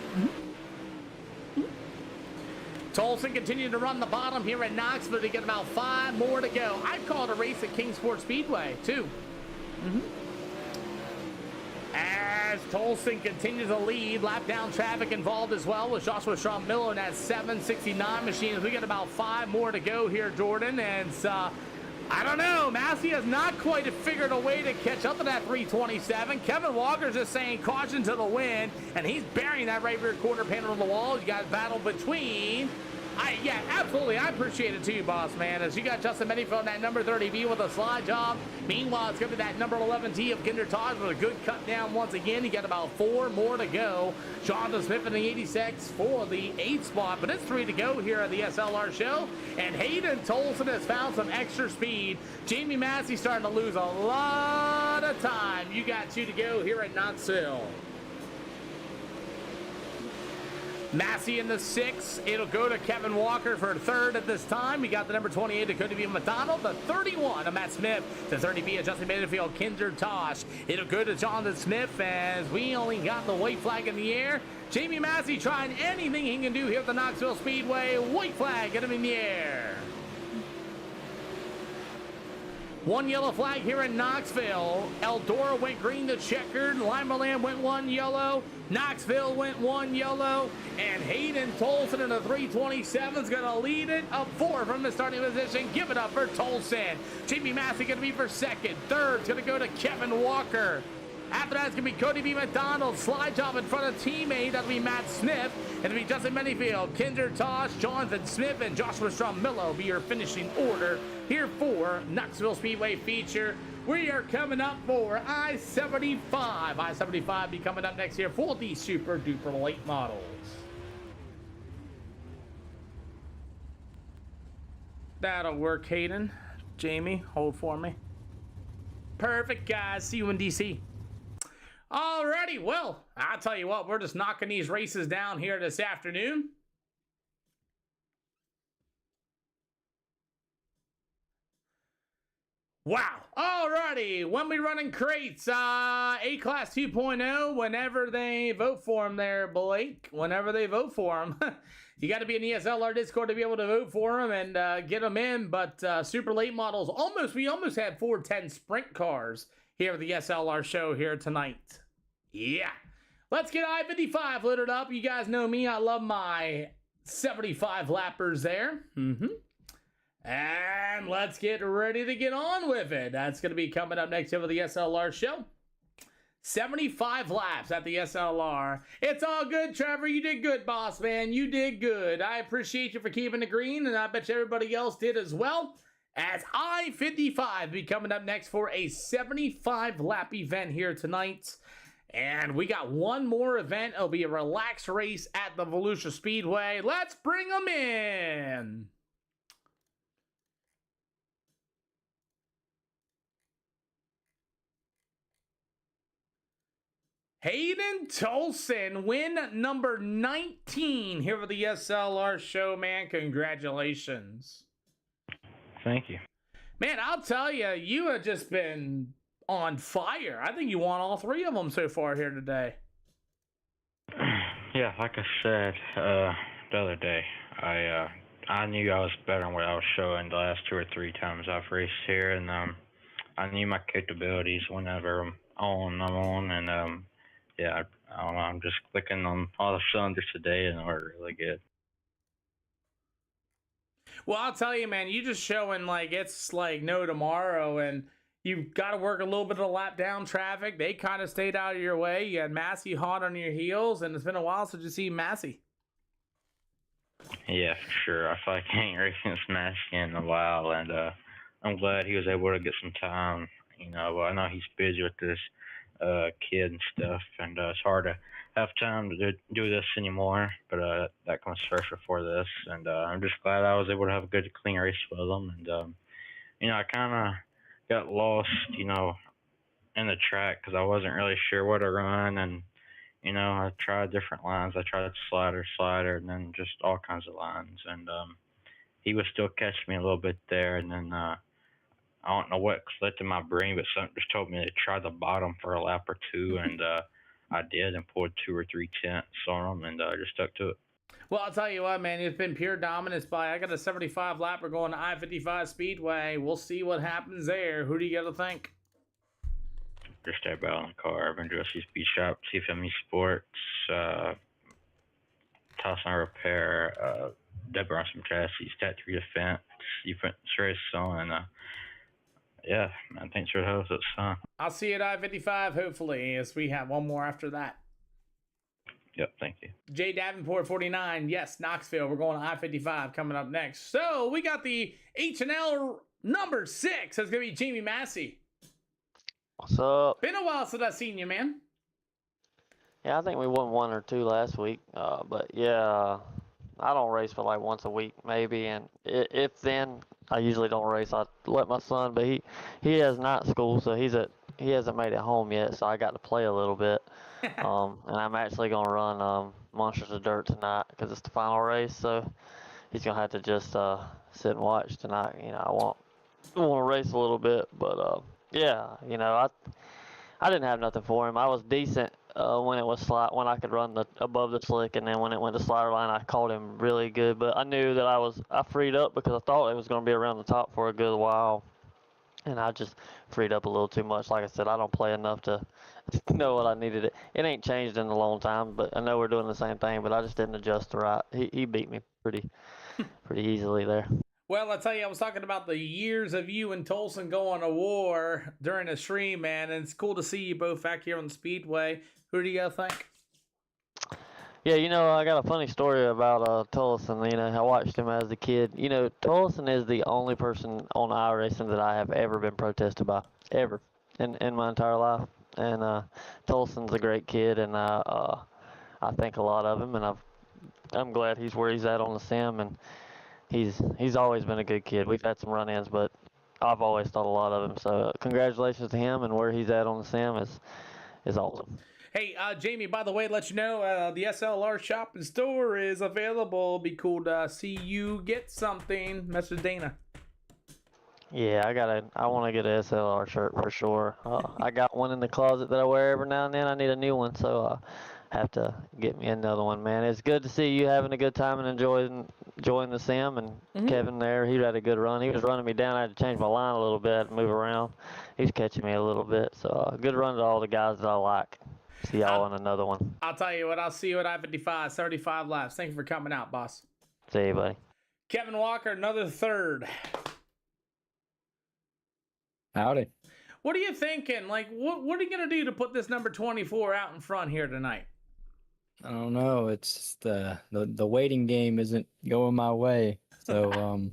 Tolson continued to run the bottom here at Knoxville. They get about 5 more to go. I've called a race at Kingsport Speedway, too. As Tolson continues to lead, lap down traffic involved as well with Joshua Stromillo in that 769 machine. We got about 5 more to go here, Jordan, and I don't know. Massey has not quite figured a way to catch up to that 327. Kevin Walker's just saying caution to the wind, and he's burying that right rear quarter panel of the wall. You got a battle between. Yeah, absolutely. I appreciate it too, boss man. As you got Justin Manyfield in that number 30B with a slide job. Meanwhile, it's going to be that number 11T of Kinder Todd with a good cut down once again. You got about 4 more to go. Jonathan Smith in the 86 for the 8th spot, but it's 3 to go here at the SLR show. And Hayden Tolson has found some extra speed. Jamie Massey starting to lose a lot of time. You got 2 to go here at Knoxville. Massey in the 6. It'll go to Kevin Walker for 3rd at this time. We got the number 28 to Cody B. McDonald, the 31 of Matt Smith, the 30B of Justin Mayfield, Kinder Tosh. It'll go to Jonathan Smith as we only got the white flag in the air. Jamie Massey trying anything he can do here at the Knoxville Speedway. White flag, get him in the air. 1 yellow flag here in Knoxville. Eldora went green to checkered. Limerland went 1 yellow. Knoxville went 1 yellow. And Hayden Tolson in the 327 is going to lead it up 4 from the starting position. Give it up for Tolson. Jamie Massey going to be for 2nd. 3rd's going to go to Kevin Walker. After that, it's going to be Cody B. McDonald. Slide job in front of teammate. That'll be Matt Smith. It'll be Justin Manyfield, Kinder Tosh, Jonathan Smith, and Joshua Stromillo be your finishing order here for Knoxville Speedway feature. We are coming up for I-75. I-75 be coming up next year for the super duper late models. That'll work, Hayden. Jamie, hold for me. Perfect, guys. See you in DC. Alrighty, well, I'll tell you what, we're just knocking these races down here this afternoon. Wow. Alrighty, when we running crates, A-Class 2.0, whenever they vote for them there, Blake, whenever they vote for them. You got to be in the SLR Discord to be able to vote for them and get them in, but super late models, we almost had 410 sprint cars here at the SLR show here tonight. Yeah. Let's get I-55 loaded up. You guys know me. I love my 75 lappers there. And let's get ready to get on with it. That's going to be coming up next over the SLR show. 75 laps at the SLR. It's all good, Trevor. You did good, boss man. You did good. I appreciate you for keeping it green, and I bet you everybody else did as well. As I-55 be coming up next for a 75 lap event here tonight. And we got one more event. It'll be a relaxed race at the Volusia Speedway. Let's bring them in. Hayden Tolson, win number 19 here for the SLR show, man. Congratulations. Thank you. Man, I'll tell you, you have just been on fire. I think you won all 3 of them so far here today. Yeah, like I said the other day, I knew I was better than what I was showing the last 2 or 3 times I've raced here, and I knew my capabilities whenever I'm on, and yeah, I don't know, I'm just clicking on all the cylinders today, and we're really good. Well, I'll tell you, man, you just showing like it's like no tomorrow, and you've got to work a little bit of lap down traffic. They kind of stayed out of your way. You had Massey hot on your heels, and it's been a while since you see Massey. Yeah, for sure. I feel like I ain't racing this Massey in a while, and I'm glad he was able to get some time. I know he's busy with this kid and stuff, and it's hard to have time to do this anymore. But that comes first before this, and I'm just glad I was able to have a good, clean race with him. And I kind of got lost, in the track because I wasn't really sure what to run, and I tried different lines. I tried slider, and then just all kinds of lines, and he was still catching me a little bit there, and then. I don't know what clicked in my brain, but something just told me to try the bottom for a lap or two, and I did, and pulled 2 or 3 tenths on them, and just stuck to it. Well, I'll tell you what, man, it's been pure dominance by. I got a 75 lapper going to I-55 Speedway. We'll see what happens there. Who do you got to think? Just stay about in the car. I've been to a CSP shop, CFME Sports, toss and repair, Deborah on some chassis, Stat 3 defense, defense race on, and yeah, man, thanks for the host. It's fun. I'll see you at I-55, hopefully, as we have one more after that. Yep, thank you. Jay Davenport, 49. Yes, Knoxville. We're going to I-55 coming up next. So we got the H&L number 6. That's going to be Jamie Massey. What's up? Been a while since I've seen you, man. Yeah, I think we won 1 or 2 last week. But yeah, I don't race for like once a week maybe, and if then, I usually don't race. I let my son, but he has night school, so he hasn't made it home yet, so I got to play a little bit. And I'm actually gonna run Monsters of Dirt tonight because it's the final race, so he's gonna have to just sit and watch tonight. I want to race a little bit, but yeah, I didn't have nothing for him. I was decent when it was when I could run above the slick, and then when it went to slider line, I caught him really good. But I knew that I freed up because I thought it was going to be around the top for a good while, and I just freed up a little too much. Like I said, I don't play enough to know what I needed. It ain't changed in a long time, but I know we're doing the same thing. But I just didn't adjust right. He beat me pretty easily there. Well, I'll tell you, I was talking about the years of you and Tolson going to war during the stream, man, and it's cool to see you both back here on the Speedway. Who do you guys think? Yeah, I got a funny story about Tolson. I watched him as a kid. Tolson is the only person on iRacing that I have ever been protested by, ever, in my entire life. And Tolson's a great kid, and I think a lot of him, and I'm glad he's where he's at on the sim, and he's always been a good kid. We've had some run-ins, but I've always thought a lot of him. So congratulations to him, and where he's at on the sim is awesome. Hey, Jamie, by the way, let you know the SLR shop and store is available. Be cool to see you get something. Message Dana. Yeah, I want to get a SLR shirt for sure. I got one in the closet that I wear every now and then. I need a new one, so have to get me another one, man. It's good to see you having a good time and enjoying the sim. And Kevin there, he had a good run. He was running me down. I had to change my line a little bit, move around. He's catching me a little bit. So good run to all the guys that I like. See y'all in another one. I'll tell you what, I'll see you at I-55, 35 laps. Thank you for coming out, boss. See you, buddy. Kevin Walker, another third. Howdy. What are you thinking? Like, what are you going to do to put this number 24 out in front here tonight? I don't know. It's the waiting game isn't going my way. So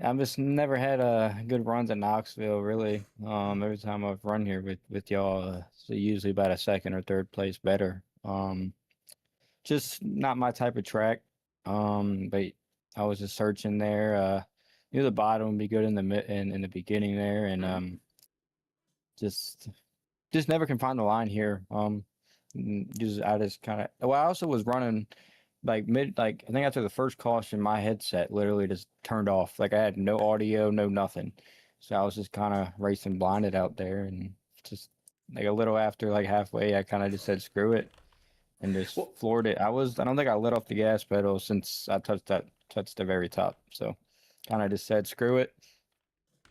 I've just never had good runs at Knoxville, really. Every time I've run here with y'all, it's usually about a second or third place better. Just not my type of track. But I was just searching there. Knew the bottom would be good in the beginning there, and just never can find the line here. I just kind of. Well, I also was running I think after the first caution, my headset literally just turned off. Like I had no audio, no nothing. So I was just kind of racing blinded out there, and just like a little after like halfway, I kind of just said screw it and just floored it. I don't think I let off the gas pedal since I touched the very top. So kind of just said screw it.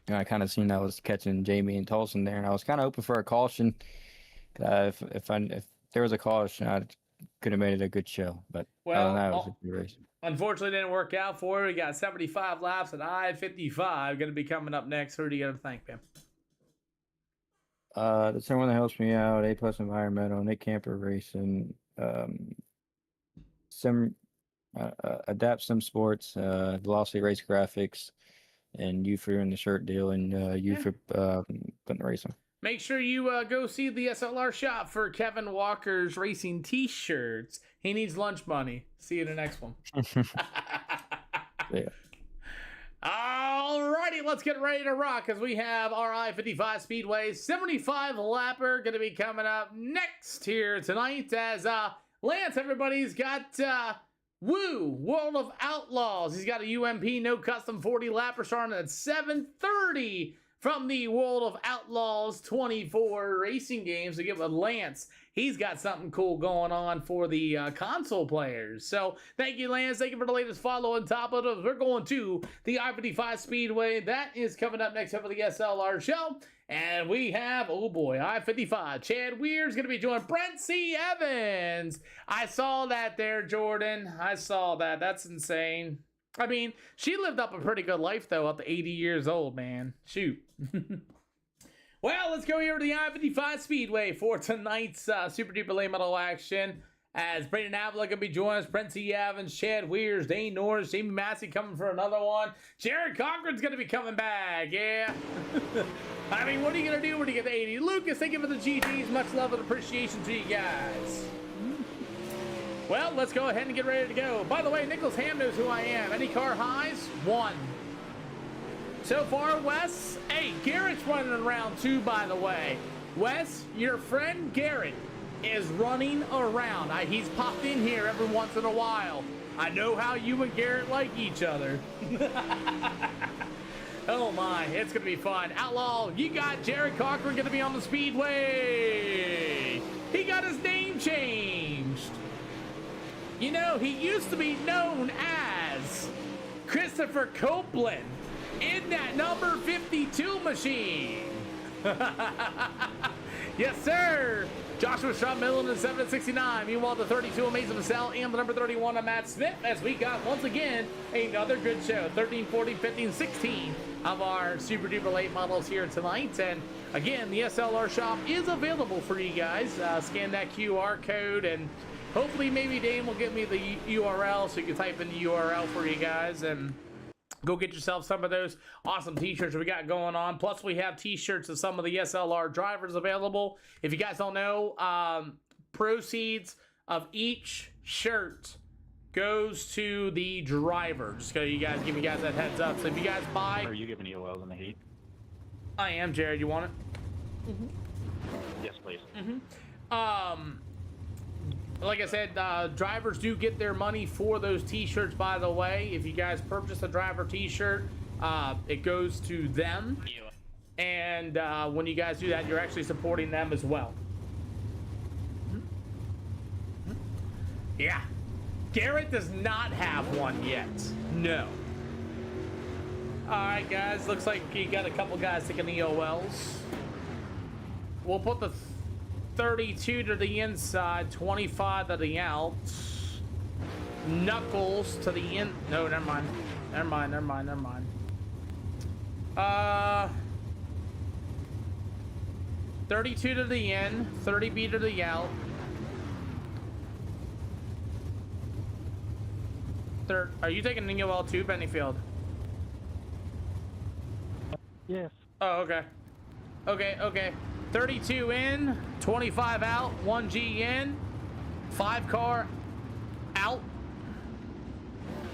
And I kind of seen I was catching Jamie and Tolson there, and I was kind of hoping for a caution. If there was a caution, I could have made it a good show. But other than that, it was a good race. Unfortunately, it didn't work out for her. We got 75 laps at I-55 going to be coming up next. Who do you got to thank, man? That's someone that helps me out. A+ Environmental, Nick Camper Racing, Adapt Sim Sports, Velocity Race Graphics, and you for doing the shirt deal, and you for putting the race on. Make sure you go see the SLR shop for Kevin Walker's racing t-shirts. He needs lunch money. See you in the next one. Yeah. Alrighty, let's get ready to rock as we have our I-55 Speedway 75 lapper going to be coming up next here tonight as Lance, everybody's got Woo, World of Outlaws. He's got a UMP no custom 40 lapper starting at 7:30 from the World of Outlaws 24 racing games to get with Lance. He's got something cool going on for the console players. So thank you, Lance. Thank you for the latest follow on top of it. We're going to the I-55 Speedway. That is coming up next up for the SLR show. And we have, oh boy, I-55. Chad Weir's going to be joining Brent C. Evans. I saw that there, Jordan. I saw that. That's insane. I mean, she lived up a pretty good life, though, up to 80 years old, man. Shoot. Well, let's go here to the I-55 Speedway for tonight's Super Duper Late Model action. As Brayden Avila going to be joining us, Brent C. Evans, Chad Weirs, Dane Norris, Jamie Massey coming for another one. Jared Cochran's going to be coming back, yeah. I mean, what are you going to do when you get to 80? Lucas, thank you for the GGs. Much love and appreciation to you guys. Well, let's go ahead and get ready to go. By the way, Nicholas Ham knows who I am. Any car highs? 1. So far, Wes. Hey, Garrett's running around too, by the way. Wes, your friend Garrett is running around. He's popped in here every once in a while. I know how you and Garrett like each other. Oh my, it's gonna be fun. Outlaw, you got Jared Cochran gonna be on the Speedway. He got his name changed. You know, he used to be known as Christopher Copeland in that number 52 machine. Yes, sir. Joshua Shaw Millen in 769. Meanwhile, the 32 Amazing Marcel and the number 31 of Matt Smith as we got, once again, another good show. 13, 14, 15, 16 of our Super Duper Late models here tonight. And again, the SLR shop is available for you guys. Scan that QR code and hopefully maybe Dane will give me the URL so you can type in the URL for you guys and go get yourself some of those awesome t-shirts we got going on. Plus, we have t-shirts of some of the SLR drivers available. If you guys don't know, proceeds of each shirt goes to the driver. Just so you guys give you guys that heads up. So if you guys buy... Are you giving EOLs in the heat? I am, Jared. You want it? Yes, please. Like I said, drivers do get their money for those t-shirts, by the way. If you guys purchase a driver t-shirt, it goes to them. And when you guys do that, you're actually supporting them as well. Yeah. Garrett does not have one yet. No. Alright, guys. Looks like you got a couple guys taking EOLs. We'll put the 32 to the inside, 25 to the out. Knuckles to the in. No, never mind. Never mind. 32 to the in, 30B to the out. Are you taking an EOL too, Bennyfield? Yes. Oh, okay. Okay. 32 in, 25 out, 1G in, 5 car out.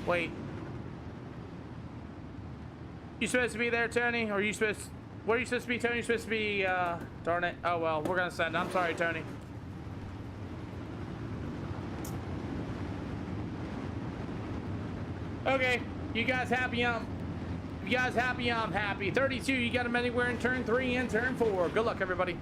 Wait. You supposed to be there, Tony? Or are you supposed... Where are you supposed to be, Tony? You're supposed to be, darn it. Oh, well, we're gonna send. I'm sorry, Tony. Okay. You guys happy? You guys happy? I'm happy. 32, you got him anywhere in turn 3 and turn 4. Good luck, everybody.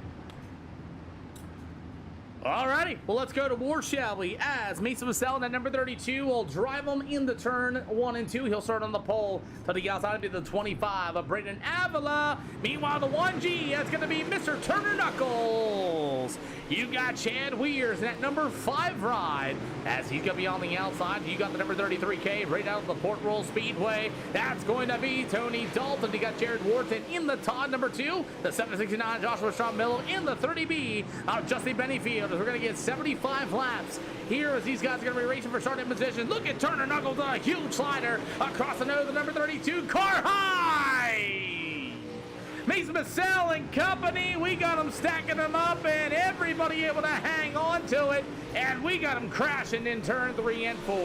Alrighty, well, let's go to war, shall we? As Mason Vassell, that number 32, will drive him into turn 1 and 2. He'll start on the pole to the outside of the 25 of Brayden Avila. Meanwhile, the 1G, that's going to be Mr. Turner Knuckles. You got Chad Weirs in that number 5 ride. As he's going to be on the outside, you got the number 33K right out of the Port Royal Speedway. That's going to be Tony Dalton. You got Jared Wharton in the Todd number 2. The 769 Joshua Strombillo in the 30B of Justin Bennyfield. as we're going to get 75 laps here as these guys are going to be racing for starting position. Look at Turner Knuckles on a huge slider across the nose of number 32, car high. Mason Massell and company, we got them stacking them up and everybody able to hang on to it. And we got them crashing in turn 3 and 4.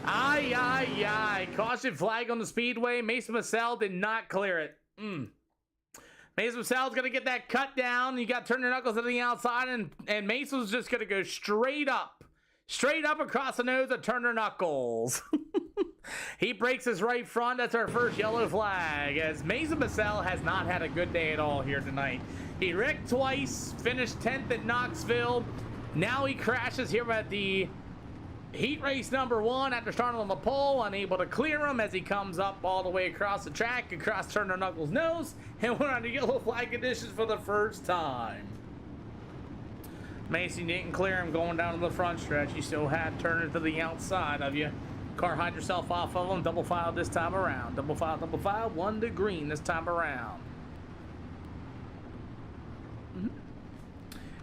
Aye, aye, aye. Caution flag on the speedway. Mason Massell did not clear it. Mason Massell's going to get that cut down. You got Turner Knuckles on the outside, and Mason's just going to go straight up across the nose of Turner Knuckles. He breaks his right front. That's our first yellow flag, as Mason Massell has not had a good day at all here tonight. He wrecked twice, finished 10th at Knoxville. Now he crashes here at the heat race number 1 after starting on the pole, unable to clear him as he comes up all the way across the track, across Turner Knuckles' nose, and we're under yellow flag conditions for the first time. Mason didn't clear him going down to the front stretch. You still had Turner to the outside of you. Car, hide yourself off of him. Double file this time around. Double file. 1 to green this time around.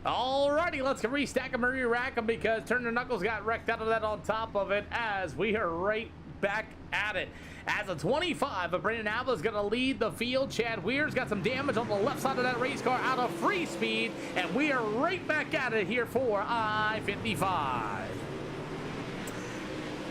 Alrighty, let's restack them and re-rack them because Turner Knuckles got wrecked out of that on top of it as we are right back at it. As a 25, but Brandon Avila is going to lead the field. Chad Weir's got some damage on the left side of that race car out of free speed, and we are right back at it here for I-55.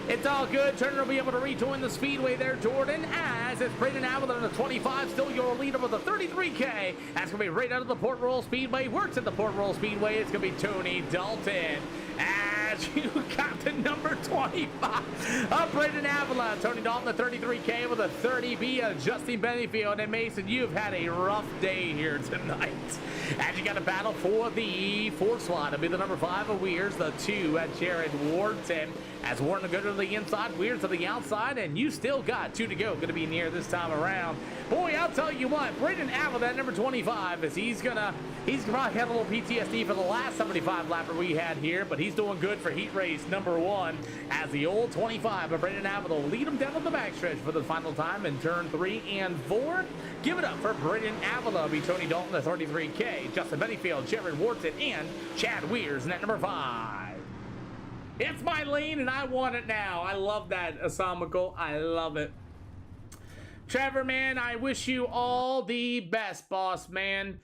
It's all good. Turner will be able to rejoin the speedway there, Jordan, as it's Brandon Avila in the 25, still your leader with a 33K. That's going to be right out of the Port Royal Speedway. Works at the Port Royal Speedway. It's going to be Tony Dalton. As you got the number 25 of Brandon Avila. Tony Dalton, the 33K with a 30B of Justin Benefield. And Mason, you've had a rough day here tonight. As you got a battle for the 4th slot. It'll be the number 5 of Weirs, the 2 at Jared Wharton. As Wharton will go to the inside, Weirs to the outside, and you still got 2 to go. Going to be near this time around. Boy, I'll tell you what, Brandon Avila, that number 25, is he's probably had a little PTSD for the last 75 lapper we had here, but he's doing good for heat race number 1 as the old 25 of Brandon Avila will lead him down on the backstretch for the final time in turn 3 and 4. Give it up for Brandon Avila, be Tony Dalton, the 33K, Justin Benefield, Jared Wharton, and Chad Weirs in that number 5. It's my lane, and I want it now. I love that, Asamical. I love it. Trevor, man, I wish you all the best, boss, man.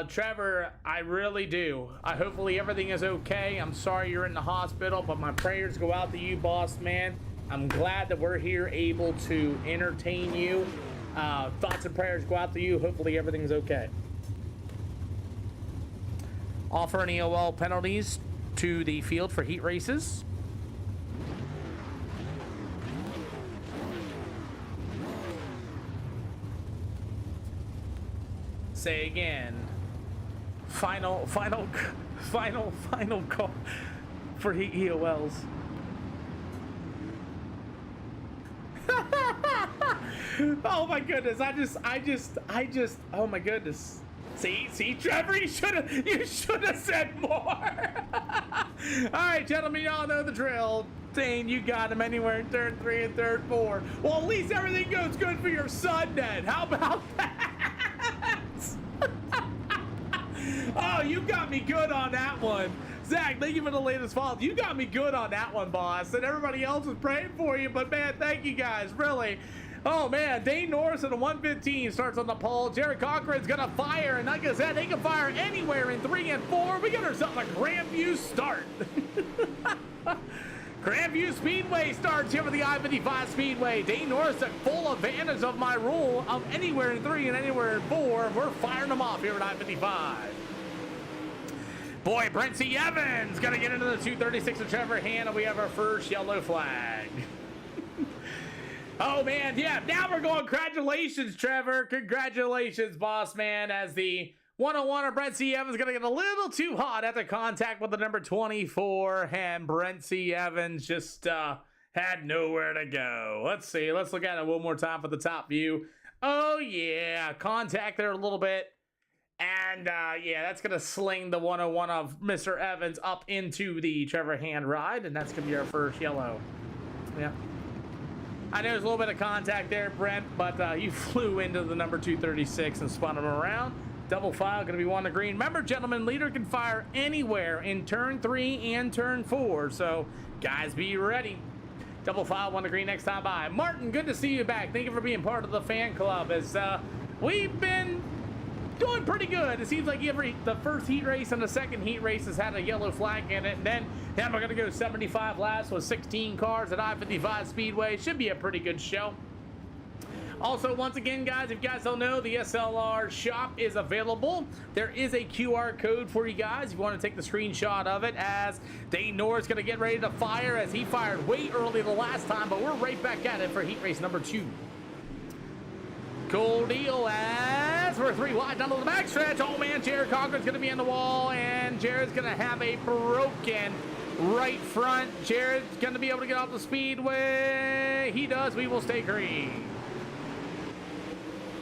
Trevor, I really do. Hopefully everything is okay. I'm sorry you're in the hospital, but my prayers go out to you, boss, man. I'm glad that we're here able to entertain you. Thoughts and prayers go out to you. Hopefully everything's okay. Offer any OL penalties to the field for heat races. Say again. Final call for heat EOLs. Oh my goodness! I just. Oh my goodness! See, Trevor, you should have said more. All right, gentlemen, y'all know the drill. Dane, you got him anywhere in third 3 and third 4. Well, at least everything goes good for your son, then. How about that? Oh, you got me good on that one. Zach, thank you for the latest follow. You got me good on that one, boss. And everybody else is praying for you. But, man, thank you guys, really. Oh, man, Dane Norris at a 115 starts on the pole. Jared Cochran's going to fire. And like I said, they can fire anywhere in 3 and 4. We got ourselves a Grandview start. Grandview Speedway starts here with the I-55 Speedway. Dane Norris took full advantage of my rule of anywhere in 3 and anywhere in 4. We're firing them off here at I-55. Boy, Brent C. Evans going to get into the 236 of Trevor Hand, and we have our first yellow flag. Oh, man, yeah, now we're going. Congratulations, Trevor. Congratulations, boss man, as the 101 of Brent C. Evans going to get a little too hot after contact with the number 24, and Brent C. Evans just had nowhere to go. Let's see. Let's look at it one more time for the top view. Oh, yeah, contact there a little bit. And, yeah, that's going to sling the 101 of Mr. Evans up into the Trevor Hand ride, and that's going to be our first yellow. Yeah. I know there's a little bit of contact there, Brent, but you flew into the number 236 and spun him around. Double file going to be one to green. Remember, gentlemen, leader can fire anywhere in turn 3 and turn 4. So, guys, be ready. Double file, one to green next time by. Martin, good to see you back. Thank you for being part of the fan club. As we've been doing pretty good. It seems like the first heat race and the second heat race has had a yellow flag in it. And then we're going to go 75 laps with 16 cars at I-55 Speedway. Should be a pretty good show. Also, once again, guys, if you guys don't know, the SLR shop is available. There is a QR code for you guys if you want to take the screenshot of it, as Dane Norris going to get ready to fire, as he fired way early the last time, but we're right back at it for heat race number 2. Cool deal, as we're 3 wide down to the backstretch. Oh, man, Jared Cochran's going to be in the wall, and Jared's going to have a broken right front. Jared's going to be able to get off the speedway. He does. We will stay green.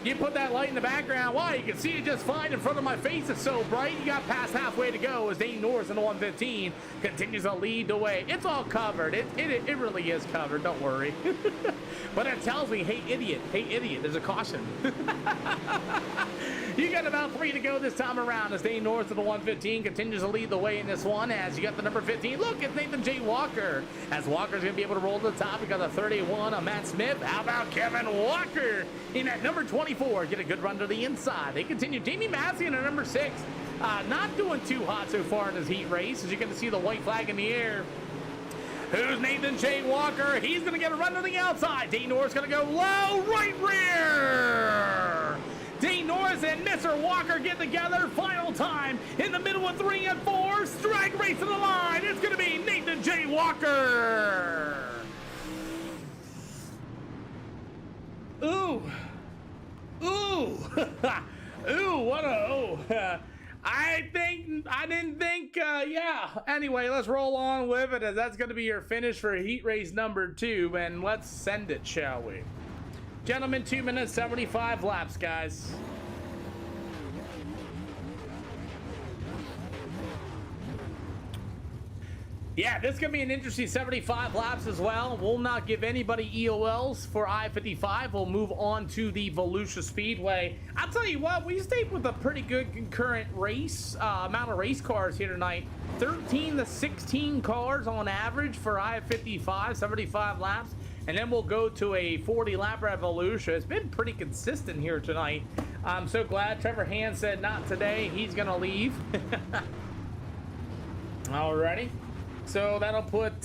You put that light in the background. Why? You can see it just fine in front of my face. It's so bright. You got past halfway to go as Dane Norris in the 115 continues to lead the way. It's all covered. It really is covered. Don't worry. But it tells me, hey, idiot. Hey, idiot. There's a caution. You got about 3 to go this time around as Dane Norris of the 115 continues to lead the way in this one, as you got the number 15. Look, it's Nathan J. Walker, as Walker's going to be able to roll to the top. We got the 31 on Matt Smith. How about Kevin Walker in at number 24? Get a good run to the inside. They continue. Jamie Massey in at number 6. Not doing too hot so far in his heat race, as you get to see the white flag in the air. Who's Nathan J. Walker? He's going to get a run to the outside. Dane Norris going to go low, right rear. Dane Norris and Mr. Walker get together. Final time in the middle of 3 and 4. Drag race to the line. It's going to be Nathan J. Walker. Ooh. Ooh. Ooh, what a... I didn't think, yeah. Anyway, let's roll on with it, as that's going to be your finish for heat race number 2. And let's send it, shall we? Gentlemen, 2 minutes, 75 laps, guys. Yeah, this is going to be an interesting 75 laps as well. We'll not give anybody EOLs for I-55. We'll move on to the Volusia Speedway. I'll tell you what, we stayed with a pretty good concurrent race, amount of race cars here tonight. 13 to 16 cars on average for I-55, 75 laps. And then we'll go to a 40-lap Volusia. It's been pretty consistent here tonight. I'm so glad. Trevor Hand said not today. He's going to leave. Alrighty. So that'll put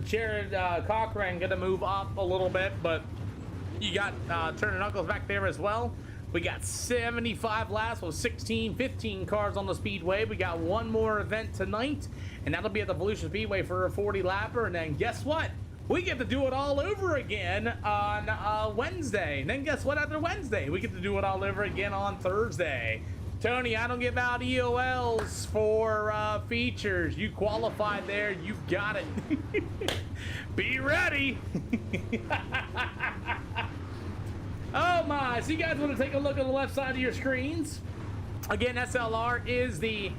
Jared Cochran going to move up a little bit, but you got Turner Knuckles back there as well. We got 75 laps with 15 cars on the speedway. We got one more event tonight, and that'll be at the Volusia Speedway for a 40-lapper. And then guess what? We get to do it all over again on Wednesday. And then guess what? After Wednesday, we get to do it all over again on Thursday. Tony, I don't give out EOLs for features. You qualified there. You got it. Be ready. Oh, my. So you guys want to take a look at the left side of your screens? Again, SLR is the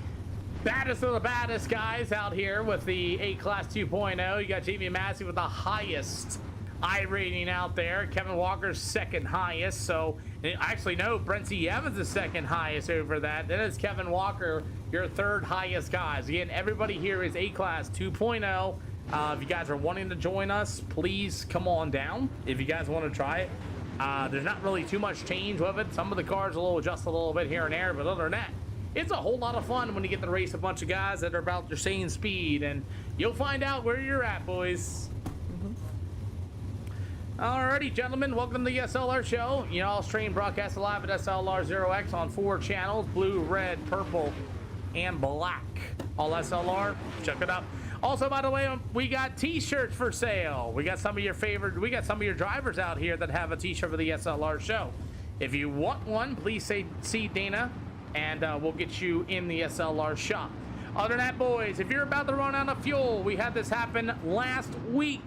baddest of the baddest guys out here with the A-Class 2.0. You got Jamie Massey with the highest I rating out there. Kevin Walker's second highest. So, actually, no, Brent C. Evans is second highest over that. Then it's Kevin Walker, your third highest guys. Again, everybody here is A-Class 2.0. If you guys are wanting to join us, please come on down if you guys want to try it. There's not really too much change with it. Some of the cars will adjust a little bit here and there, but other than that, it's a whole lot of fun when you get to race a bunch of guys that are about the same speed, and you'll find out where you're at, boys. Alrighty, gentlemen, welcome to the SLR show. You know, I'll stream broadcast live at SLR 0X on 4 channels: blue, red, purple, and black. All SLR, check it out. Also, by the way, we got t-shirts for sale. We got some of your drivers out here that have a t-shirt for the SLR show. If you want one, please see Dana, and we'll get you in the SLR shop. Other than that, boys, if you're about to run out of fuel, we had this happen last week.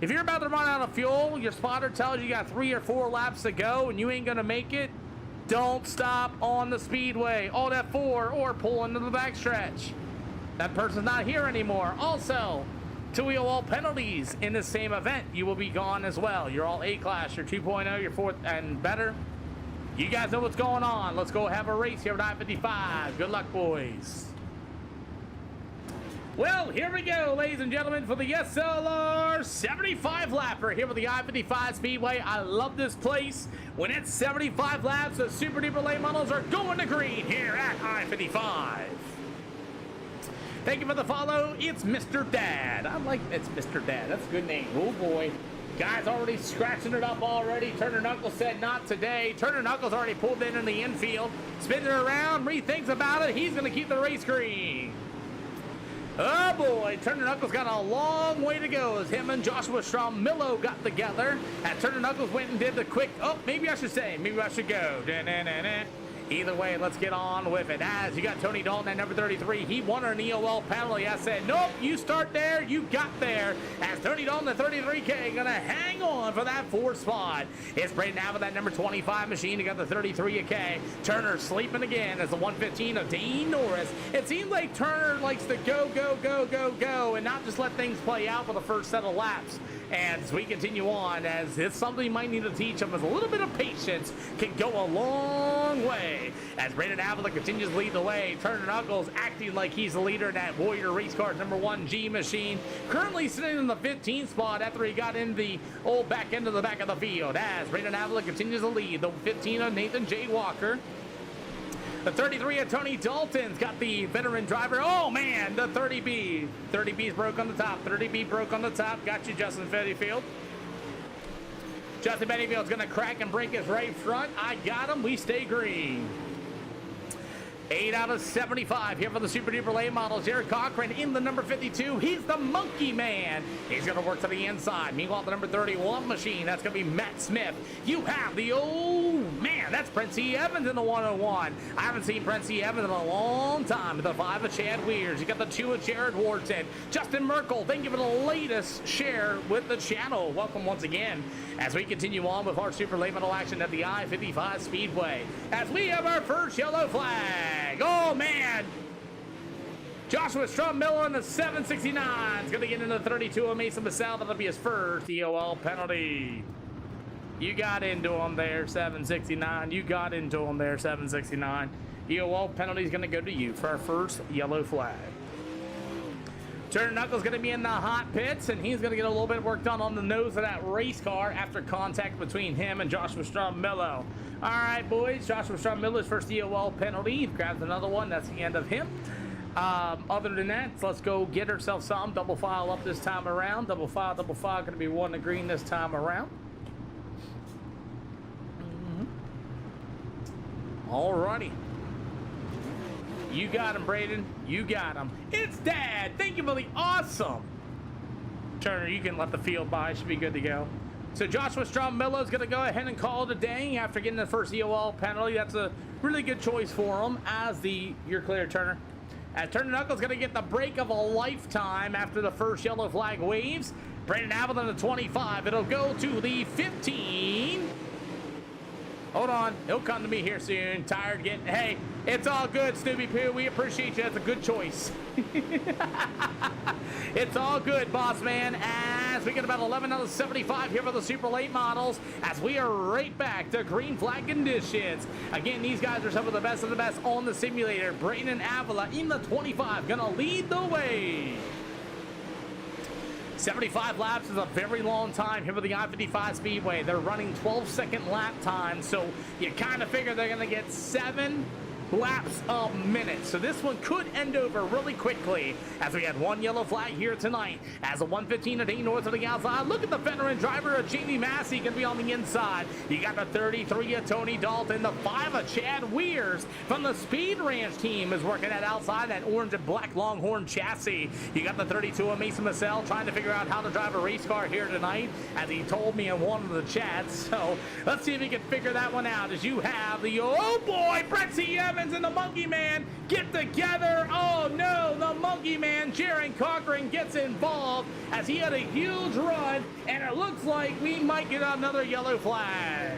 If you're about to run out of fuel, your spotter tells you got 3 or 4 laps to go and you ain't gonna make it, don't stop on the speedway. Alt F4 or pull into the backstretch. That person's not here anymore. Also, 2 EOL penalties in the same event. You will be gone as well. You're all A-Class, you're 2.0, you're 4th and better. You guys know what's going on. Let's go have a race here at I-55. Good luck, boys. Well, here we go, ladies and gentlemen, for the SLR 75 lapper here with the I-55 Speedway. I love this place. When it's 75 laps, the super duper late models are going to green here at I-55. Thank you for the follow. It's Mr. Dad. I like it's Mr. Dad. That's a good name. Oh boy. Guys already scratching it up already. Turner Knuckles said not today. Turner Knuckles already pulled in the infield. Spinning it around, rethinks about it. He's going to keep the race green. Oh boy, Turner Knuckles got a long way to go as him and Joshua Stromillo got together. As Turner Knuckles went and did the quick, oh, maybe I should say, maybe I should go. Da-na-na-na. Either way, let's get on with it. As you got Tony Dalton at number 33, he won an EOL penalty. I said, nope, you start there, you got there. As Tony Dalton at 33K gonna hang on for that 4th spot. It's Braden out with that number 25 machine. He got the 33K. Turner sleeping again as the 115 of Dean Norris. It seems like Turner likes to go, go, go, go, go, and not just let things play out for the first set of laps. And as we continue on, as it's something you might need to teach them, is a little bit of patience can go a long way. As Brandon Avila continues to lead the way, Turner Knuckles acting like he's the leader in that Warrior Race Car number 1 G machine. Currently sitting in the 15th spot after he got in the old back end of the back of the field. As Brandon Avila continues to lead, the 15 of Nathan J. Walker. The 33 of Tony Dalton's got the veteran driver. Oh, man, the 30B. 30B's broke on the top. 30B broke on the top. Got you, Justin Bettyfield. Justin Bettyfield's going to crack and break his right front. I got him. We stay green. 8 out of 75 here for the Super Duper late models. Jared Cochran in the number 52. He's the monkey man. He's going to work to the inside. Meanwhile, the number 31 machine, that's going to be Matt Smith. You have the man, that's Prince E. Evans in the 101. I haven't seen Prince E. Evans in a long time. The 5 of Chad Weirs. You got the 2 of Jared Wharton. Justin Merkel, thank you for the latest share with the channel. Welcome once again as we continue on with our super late model action at the I-55 Speedway. As we have our first yellow flag. Oh, man. Joshua Stromillo in the 769 is going to get into the 32 of Mason Basal. That'll be his first EOL penalty. You got into him there, 769. You got into him there, 769. EOL penalty is going to go to you for our first yellow flag. Turner Knuckles going to be in the hot pits, and he's going to get a little bit of work done on the nose of that race car after contact between him and Joshua Stromillo. All right, boys, Joshua Stromillo's first EOL penalty. He grabs another one. That's the end of him. Other than that, let's go get ourselves some. Double file up this time around. Double file, going to be 1 to green this time around. All righty. You got him, Braden. You got him. It's Dad. Thank you for the awesome. Turner, you can let the field by. Should be good to go. So Joshua Stromillo is going to go ahead and call it a day after getting the first EOL penalty. That's a really good choice for him as you're clear, Turner. As Turner Knuckles going to get the break of a lifetime after the first yellow flag waves. Brandon Avalon the 25. It'll go to the 15. Hold on. He'll come to me here soon. Tired getting... Hey, it's all good, Snoopy Poo. We appreciate you. That's a good choice. It's all good, boss man. As we get about 11 out of 75 here for the super late models, as we are right back to green flag conditions. Again, these guys are some of the best on the simulator. Brayden and Avila in the 25 gonna lead the way. 75 laps is a very long time here with the I-55 Speedway. They're running 12-second lap time, so you kind of figure they're going to get 7 laps a minute. So this one could end over really quickly as we had 1 yellow flag here tonight. As a 115 a day north of the outside. Look at the veteran driver of Jamie Massey going to be on the inside. You got the 33 of Tony Dalton. The 5 of Chad Weirs from the Speed Ranch team is working that outside, that orange and black Longhorn chassis. You got the 32 of Mason Massell trying to figure out how to drive a race car here tonight, as he told me in one of the chats. So let's see if he can figure that one out as you have the, oh boy, Brett C. Evans and the Monkey Man get together. Oh no, the Monkey Man, Jaron Cochran, gets involved as he had a huge run, and it looks like we might get another yellow flag.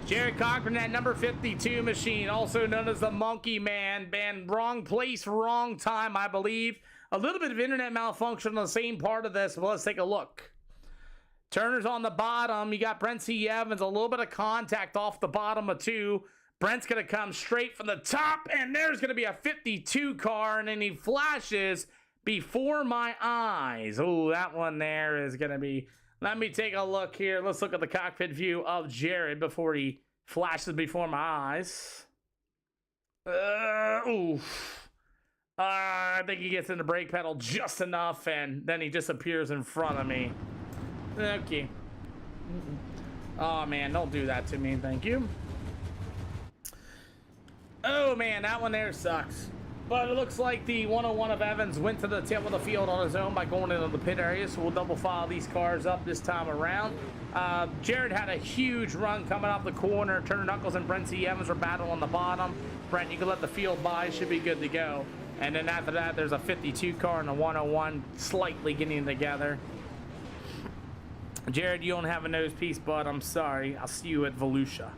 Jared Cochran, that number 52 machine, also known as the Monkey Man, been wrong place, wrong time, I believe. A little bit of internet malfunction on the same part of this, but let's take a look. Turner's on the bottom. You got Brent C. Evans, a little bit of contact off the bottom of 2. Brent's going to come straight from the top, and there's going to be a 52 car, and then he flashes before my eyes. Oh, that one there is going to be... Let me take a look here. Let's look at the cockpit view of Jared before he flashes before my eyes. Oof. I think he gets in the brake pedal just enough, and then he disappears in front of me. Okay. Oh, man, don't do that to me. Thank you. Oh, man, that one there sucks. But it looks like the 101 of Evans went to the tail of the field on his own by going into the pit area, so we'll double file these cars up this time around. Jared had a huge run coming off the corner. Turner Knuckles and Brent C. Evans were battling on the bottom. Brent, you can let the field by. Should be good to go. And then after that, there's a 52 car and a 101 slightly getting together. Jared, you don't have a nose piece, bud. I'm sorry. I'll see you at Volusia.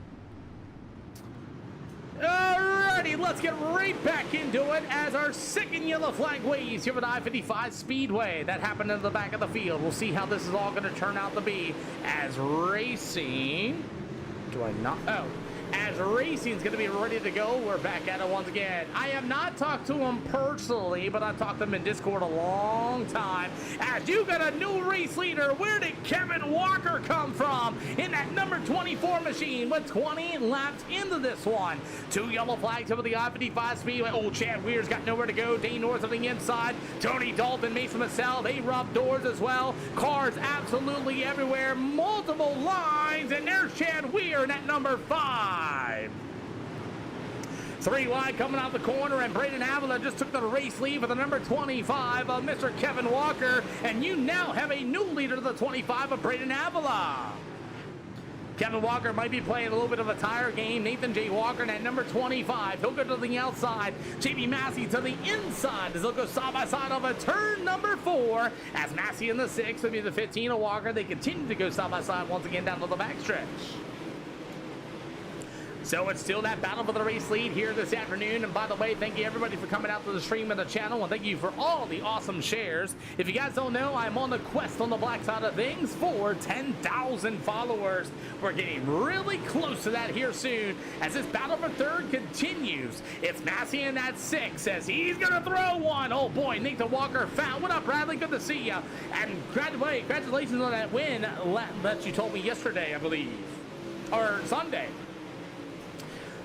Alrighty, let's get right back into it as our second yellow flag waves here at I-55 Speedway. That happened in the back of the field. We'll see how this is all going to turn out to be as racing... Do I not? Oh. As racing's going to be ready to go, we're back at it once again. I have not talked to him personally, but I've talked to him in Discord a long time. As you got a new race leader, where did Kevin Walker come from? In that number 24 machine with 20 laps into this one. 2 yellow flags over the I-55 Speedway. Oh, Chad Weir's got nowhere to go. Dane Norris on the inside. Tony Dalton, Mason Massell, they rub doors as well. Cars absolutely everywhere. Multiple lines, and there's Chad Weir in that number 5. 3 wide coming out the corner, and Braden Avila just took the race lead with the number 25 of Mr. Kevin Walker, and you now have a new leader to the 25 of Braden Avila. Kevin Walker might be playing a little bit of a tire game. Nathan J. Walker at number 25. He'll go to the outside. J.B. Massey to the inside as they'll go side by side of a turn number 4. As Massey in the 6 will be the 15 of Walker. They continue to go side by side once again down to the backstretch. So it's still that battle for the race lead here this afternoon. And by the way, thank you everybody for coming out to the stream of the channel, and thank you for all the awesome shares. If you guys don't know, I'm on the quest on the black side of things for 10,000 followers. We're getting really close to that here soon as this battle for third continues. It's Massey in that 6 says he's gonna throw one. Oh boy, Nathan Walker foul. What up, Bradley? Good to see you. And congratulations on that win that you told me yesterday, I believe, or Sunday.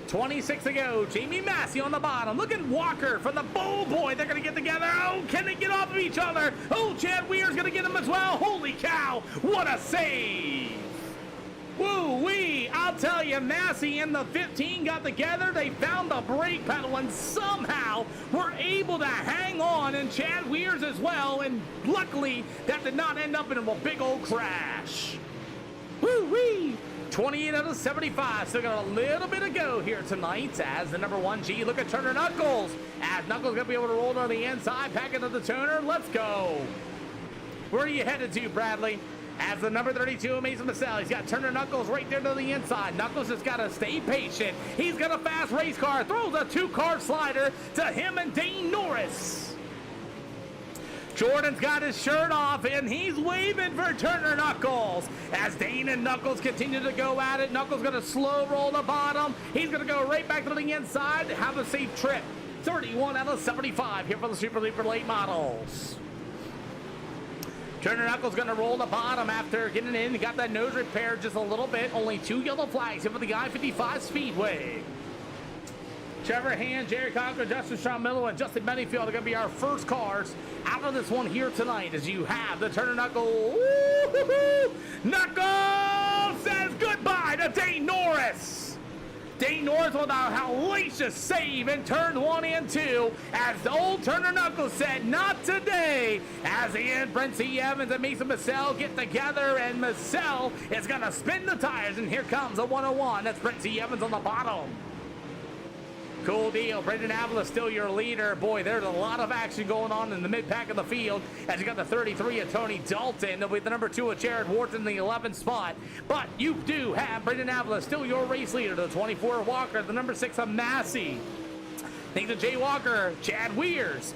26 to go. Jamie Massey on the bottom. Look at Walker from the bow boy. They're going to get together. Oh, can they get off of each other? Oh, Chad Weir's going to get him as well. Holy cow. What a save. Woo-wee. I'll tell you, Massey and the 15 got together. They found the brake pedal and somehow were able to hang on, and Chad Weir's as well. And luckily, that did not end up in a big old crash. Woo-wee. 28 out of 75, still got a little bit to go here tonight as the number 1G. Look at Turner Knuckles, as Knuckles gonna be able to roll on the inside, pack into the tuner. Let's go. Where are you headed to, Bradley? As the number 32, Mason Massell, he's got Turner Knuckles right there to the inside. Knuckles has got to stay patient. He's got a fast race car, throws a 2-car slider to him and Dane Norris. Jordan's got his shirt off, and he's waving for Turner Knuckles. As Dane and Knuckles continue to go at it, Knuckles going to slow roll the bottom. He's going to go right back to the inside. Have a safe trip. 31 out of 75 here for the Super Leaper late models. Turner Knuckles going to roll the bottom after getting in. He got that nose repaired just a little bit. Only 2 yellow flags here for the I-55 Speedway. Trevor Hand, Jerry Cocker, Justin Stromillo, and Justin Bennyfield are going to be our first cars out of this one here tonight as you have the Turner Knuckles. Knuckles says goodbye to Dane Norris. Dane Norris with a hellacious save in turn 1 and 2 as the old Turner Knuckles said, not today, as he and Brent C. Evans and Mason Massell get together, and Massell is going to spin the tires, and here comes a 101. That's Brent C. Evans on the bottom. Cool deal. Brendan Avila still your leader. Boy, there's a lot of action going on in the mid-pack of the field as you got the 33 of Tony Dalton with the number 2 of Jared Wharton in the 11th spot. But you do have Brendan Avila still your race leader. The 24 of Walker, the number 6 of Massey. Nathan J. Walker, Chad Weirs,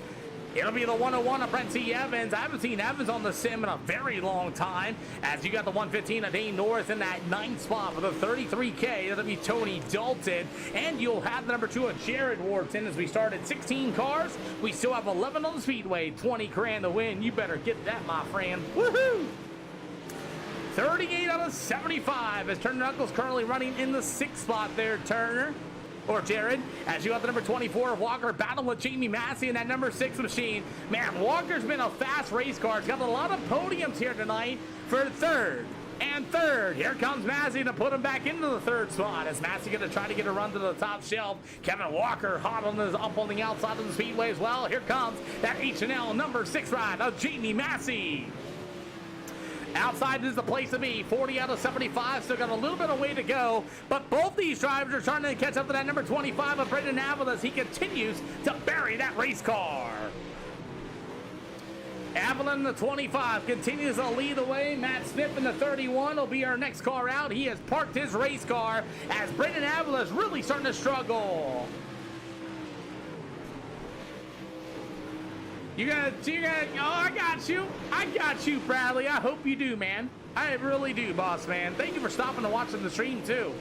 It'll be the 101 of Brent C. Evans. I haven't seen Evans on the sim in a very long time. As you got the 115 of Dane Norris in that 9th spot for the 33K. That'll be Tony Dalton. And you'll have the number 2 of Jared Wharton as we start at 16 cars. We still have 11 on the speedway, 20 grand to win. You better get that, my friend. Woohoo! 38 out of 75 as Turner Knuckles currently running in the 6th spot there, Turner. Or Jared, as you have the number 24 Walker battling with Jamie Massey in that number 6 machine. Man, Walker's been a fast race car. He's got a lot of podiums here tonight for 3rd and 3rd. Here comes Massey to put him back into the 3rd spot. As Massey going to try to get a run to the top shelf. Kevin Walker hot on his up on the outside of the speedway as well. Here comes that H&L number 6 ride of Jamie Massey. Outside is the place to be. 40 out of 75. Still got a little bit of way to go. But both these drivers are trying to catch up to that number 25 of Brendan Avila as he continues to bury that race car. Avila in the 25 continues to lead the way. Matt Smith in the 31 will be our next car out. He has parked his race car as Brendan Avila is really starting to struggle. Oh, I got you, Bradley. I hope you do, man. I really do, boss man. Thank you for stopping and watching the stream, too.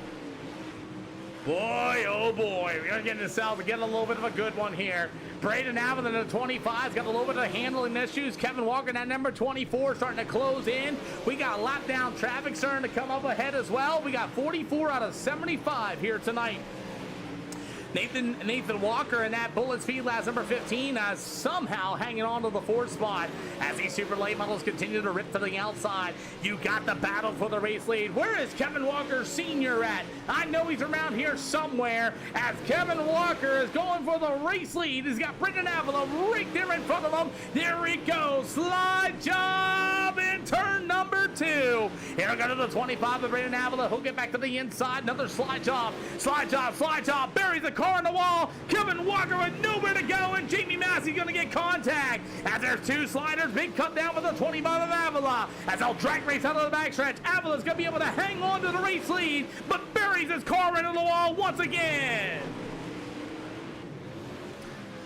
Boy, oh boy, we're gonna get this out to get a little bit of a good one here. Braden Avila in the 25's got a little bit of handling issues. Kevin Walker, that number 24, starting to close in. We got lap down traffic starting to come up ahead as well. We got 44 out of 75 here tonight. Nathan Walker in that Bullet Speed Labs number 15 somehow hanging on to the 4th spot as these super late models continue to rip to the outside. You got the battle for the race lead. Where is Kevin Walker Sr. at? I know he's around here somewhere as Kevin Walker is going for the race lead. He's got Brendan Avila right there in front of him. There he goes. Slide job in turn number 2. Here we go to the 25 of Brendan Avila. He'll get back to the inside. Another slide job. Slide job. Slide job. Buries the car on the wall. Kevin Walker with nowhere to go, and Jamie Massey going to get contact. As there's 2 sliders, big cut down with the 25 of Avila. As they'll drag race out of the backstretch, Avila's going to be able to hang on to the race lead, but buries his car into the wall once again.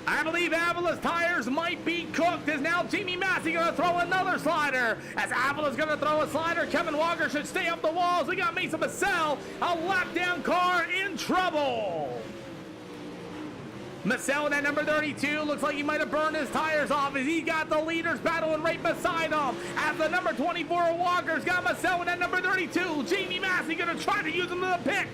I believe Avila's tires might be cooked as now Jamie Massey going to throw another slider. As Avila's going to throw a slider, Kevin Walker should stay up the walls. We got Mesa Massell, a lap down car in trouble. Massell in that number 32 looks like he might have burned his tires off as he got the leaders battling right beside him. As the number 24 Walker's got Massell in that number 32. Jamie Massey going to try to use him to the pick.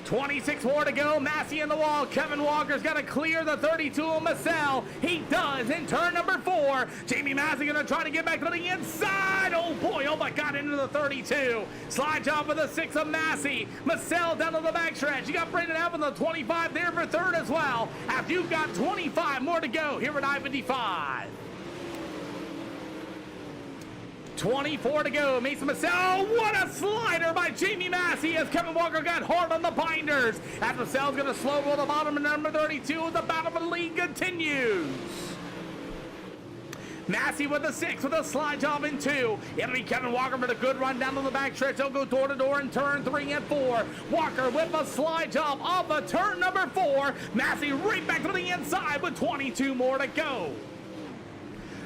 26 more to go. Massey in the wall. Kevin Walker's got to clear the 32 of Massell. He does in turn number 4. Jamie Massey going to try to get back to the inside. Oh boy, oh my God, into the 32. Slide job for the 6 of Massey. Massell down to the backstretch. You got Brandon up in the 25 there for 3rd as well. After you've got 25 more to go here at I-55. 24 to go. Mason Massell. Oh, what a slider by Jamie Massey as Kevin Walker got hard on the binders. As Massell's going to slow roll the bottom of number 32. The battle for the lead continues. Massey with a 6 with a slide job in 2. It'll be Kevin Walker with a good run down to the backstretch. They'll go door to door in turn 3 and 4. Walker with a slide job off of turn number 4. Massey right back to the inside with 22 more to go.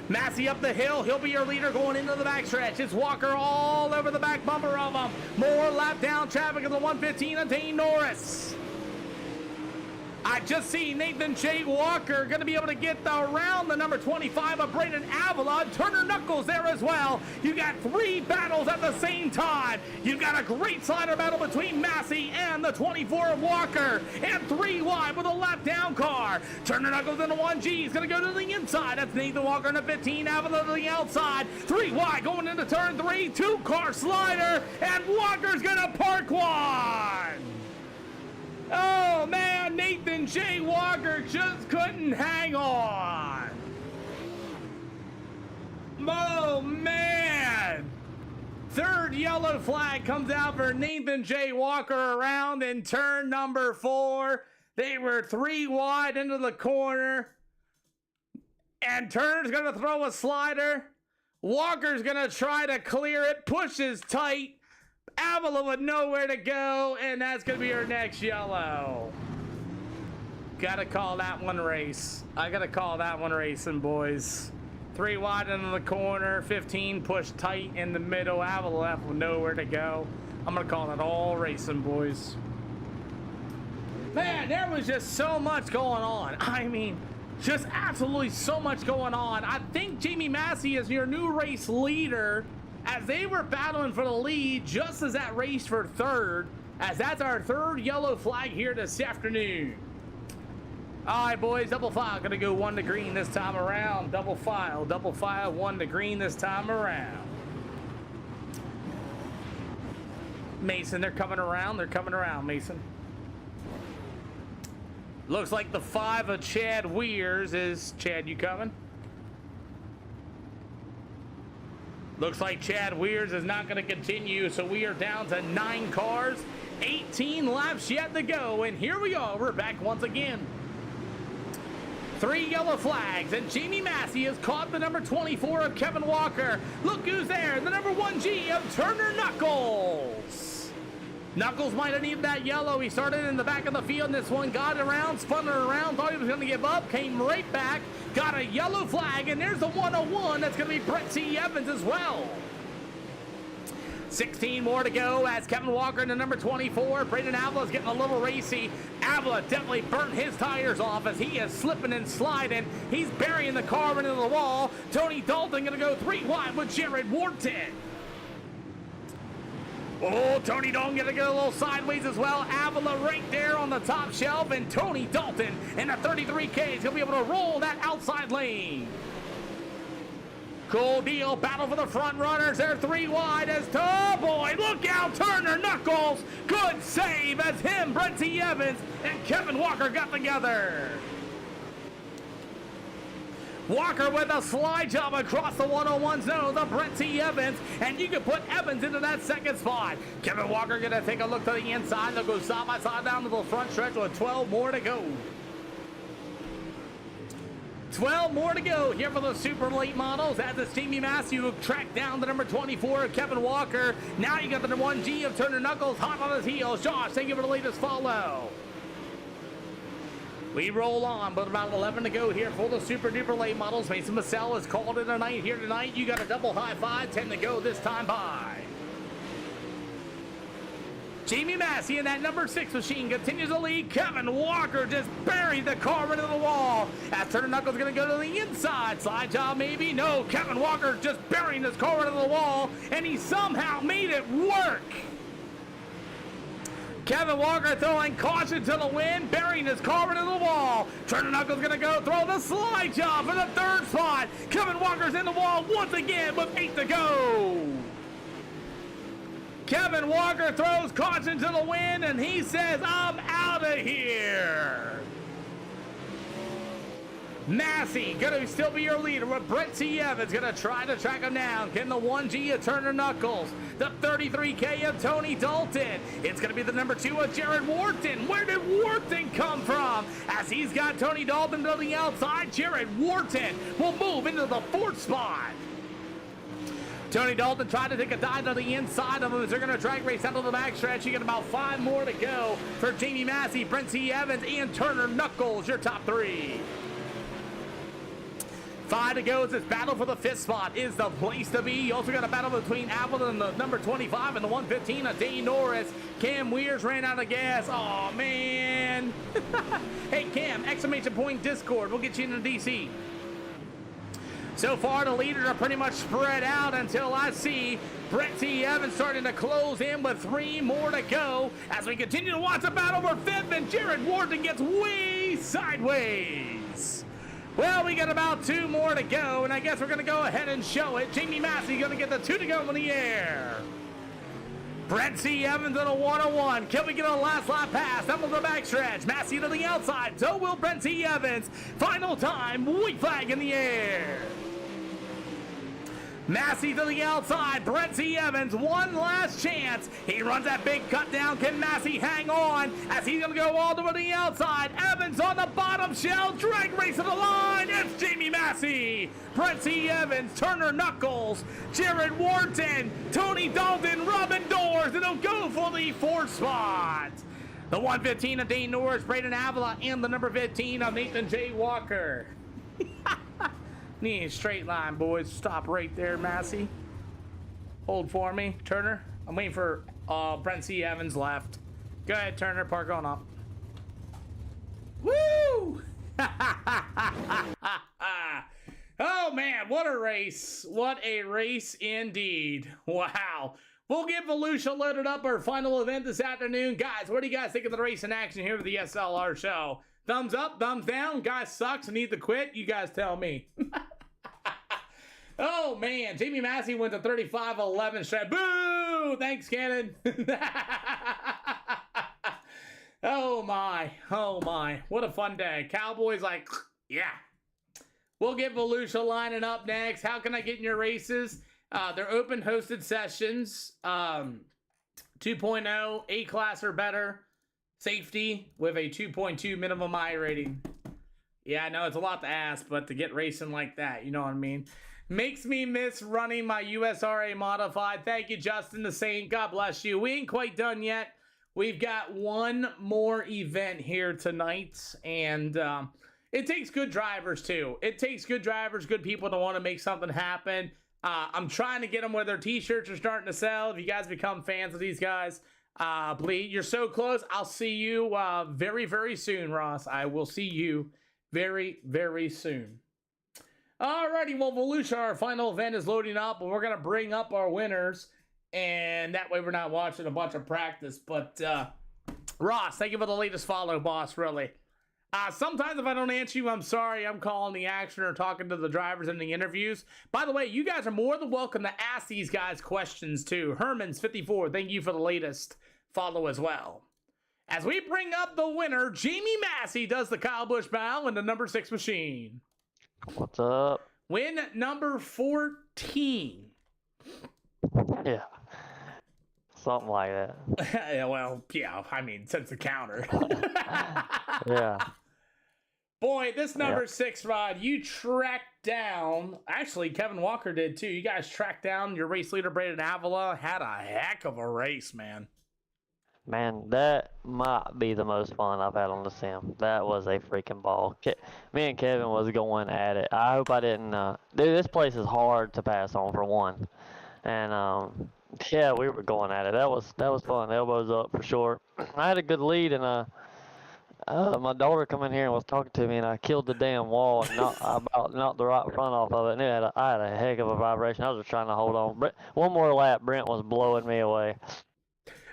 Massey up the hill. He'll be your leader going into the backstretch. It's Walker all over the back bumper of him. More lap down traffic of the 115 of Dane Norris. I just see Nathan J. Walker going to be able to get around the number 25 of Braden Avila. Turner Knuckles there as well. You got 3 battles at the same time. You got a great slider battle between Massey and the 24 of Walker. And 3 wide with a lap down car. Turner Knuckles in the 1G. He's going to go to the inside. That's Nathan Walker in the 15. Avila to the outside. 3 wide going into turn 3. 2-car slider. And Walker's going to park one. Oh man, Nathan J. Walker just couldn't hang on. Oh man. 3rd yellow flag comes out for Nathan J. Walker around in turn number 4. They were 3 wide into the corner. And Turner's going to throw a slider. Walker's going to try to clear it, pushes tight. Avila with nowhere to go, and that's going to be our next yellow. Gotta call that one race. I gotta call that one racing, boys. 3 wide into the corner, 15 pushed tight in the middle. Avila left with nowhere to go. I'm gonna call it all racing, boys. Man, there was just so much going on. I mean, just absolutely so much going on. I think Jamie Massey is your new race leader as they were battling for the lead just as that race for third, as that's our third yellow flag here this afternoon. All right, boys, double file, gonna go 1 to green this time around. Double file, 1 to green this time around. Mason, they're coming around, Mason. Looks like the 5 of Chad Weirs is, Chad, you coming? Looks like Chad Weirs is not gonna continue, so we are down to 9 cars, 18 laps yet to go, and here we are, we're back once again. 3 yellow flags, and Jamie Massey has caught the number 24 of Kevin Walker. Look who's there, the number 1G of Turner Knuckles. Knuckles might have needed that yellow. He started in the back of the field, and this one got around, spun it around, thought he was going to give up, came right back, got a yellow flag, and there's the 101. That's going to be Brett C. Evans as well. 16 more to go as Kevin Walker in the number 24. Braden Avila's getting a little racy. Avila definitely burnt his tires off as he is slipping and sliding. He's burying the car into the wall. Tony Dalton going to go 3 wide with Jared Wharton. Oh, Tony Dalton going to get a little sideways as well. Avila right there on the top shelf, and Tony Dalton in a 33K is going to be able to roll that outside lane. Cool deal, battle for the front runners. They're 3 wide as boy, look out, Turner Knuckles. Good save as him, Brett T. Evans, and Kevin Walker got together. Walker with a slide job across the 101's nose of Brett T. Evans, and you can put Evans into that second spot. Kevin Walker gonna take a look to the inside. They'll go side by side down to the front stretch with 12 more to go. 12 more to go here for the super late models as it's Jamie Massey who tracked down the number 24 of Kevin Walker. Now you got the number 1G of Turner Knuckles hot on his heels. Josh, thank you for the latest follow. We roll on, but about 11 to go here for the super duper late models. Mason Massell has called it a night here tonight. You got a double high five, 10 to go this time by. Jamie Massey in that number 6 machine continues to lead. Kevin Walker just buried the car into the wall. As Turner Knuckles going to go to the inside. Slide job maybe? No. Kevin Walker just burying his car into the wall, and he somehow made it work. Kevin Walker throwing caution to the wind, burying his car into the wall. Turner Knuckles going to go throw the slide job for the 3rd spot. Kevin Walker's in the wall once again with 8 to go. Kevin Walker throws caution to the wind, and he says, I'm out of here. Massey going to still be your leader with Brett C. Evans going to try to track him down. Getting the 1G of Turner Knuckles. The 33K of Tony Dalton. It's going to be the number 2 of Jared Wharton. Where did Wharton come from? As he's got Tony Dalton to the outside, Jared Wharton will move into the 4th spot. Tony Dalton tried to take a dive to the inside of him as they're going to drag race out to the backstretch. You get about 5 more to go for Jamie Massey, Brent C. Evans, and Turner Knuckles, your top 3. 5 to go as this battle for the 5th spot is the place to be. You also got a battle between Apple and the number 25 and the 115 of Dane Norris. Cam Weirs ran out of gas. Oh man. Hey Cam, exclamation point Discord. We'll get you into DC. So far, the leaders are pretty much spread out until I see Brett T. Evans starting to close in with 3 more to go as we continue to watch the battle for 5th, and Jared Wharton gets way sideways. Well, we got about 2 more to go, and I guess we're going to go ahead and show it. Jamie Massey going to get the 2 to go in the air. Brett C. Evans in a 101. Can we get a last lap pass? Up on the backstretch. Massey to the outside. So will Brett C. Evans. Final time. White flag in the air. Massey to the outside. Brett C. Evans, one last chance. He runs that big cut down. Can Massey hang on as he's going to go all the way to the outside? Evans on the bottom shell. Drag race to the line. It's Jamie Massey. Brett C. Evans, Turner Knuckles, Jared Wharton, Tony Dalton, Robin Doors. It'll go for the 4th spot. The 115 of Dane Norris, Braden Avila, and the number 15 of Nathan J. Walker. Need a straight line, boys. Stop right there, Massey. Hold for me, Turner. I'm waiting for Brent C. Evans left. Go ahead, Turner. Park on up. Woo! Oh, man. What a race. What a race indeed. Wow. We'll get Volusia loaded up, our final event this afternoon. Guys, what do you guys think of the race in action here with the SLR show? Thumbs up, thumbs down. Guys sucks and need to quit. You guys tell me. Oh, man. Jamie Massey went to 35-11 straight. Boo! Thanks, Cannon. Oh, my. Oh, my. What a fun day. Cowboys like, yeah. We'll get Volusia lining up next. How can I get in your races? They're open hosted sessions. 2.0, A-class or better. Safety with a 2.2 minimum I rating. Yeah, I know it's a lot to ask, but to get racing like that, you know what I mean? Makes me miss running my USRA modified. Thank you, Justin the Saint. God bless you. We ain't quite done yet. We've got one more event here tonight, and it takes good drivers, too. It takes good drivers, good people to want to make something happen. I'm trying to get them where their t-shirts are starting to sell. If you guys become fans of these guys, please, you're so close. I'll see you very, very soon, Ross. I will see you very, very soon. Alrighty, well, Volusia, our final event is loading up, and we're going to bring up our winners, and that way we're not watching a bunch of practice. But, Ross, thank you for the latest follow, boss, really. Sometimes if I don't answer you, I'm sorry. I'm calling the action or talking to the drivers in the interviews. By the way, you guys are more than welcome to ask these guys questions, too. Herman's54, thank you for the latest follow as well. As we bring up the winner, Jamie Massey does the Kyle Busch bow in the number 6 machine. What's up? Win number 14. Yeah. Something like that. Yeah, well, yeah, I mean, since the counter. Yeah. Boy, this number 6 rod, you tracked down. Actually, Kevin Walker did too. You guys tracked down your race leader, Braden Avila. Had a heck of a race, man. Man, that might be the most fun I've had on the sim. That was a freaking ball. Me and Kevin was going at it. I hope I didn't. Dude, this place is hard to pass on for one. And yeah, we were going at it. That was fun. Elbows up for sure. I had a good lead, and my daughter come in here and was talking to me, and I killed the damn wall and knocked the right front off of it. And I had a heck of a vibration. I was just trying to hold on. One more lap, Brent was blowing me away.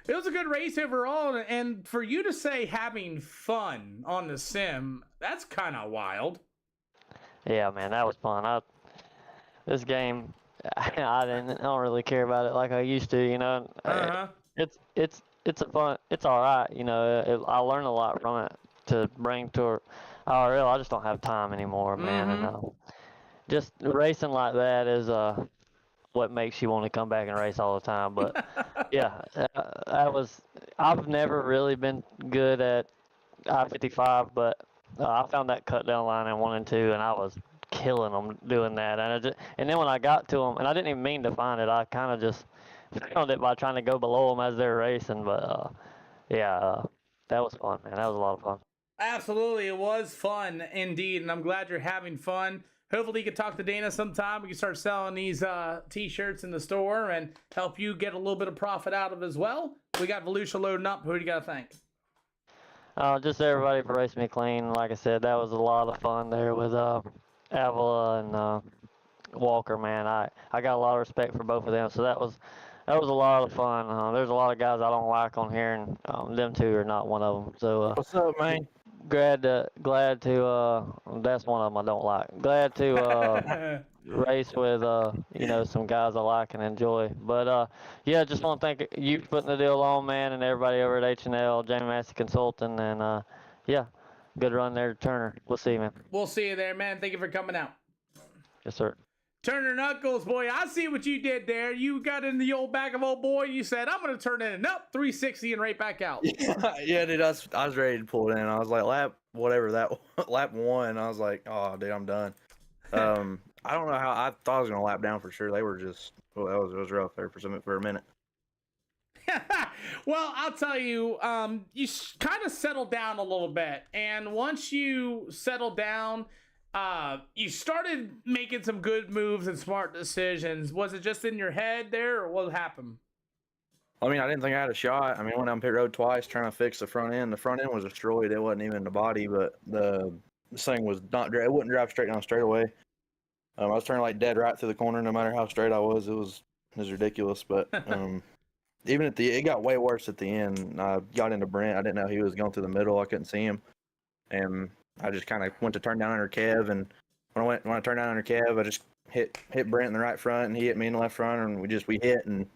It was a good race overall, and for you to say having fun on the sim, that's kind of wild. Yeah, man, that was fun. This game, I don't really care about it like I used to, you know. It's a fun. It's all right, you know. I learned a lot from it to bring to RL. I just don't have time anymore, man. And just racing like that is what makes you want to come back and race all the time. But yeah, I've never really been good at I-55, but I found that cut down line in 1 and 2, and I was killing them doing that. And then when I got to them, and I didn't even mean to find it, I kind of just found it by trying to go below them as they're racing. But yeah, that was fun, man. That was a lot of fun. Absolutely, it was fun indeed, and I'm glad you're having fun. Hopefully you can talk to Dana sometime. We can start selling these t-shirts in the store and help you get a little bit of profit out of it as well. We got Volusia loading up. Who do you got to thank? Just everybody for racing me clean. Like I said, that was a lot of fun there with Avila and Walker, man. I got a lot of respect for both of them, so that was a lot of fun. There's a lot of guys I don't like on here, and them two are not one of them. So What's up, man? glad to that's one of them I don't like. Glad to race with some guys I like and enjoy. But yeah, just want to thank you for putting the deal on, man, and everybody over at H&L, Jamie Massey Consulting, and yeah, good run there, Turner. We'll see you, man. We'll see you there, man. Thank you for coming out. Yes, sir. Turner Knuckles, boy, I see what you did there. You got in the old back of old boy. You said, I'm going to turn in and up 360 and right back out. Yeah, dude, I was ready to pull it in. I was like, lap 1. I was like, oh, dude, I'm done. I don't know how I thought I was going to lap down for sure. They were just, it was rough there for a minute. Well, I'll tell you, you kind of settled down a little bit, and once you settled down, you started making some good moves and smart decisions. Was it just in your head there, or what happened? I mean, I didn't think I had a shot. I mean, I went down pit road twice trying to fix the front end. The front end was destroyed. It wasn't even the body, but this thing was not. It wouldn't drive straight down straightaway. I was turning like dead right through the corner, no matter how straight I was. It was ridiculous. But even it got way worse at the end. I got into Brent. I didn't know he was going through the middle. I couldn't see him, and I just kind of went to turn down under Kev. And when I turned down under Kev, I just hit Brent in the right front, and he hit me in the left front, and we hit and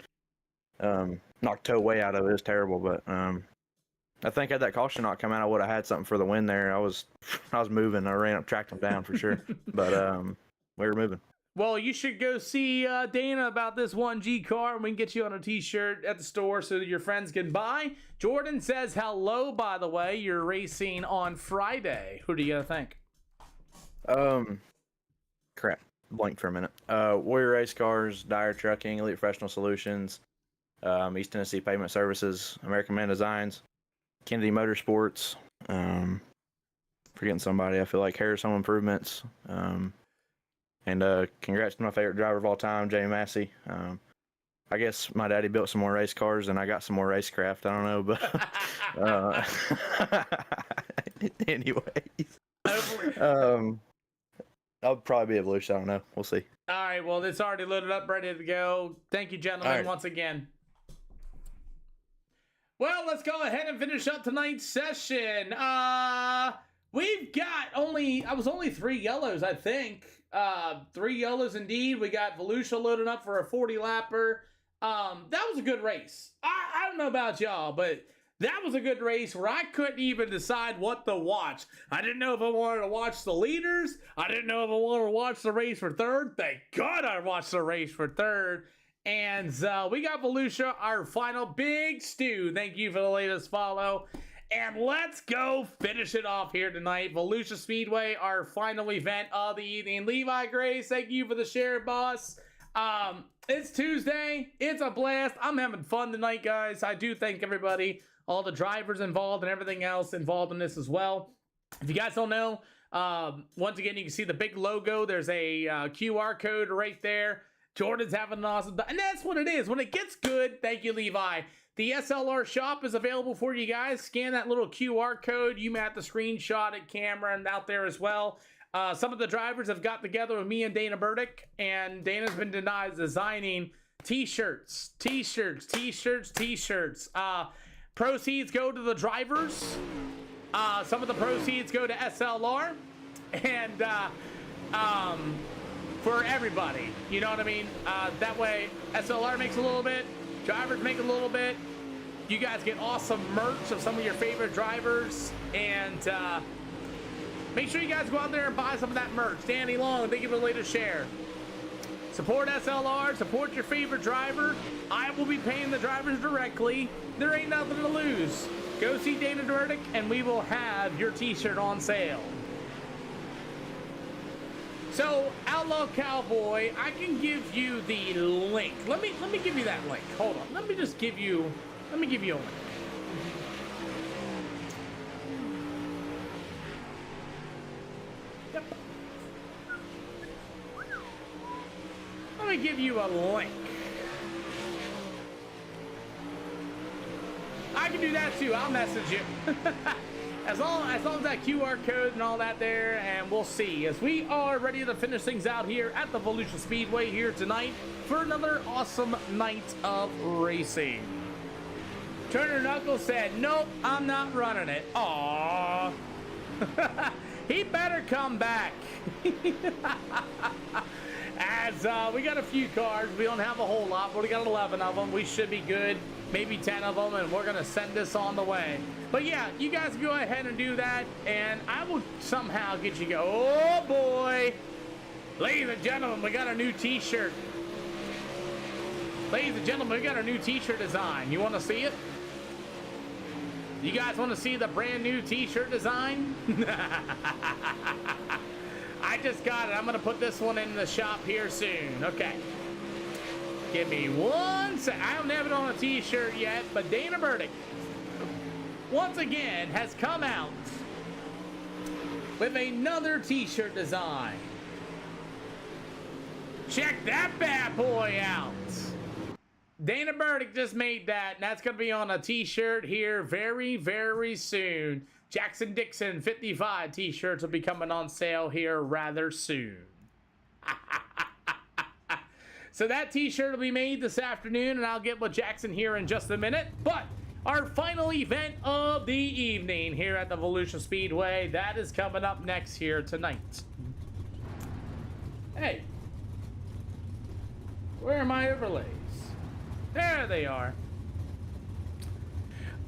knocked toe way out of it. It was terrible. But I think had that caution not come out, I would have had something for the win there. I was moving. I ran up, tracked him down for sure. But we were moving. Well, you should go see Dana about this 1G car, and we can get you on a t-shirt at the store so that your friends can buy. Jordan says hello, by the way. You're racing on Friday. Who do you think? Crap. Blanked for a minute. Warrior Race Cars, Dyer Trucking, Elite Professional Solutions, East Tennessee Pavement Services, American Man Designs, Kennedy Motorsports, forgetting somebody, I feel like Harris Home Improvements, and congrats to my favorite driver of all time, Jamie Massey. I guess my daddy built some more race cars and I got some more racecraft. I don't know, but anyways, I'll probably be Evolution. I don't know. We'll see. All right. Well, it's already loaded up, ready to go. Thank you, gentlemen, right. once again. Well, let's go ahead and finish up tonight's session. We've got I was only 3 yellows, I think. 3 yellows indeed. We got Volusia loading up for a 40-lapper. That was a good race. I don't know about y'all, but that was a good race where I couldn't even decide what to watch. I didn't know if I wanted to watch the leaders. I didn't know if I wanted to watch the race for third. Thank God I watched the race for third. And we got Volusia, our final big stew. Thank you for the latest follow. And let's go finish it off here tonight. Volusia Speedway, our final event of the evening. Levi Grace, thank you for the share, boss. It's Tuesday. It's a blast. I'm having fun tonight, guys. I do thank everybody, all the drivers involved and everything else involved in this as well. If you guys don't know, once again, you can see the big logo. There's a QR code right there. Jordan's having an awesome time. And that's what it is. When it gets good, thank you, Levi. The SLR shop is available for you guys. Scan that little QR code. You may have to screenshot it, camera, and out there as well. Some of the drivers have got together with me and Dana Burdick, and Dana's been designing t-shirts. Proceeds go to the drivers. Some of the proceeds go to SLR, and for everybody. You know what I mean? That way, SLR makes a little bit, drivers make a little bit. You guys get awesome merch of some of your favorite drivers, and make sure you guys go out there and buy some of that merch. Danny Long, thank you for the latest share. Support SLR, support your favorite driver. I will be paying the drivers directly. There ain't nothing to lose. Go see Dana Burdick, and we will have your t-shirt on sale. So, Outlaw Cowboy, I can give you the link. Let me give you that link. Hold on. Let me give you a link. Yep. Let me give you a link. I can do that too. I'll message you. As long as that QR code and all that there, and we'll see. As we are ready to finish things out here at the Volusia Speedway here tonight for another awesome night of racing. Turner Knuckles said, nope, I'm not running it. Aww. He better come back. As we got a few cars. We don't have a whole lot, but we got 11 of them. We should be good. Maybe 10 of them, and we're going to send this on the way. But yeah, you guys go ahead and do that, and I will somehow get you go. Oh, boy. Ladies and gentlemen, we got a new t-shirt. Ladies and gentlemen, we got a new t-shirt design. You want to see it? You guys want to see the brand new t-shirt design? I just got it. I'm going to put this one in the shop here soon. Okay. Give me one sec. I don't have it on a t-shirt yet, but Dana Burdick, once again, has come out with another t-shirt design. Check that bad boy out. Dana Burdick just made that, and that's going to be on a t-shirt here very, very soon. Jackson Dixon 55 t-shirts will be coming on sale here rather soon. So that t-shirt will be made this afternoon, and I'll get with Jackson here in just a minute. But our final event of the evening here at the Volusia Speedway, that is coming up next here tonight. Hey, where are my overlays? There they are.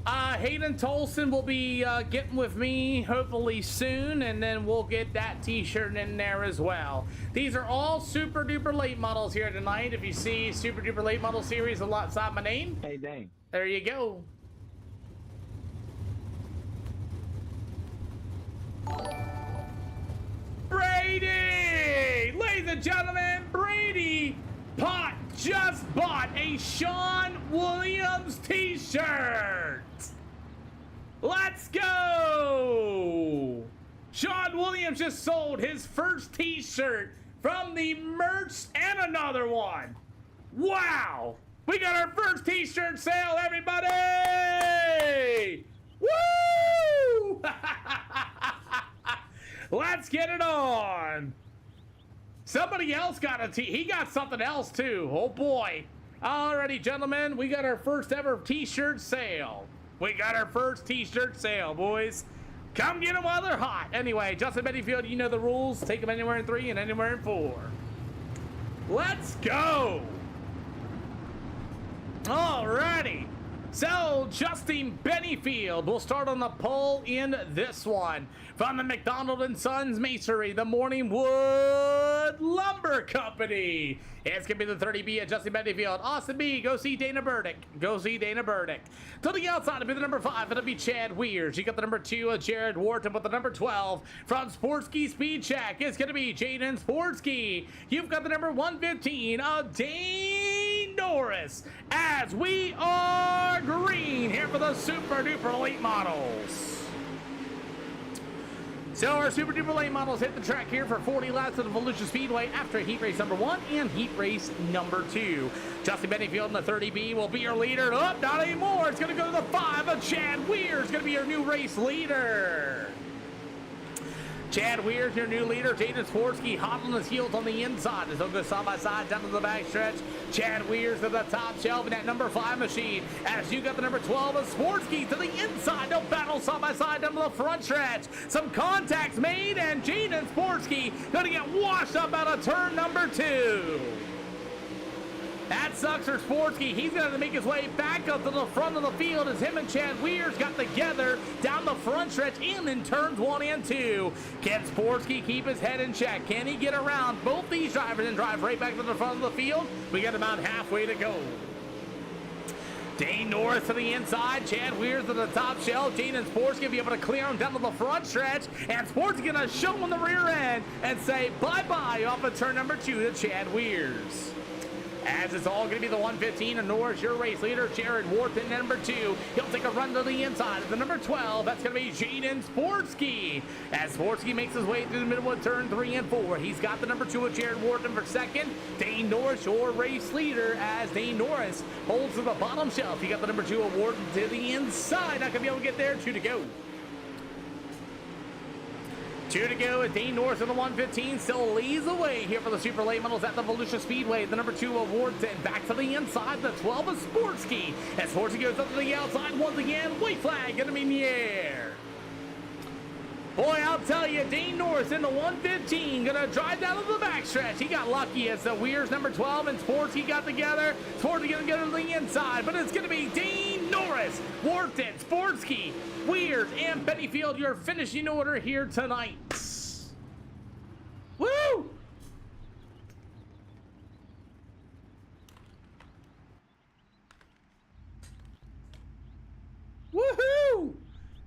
Hayden Tolson will be getting with me hopefully soon, and then we'll get that t-shirt in there as well. These are all super duper late models here tonight. If you see super duper late model series alongside my name, Hey, Dane. there you go. Brady! Ladies and gentlemen, Brady Pot just bought a Sean Williams t-shirt. Let's go! Sean Williams just sold his first t-shirt from the merch and another one. Wow! We got our first t-shirt sale, everybody! Woo! Let's get it on. Somebody else got a he got something else too. Oh boy. Alrighty, gentlemen, we got our first ever t-shirt sale. We got our first t-shirt sale, boys. Come get them while they're hot. Anyway, Justin Bettyfield, you know the rules. Take them anywhere in 3 and anywhere in 4. Let's go. Alrighty. So, Justin Bennyfield will start on the pole in this one. From the McDonald & Sons Masonry, the Morningwood Lumber Company. It's going to be the 30B at Justin Bennyfield. Austin B, go see Dana Burdick. Go see Dana Burdick. To the outside, it'll be the number 5. It'll be Chad Weirs. You got the number 2, Jared Wharton, with the number 12. From Sportsky Speed Check, it's going to be Jaden Sportsky. You've got the number 115 of Dane Norris. As we are green here for the Super Duper Elite models. So our Super Duper Late models hit the track here for 40 laps of the Volusia Speedway after heat race number 1 and heat race number 2. Justin Bennyfield in the 30B will be your leader. Oh, not anymore. It's going to go to the 5 of Chad Weirs. Going to be your new race leader. Chad Weirs, your new leader. Jaden Sporsky hot on his heels on the inside as they'll go side by side down to the back stretch. Chad Weirs to the top shelf in that number 5 machine. As you got the number 12 of Sporsky to the inside. They'll battle side by side down to the front stretch. Some contacts made, and Jaden Sporsky going to get washed up out of turn number 2. That sucks for Sporsky. He's going to make his way back up to the front of the field as him and Chad Weirs got together down the front stretch and in turns 1 and 2. Can Sporsky keep his head in check? Can he get around both these drivers and drive right back to the front of the field? We got about halfway to go. Dane Norris to the inside, Chad Weirs to the top shelf. Jaden Sporsky will be able to clear him down to the front stretch, and Sporsky going to show him the rear end and say bye-bye off of turn number 2 to Chad Weirs. As it's all going to be the 115 of Norris, your race leader, Jared Wharton, number 2. He'll take a run to the inside. The number 12, that's going to be Jaden Sporsky. As Sporsky makes his way through the middle of turn 3 and 4, he's got the number 2 of Jared Wharton for second. Dane Norris, your race leader, as Dane Norris holds to the bottom shelf. You got the number 2 of Wharton to the inside. Not going to be able to get there. 2 to go. 2 to go, and Dane Norris in the 115 still leads the way here for the Super Late Models at the Volusia Speedway. The number 2 of Wharton back to the inside, the 12 of Sporsky. As Sporsky goes up to the outside once again, white flag gonna be in the air. Boy, I'll tell you, Dane Norris in the 115 gonna drive down to the backstretch. He got lucky as the Weirs number 12 and Sporsky got together. Sporsky gonna go to the inside, but it's gonna be Dane Norris, Wharton, Sporsky, Weirs, and Bennyfield, your finishing order here tonight. Woo! Woohoo!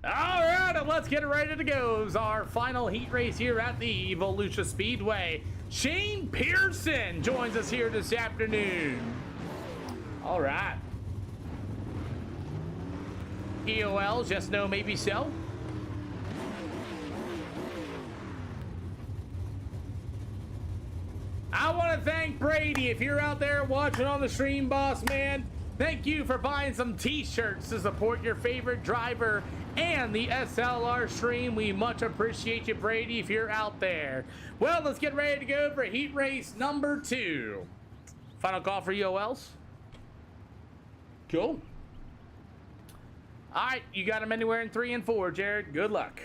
All right, and let's get ready to go. It's our final heat race here at the Volusia Speedway. Shane Pearson joins us here this afternoon. All right. EOL, just no, maybe so. I want to thank Brady. If you're out there watching on the stream, boss man, thank you for buying some t-shirts to support your favorite driver and the SLR stream. We much appreciate you, Brady, if you're out there. Well, let's get ready to go for heat race number 2. Final call for EOLs. Cool. All right, you got them anywhere in 3 and 4, Jared. Good luck.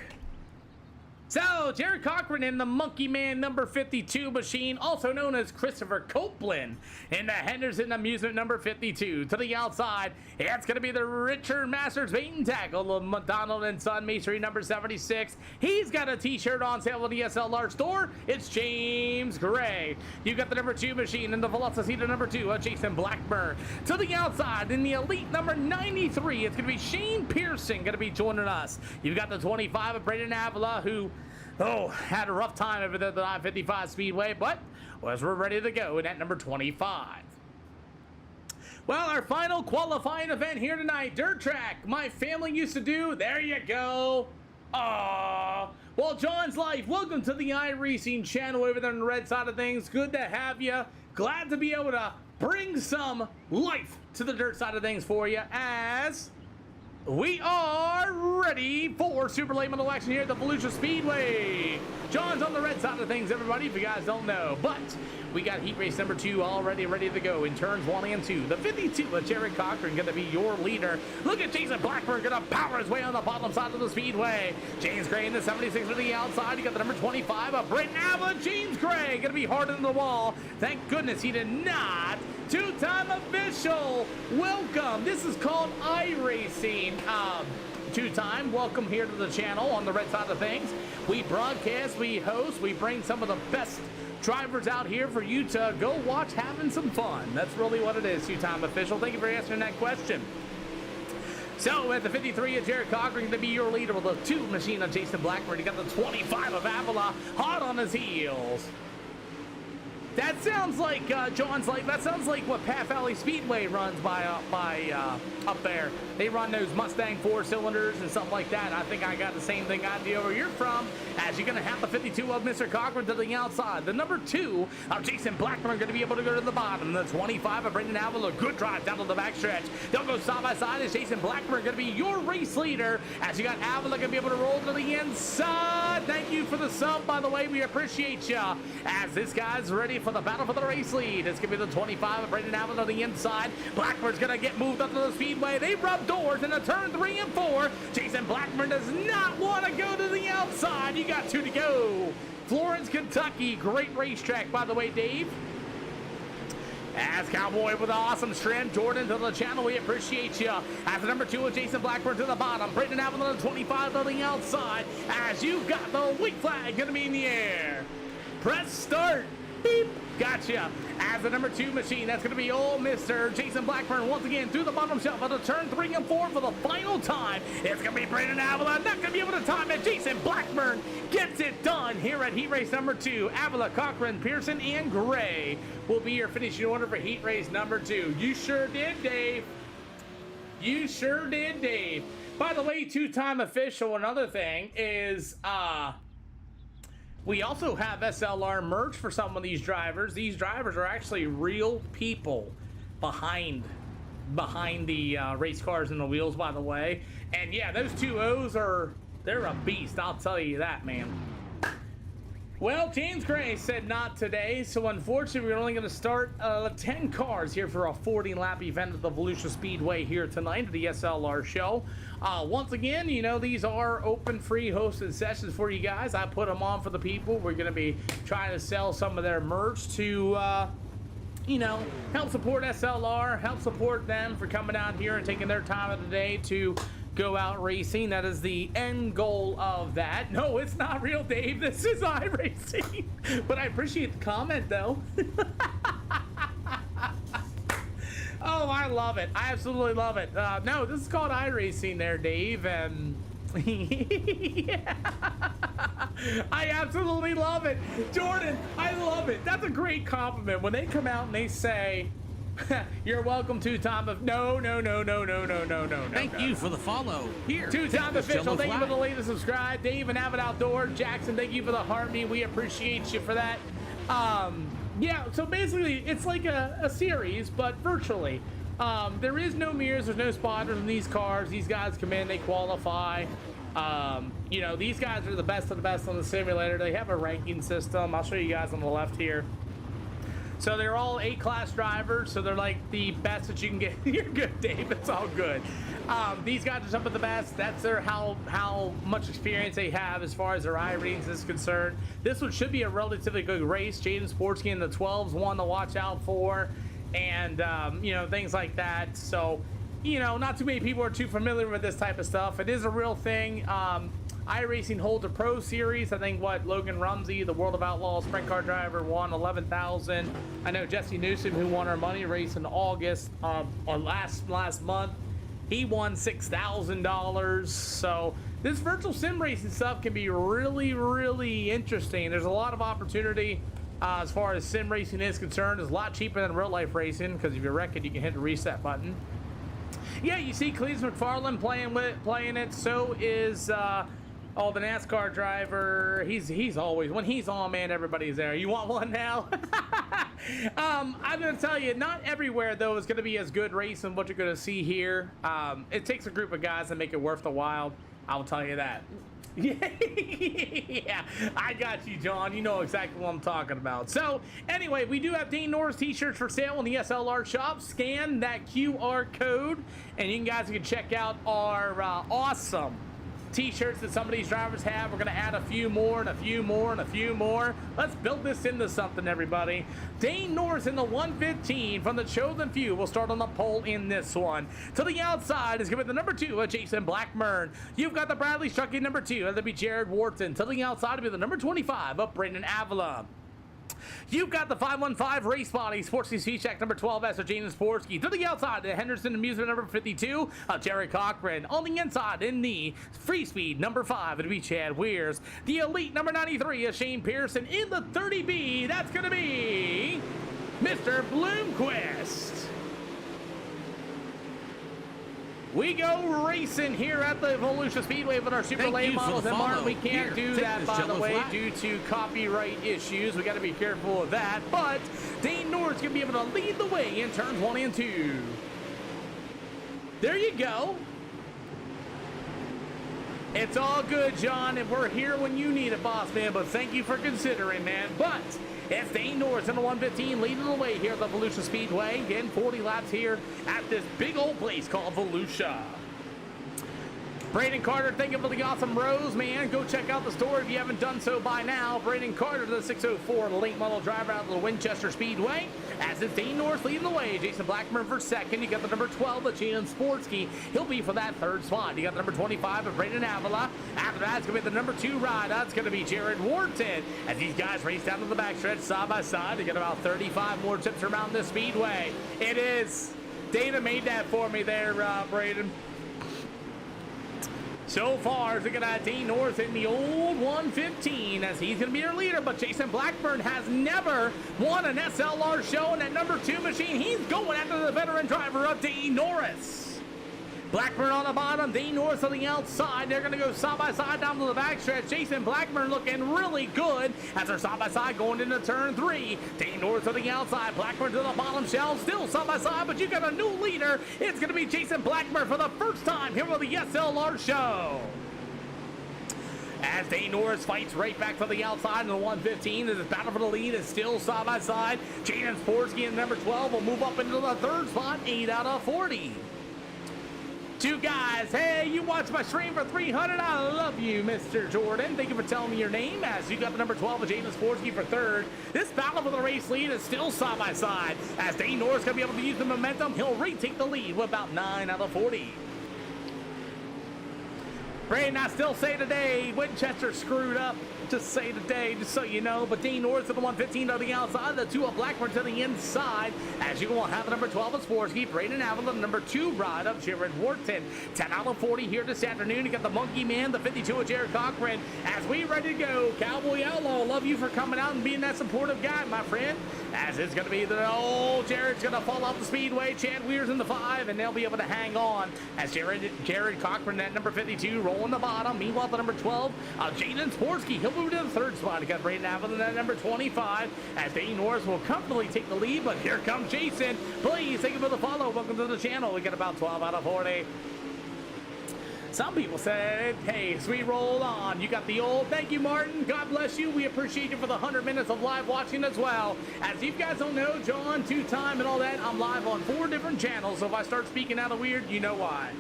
So, Jared Cochran in the Monkey Man number 52 machine, also known as Christopher Copeland, in the Henderson Amusement number 52. To the outside, it's going to be the Richard Masters bait and tackle of McDonald and Son Masonry number 76. He's got a t-shirt on sale at the SLR store. It's James Gray. You got the number 2 machine in the Velocity number 2, Jason Blackburn. To the outside, in the Elite number 93, it's going to be Shane Pearson going to be joining us. You've got the 25 of Braden Avila, who had a rough time over there at the I-55 Speedway, but as we're ready to go in at number 25. Well, our final qualifying event here tonight, dirt track. My family used to do. There you go. Aww. Well, John's Life, welcome to the iRacing channel over there on the red side of things. Good to have you. Glad to be able to bring some life to the dirt side of things for you as we are ready for super late model action here at the Volusia Speedway. John's on the red side of things, everybody, if you guys don't know. But we got heat race number 2 already ready to go in turns 1 and 2. The 52 of Jared Cochran going to be your leader. Look at Jason Blackburn going to power his way on the bottom side of the speedway. James Gray in the 76 to the outside. You got the number 25 of Britton Avila. James Gray going to be hard into the wall. Thank goodness he did not. Two-time official. Welcome. This is called iRacing. Two-time. Welcome here to the channel on the red side of things. We broadcast, we host, we bring some of the best drivers out here for you to go watch having some fun. That's really what it is, two-time official. Thank you for answering that question. So at the 53 of Jared Cochran going to be your leader with the 2 machine of Jason Blackburn. You got the 25 of Avila hot on his heels. That sounds like John's like that sounds like what Pat Valley Speedway runs by up there. They run those Mustang 4-cylinders and stuff like that. I think I got the same thing idea where you're from, as you're gonna have the 52 of Mr. Cochran to the outside. The number 2 of Jason Blackburn gonna be able to go to the bottom. The 25 of Brendan Avila, good drive down to the backstretch. They'll go side by side as Jason Blackburn gonna be your race leader, as you got Avila gonna be able to roll to the inside. Thank you for the sub, by the way. We appreciate ya. As this guy's ready for the battle for the race lead. It's gonna be the 25 of Brendan Avila on the inside. Blackburn's gonna get moved up to the speedway. They rub doors in the turn 3 and 4. Jason Blackburn does not want to go to the outside. You got 2 to go. Florence, Kentucky. Great racetrack, by the way, Dave. As Cowboy with an awesome trim. Jordan to the channel, we appreciate you. As the number 2 of Jason Blackburn to the bottom. Brendan Avila to 25 on the outside. As you got the white flag gonna be in the air. Press start. Beep. Gotcha. As the number 2 machine, that's going to be old Mr. Jason Blackburn once again through the bottom shelf of the turn 3 and 4 for the final time. It's going to be Brandon Avila. Not going to be able to time it. Jason Blackburn gets it done here at heat race number 2. Avila, Cochran, Pearson, and Gray will be your finishing order for heat race number 2. You sure did, Dave. You sure did, Dave. By the way, two-time official, another thing is, we also have SLR merch for some of these drivers. These drivers are actually real people behind the race cars and the wheels, by the way. And yeah, those 2 O's they're a beast, I'll tell you that, man. Well, James Gray said not today, so unfortunately we're only going to start 10 cars here for a 40-lap event at the Volusia Speedway here tonight at the SLR show. Once again, you know, these are open, free hosted sessions for you guys. I put them on for the people. We're going to be trying to sell some of their merch to, you know, help support SLR, help support them for coming out here and taking their time of the day to go out racing. That is the end goal of that. No, it's not real, Dave. This is iRacing. But I appreciate the comment, though. Oh, I love it. I absolutely love it. No, this is called iRacing there, Dave. And yeah. I absolutely love it. Jordan, I love it. That's a great compliment. When they come out and they say, You're welcome, two-time of no. Thank you for the follow. Here, Two-time take this official. yellow Thank you for flag. the latest subscribe. Dave and Avid Outdoor. Jackson, thank you for the heartbeat. We appreciate you for that. Yeah, so basically, it's like a series, but virtually. There is no mirrors, there's no spotters in these cars. These guys come in, they qualify. You know, these guys are the best of the best on the simulator. They have a ranking system. I'll show you guys on the left here. So they're all A-class drivers, so they're like the best that you can get. You're good, Dave. It's all good. These guys are some of the best. That's their how much experience they have as far as their iRacing is concerned. This one should be a relatively good race. Jaden Sportsky in the 12's one to watch out for, and you know, things like that. So, you know, not too many people are too familiar with this type of stuff. It is a real thing. iRacing holds a pro series. I think Logan Rumsey, the World of Outlaws sprint car driver, won 11,000. I know Jesse Newsom, who won our money race in August or last month, he won $6,000. So this virtual sim racing stuff can be really interesting. There's a lot of opportunity as far as sim racing is concerned. It's a lot cheaper than real life racing because if you wreck it, you can hit the reset button. Yeah, you see Cleves McFarland playing it. So is the NASCAR driver. He's always, when he's on, man, everybody's there. You want one now? I'm gonna tell you, not everywhere though is gonna be as good racing what you're gonna see here. It takes a group of guys to make it worth the while. I'll tell you that. Yeah, I got you, John. You know exactly what I'm talking about. So anyway, we do have Dane Norris t-shirts for sale in the SLR shop. Scan that QR code and you guys can check out our awesome t-shirts that some of these drivers have. We're gonna add a few more and a few more and a few more. Let's build this into something, everybody. Dane Norris in the 115 from the chosen few will start on the pole in this one. To the outside is gonna be the number 2, Jason Blackburn. You've got the Bradley Strucky number 2, that'll be Jared Wharton. To the outside will be the number 25 of Brandon Avila. You've got the 515 Race Body Sports Speed Check number 12 as Jaden Sportsky. To the outside, the Henderson Amusement number 52 of Jerry Cochran. On the inside, in the Free Speed number 5, it'll be Chad Weirs. The Elite number 93 is Shane Pearson. In the 30B, that's going to be Mr. Bloomquist. We go racing here at the Volusia Speedway with our super late models and Martin. We can't do that, by the way, due to copyright issues. We got to be careful of that. But Dane Norris going to be able to lead the way in turns 1 and 2. There you go. It's all good, John, and we're here when you need it, boss man. But thank you for considering, man. But it's Dane Norris in the 115 leading the way here at the Volusia Speedway. Again, 40 laps here at this big old place called Volusia. Braden Carter, thank you for the awesome rose, man. Go check out the store if you haven't done so by now. Braden Carter, the 604 late model driver out of the Winchester Speedway. As it's Dane Norris leading the way. Jason Blackburn for second. You got the number 12 of Jaden Sportsky. He'll be for that third spot. You got the number 25 of Brandon Avila. After that, it's going to be the number 2 ride. That's going to be Jared Wharton. As these guys race down to the backstretch side by side. They got about 35 more trips around this speedway. It is. Dana made that for me there, Braden. So far, we're going to have Dane Norris in the old 115 as he's going to be your leader, but Jason Blackburn has never won an SLR show in that number 2 machine. He's going after the veteran driver of Dane Norris. Blackburn on the bottom, Dane Norris on the outside. They're going to go side by side down to the backstretch. Jason Blackburn looking really good as they're side by side going into turn 3. Dane Norris on the outside, Blackburn to the bottom shelf, still side by side, but you got a new leader. It's going to be Jason Blackburn for the first time here with the SLR show. As Dane Norris fights right back to the outside in the 115. This battle for the lead is still side by side. Jaden Sportsky in number 12 will move up into the third spot, 8 out of 40. 2 guys, hey, you watch my stream for 300. I love you, Mr. Jordan. Thank you for telling me your name. As you got the number 12 of Jaden Sportsky for third. This battle for the race lead is still side by side. As Dane Norris going to be able to use the momentum, he'll retake the lead with about 9 out of 40. Braden, I still say today, Winchester screwed up. Just say today, just so you know. But Dean Norris to the 115 on the outside, the 2 of Blackburn to the inside. As you will have the number 12 of Sporsky, Braden Avila, number 2 ride of Jared Wharton. 10 out of 40 here this afternoon. You got the Monkey Man, the 52 of Jared Cochran. As we ready to go, Cowboy Outlaw, love you for coming out and being that supportive guy, my friend. As it's going to be the old Jared's going to fall off the speedway. Chad Weir's in the 5, and they'll be able to hang on. As Jared Cochran at number 52 rolling the bottom. Meanwhile, the number 12, Jaden Sporsky, he'll move to the 3rd spot. You got Braden Avalon at number 25. As Dane Norris will comfortably take the lead, but here comes Jason. Please thank you for the follow. Welcome to the channel. We got about 12 out of 40. Some people said, hey, as we roll on, you got the old, thank you, Martin. God bless you. We appreciate you for the 100 minutes of live watching as well. As you guys don't know, John, 2-time and all that, I'm live on 4 different channels. So if I start speaking out of weird, you know why.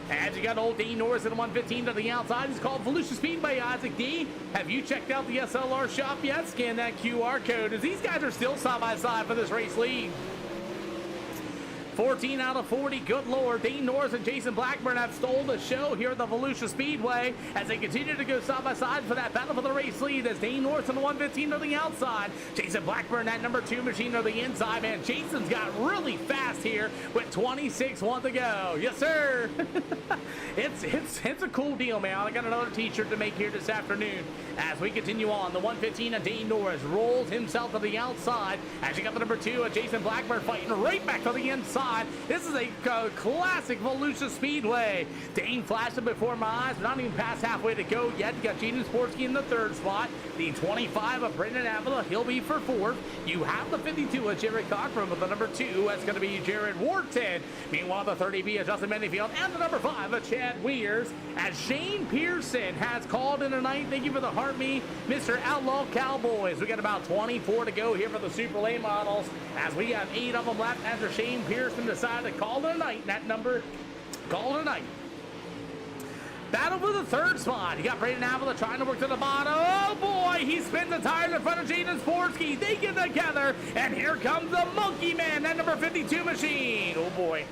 As you got old Dean Norris at the 115 to the outside. It's called Volusia Speedway. Isaac D, have you checked out the SLR shop yet? Scan that QR code, as these guys are still side by side for this race lead. 14 out of 40, good lord. Dean Norris and Jason Blackburn have stole the show here at the Volusia Speedway as they continue to go side by side for that battle for the race lead. As Dean Norris on the 115 to the outside, Jason Blackburn at number 2 machine to the inside. Man, Jason's got really fast here with 26 to go. Yes, sir. it's a cool deal, man. I got another t-shirt to make here this afternoon. As we continue on, the 115 of Dean Norris rolls himself to the outside. As you got the number 2 of Jason Blackburn fighting right back to the inside. This is a classic Volusia Speedway. Dane flashed it before my eyes, but not even past halfway to go yet. You got Jaden Sporsky in the 3rd spot. The 25 of Brendan Avila, he'll be for 4th. You have the 52 of Jared Cochran with the number 2. That's going to be Jared Wharton. Meanwhile, the 30B of Justin Manyfield and the number 5 of Chad Weirs. As Shane Pearson has called in tonight. Thank you for the heart me, Mr. Outlaw Cowboys. We got about 24 to go here for the Super Late models. As we have 8 of them left after Shane Pearson decided to call it a night. That number, call it a night. Battle for the 3rd spot. You got Braden Avila trying to work to the bottom. Oh boy, he spins the tires in front of Jaden Sporsky. They get together, and here comes the Monkey Man, that number 52 machine. Oh boy.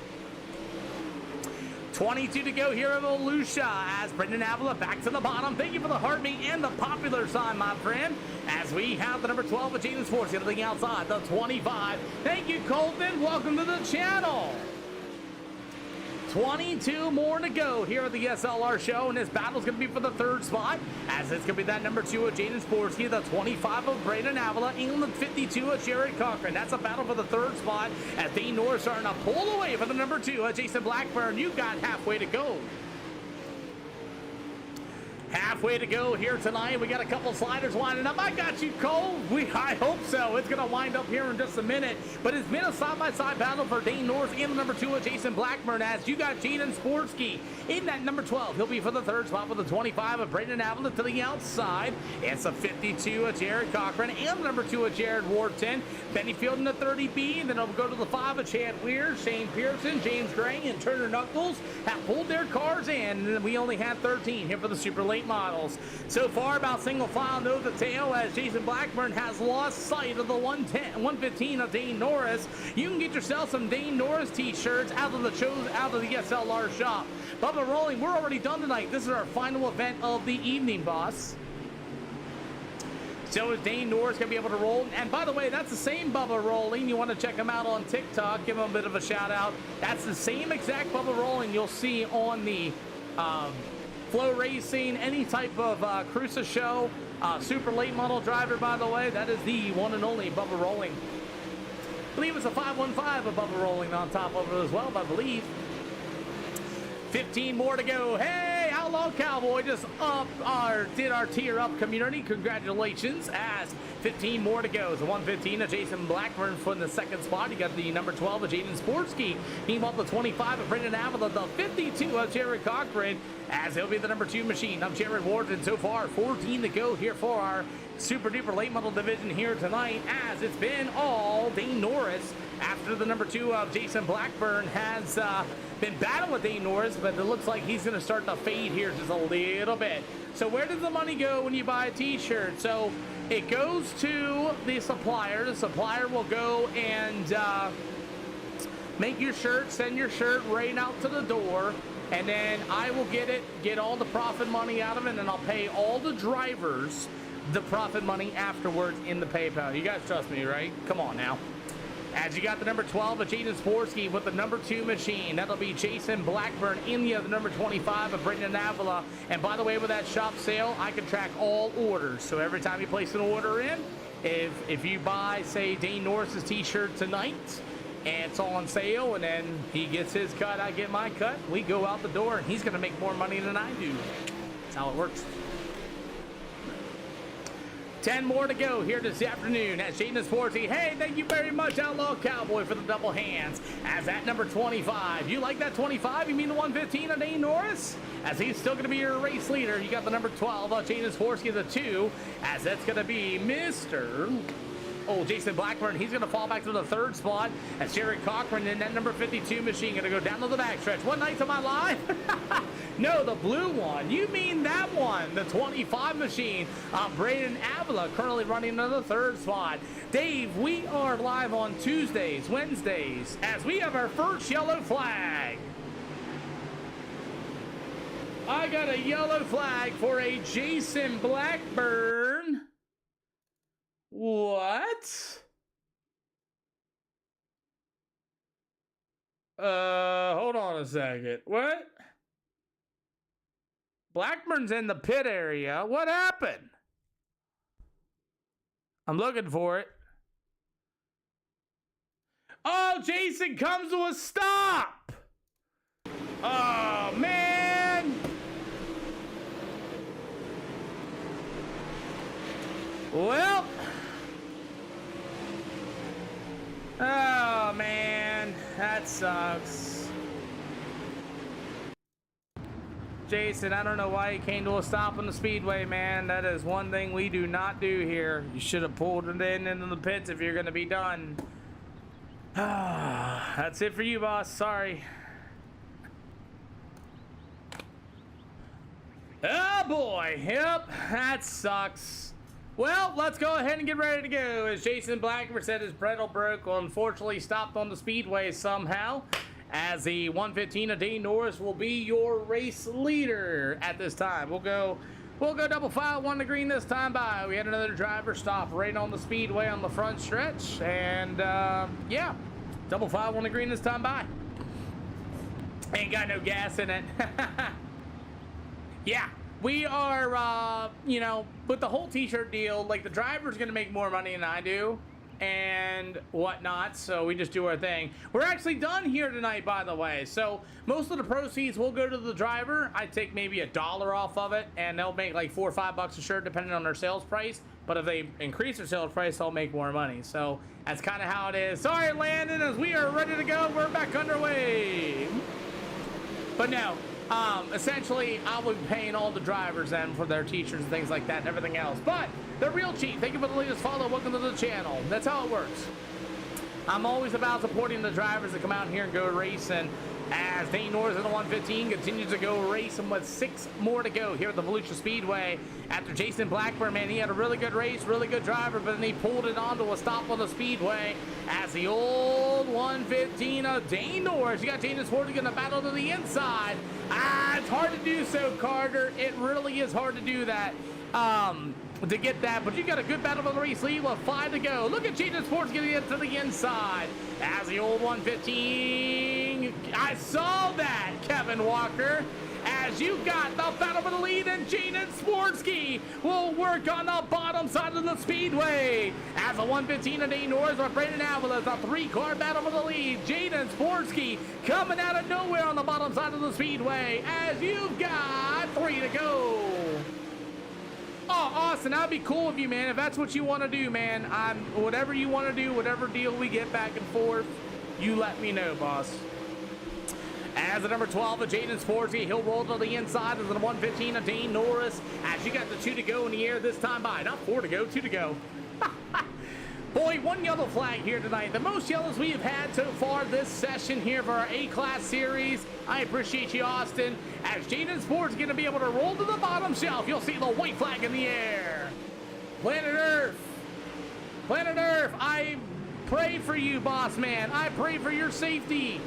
22 to go here at Volusia as Brendan Avila back to the bottom. Thank you for the heartbeat and the popular sign, my friend. As we have the number 12 of Jaden Sporsky to the outside, the 25. Thank you, Colton. Welcome to the channel. 22 more to go here at the SLR show, and this battle's going to be for the 3rd spot, as it's going to be that number 2 of Jaden Sporsky, the 25 of Braden Avila, and the 52 of Jared Cochran. That's a battle for the 3rd spot, as Dean Norris starting to pull away for the number 2 of Jason Blackburn. You got halfway to go. Halfway to go here tonight. We got a couple sliders winding up. I got you, Cole. I hope so. It's going to wind up here in just a minute. But it's been a side-by-side battle for Dane Norris and the number 2 of Jason Blackburn, as you got Jaden Sporsky in that number 12. He'll be for the 3rd spot with the 25 of Braden Avila to the outside. It's a 52 of Jared Cochran and the number 2 of Jared Wharton. Bennyfield in the 30B. And then it'll go to the 5 of Chad Weir, Shane Pearson, James Gray, and Turner Knuckles have pulled their cars in. And then we only had 13 here for the Super Late models. So far, about single file nose to tail, as Jason Blackburn has lost sight of the 115 of Dane Norris. You can get yourself some Dane Norris t-shirts out of the SLR shop. Bubba Rolling, we're already done tonight. This is our final event of the evening, boss. So is Dane Norris going to be able to roll? And by the way, that's the same Bubba Rolling. You want to check him out on TikTok. Give him a bit of a shout out. That's the same exact Bubba Rolling you'll see on the Flow Racing, any type of Cruiser show. Super late model driver, by the way. That is the one and only Bubba Rolling. I believe it's a 515 of Bubba Rolling on top of it as well, I believe. 15 more to go. Hey, Outlaw Cowboy just did our tier up community. Congratulations, as 15 more to go. The 115 of Jason Blackburn for the 2nd spot. You got the number 12 of Jaden Sporsky. Meanwhile, the 25 of Brendan Avila, the 52 of Jared Cochran, as he'll be the number 2 machine of Jared Wharton. So far, 14 to go here for our super duper late model division here tonight, as it's been all Dane Norris after the number 2 of Jason Blackburn has been battling with Dane Norris, but it looks like he's going to start to fade here just a little bit. So where does the money go when you buy a t-shirt? So it goes to the supplier. The supplier will go and make your shirt, send your shirt right out to the door. and then I will get all the profit money out of it, and then I'll pay all the drivers the profit money afterwards in the PayPal. You guys trust me, right? Come on now. As you got the number 12 of Jaden Sporsky with the number 2 machine. That'll be Jason Blackburn in the number 25 of Brendan Avila. And by the way, with that shop sale, I can track all orders. So every time you place an order in, if you buy, say, Dane Norris's t-shirt tonight, and it's on sale, and then he gets his cut, I get my cut, we go out the door, and he's going to make more money than I do. That's how it works. 10 more to go here this afternoon as Jaden Sportsy. Hey, thank you very much, Outlaw Cowboy, for the double hands. As at number 25. You like that 25? You mean the 115 of Dane Norris? As he's still going to be your race leader. You got the number 12 of Jaden Sportsy, the 2. As that's going to be Mr. Jason Blackburn. He's going to fall back to the 3rd spot. As Jerry Cochran in that number 52 machine going to go down to the backstretch. One night to my live. No, the blue one. You mean that one, the 25 machine. Braden Avila currently running in the 3rd spot. Dave, we are live on Tuesdays, Wednesdays, as we have our first yellow flag. I got a yellow flag for a Jason Blackburn. What? Hold on a second. What? Blackburn's in the pit area. What happened? I'm looking for it. Oh, Jason comes to a stop. Oh, man. Well. Oh, man. That sucks. Jason, I don't know why you came to a stop on the speedway, man. That is one thing we do not do here. You should have pulled it into the pits if you're going to be done. That's it for you, boss. Sorry. Oh, boy. Yep, that sucks. Well, let's go ahead and get ready to go. As Jason Blackburn said his pedal broke, unfortunately stopped on the speedway somehow. As the 115 of Dane Norris will be your race leader at this time. We'll go double file 1 to green this time by. We had another driver stop right on the speedway on the front stretch. And, yeah, double file 1 to green this time by. Ain't got no gas in it. Yeah, we are, you know, with the whole t-shirt deal, like the driver's going to make more money than I do and whatnot, so we just do our thing. We're actually done here tonight, by the way, so most of the proceeds will go to the driver. I take maybe $1 off of it, and they'll make like $4 or $5 a shirt depending on their sales price, but if they increase their sales price, they'll make more money. So that's kind of how it is. Sorry, Landon, as we are ready to go, we're back underway. But no, essentially, I will be paying all the drivers then for their t-shirts and things like that and everything else. But the real cheat, thank you for the latest follow. Welcome to the channel. That's how it works. I'm always about supporting the drivers that come out here and go racing. As Dane Norris in the 115 continues to go racing with 6 more to go here at the Volusia Speedway. After Jason Blackburn, man, he had a really good race, really good driver, but then he pulled it onto a stop on the speedway. As the old 115 of Dane Norris, you got Jaden Sporty going to battle to the inside. It's hard to do so, Carter. It really is hard to do that. To get that, but you got a good battle for the race lead with 5 to go. Look at Jaden Sports getting it to the inside. As the old 115, I saw that, Kevin Walker. As you got the battle for the lead, and Jaden Sportsky will work on the bottom side of the speedway. As a 115 of Dane Norris with Brandon Avila, a 3-car battle for the lead. Jaden Sportsky coming out of nowhere on the bottom side of the speedway. As you've got 3 to go. Oh, Austin, that'd be cool of you, man. If that's what you want to do, man, whatever you want to do, whatever deal we get back and forth, you let me know, boss. As the number 12 of Jaden Sportsy, he'll roll to the inside of the 115 of Dane Norris. As you got the 2 to go in the air this time by. Not 4 to go, 2 to go. Boy, 1 yellow flag here tonight. The most yellows we have had so far this session here for our A-Class Series. I appreciate you, Austin. As Jaden Sports is going to be able to roll to the bottom shelf, you'll see the white flag in the air. Planet Earth. Planet Earth, I pray for you, boss man. I pray for your safety.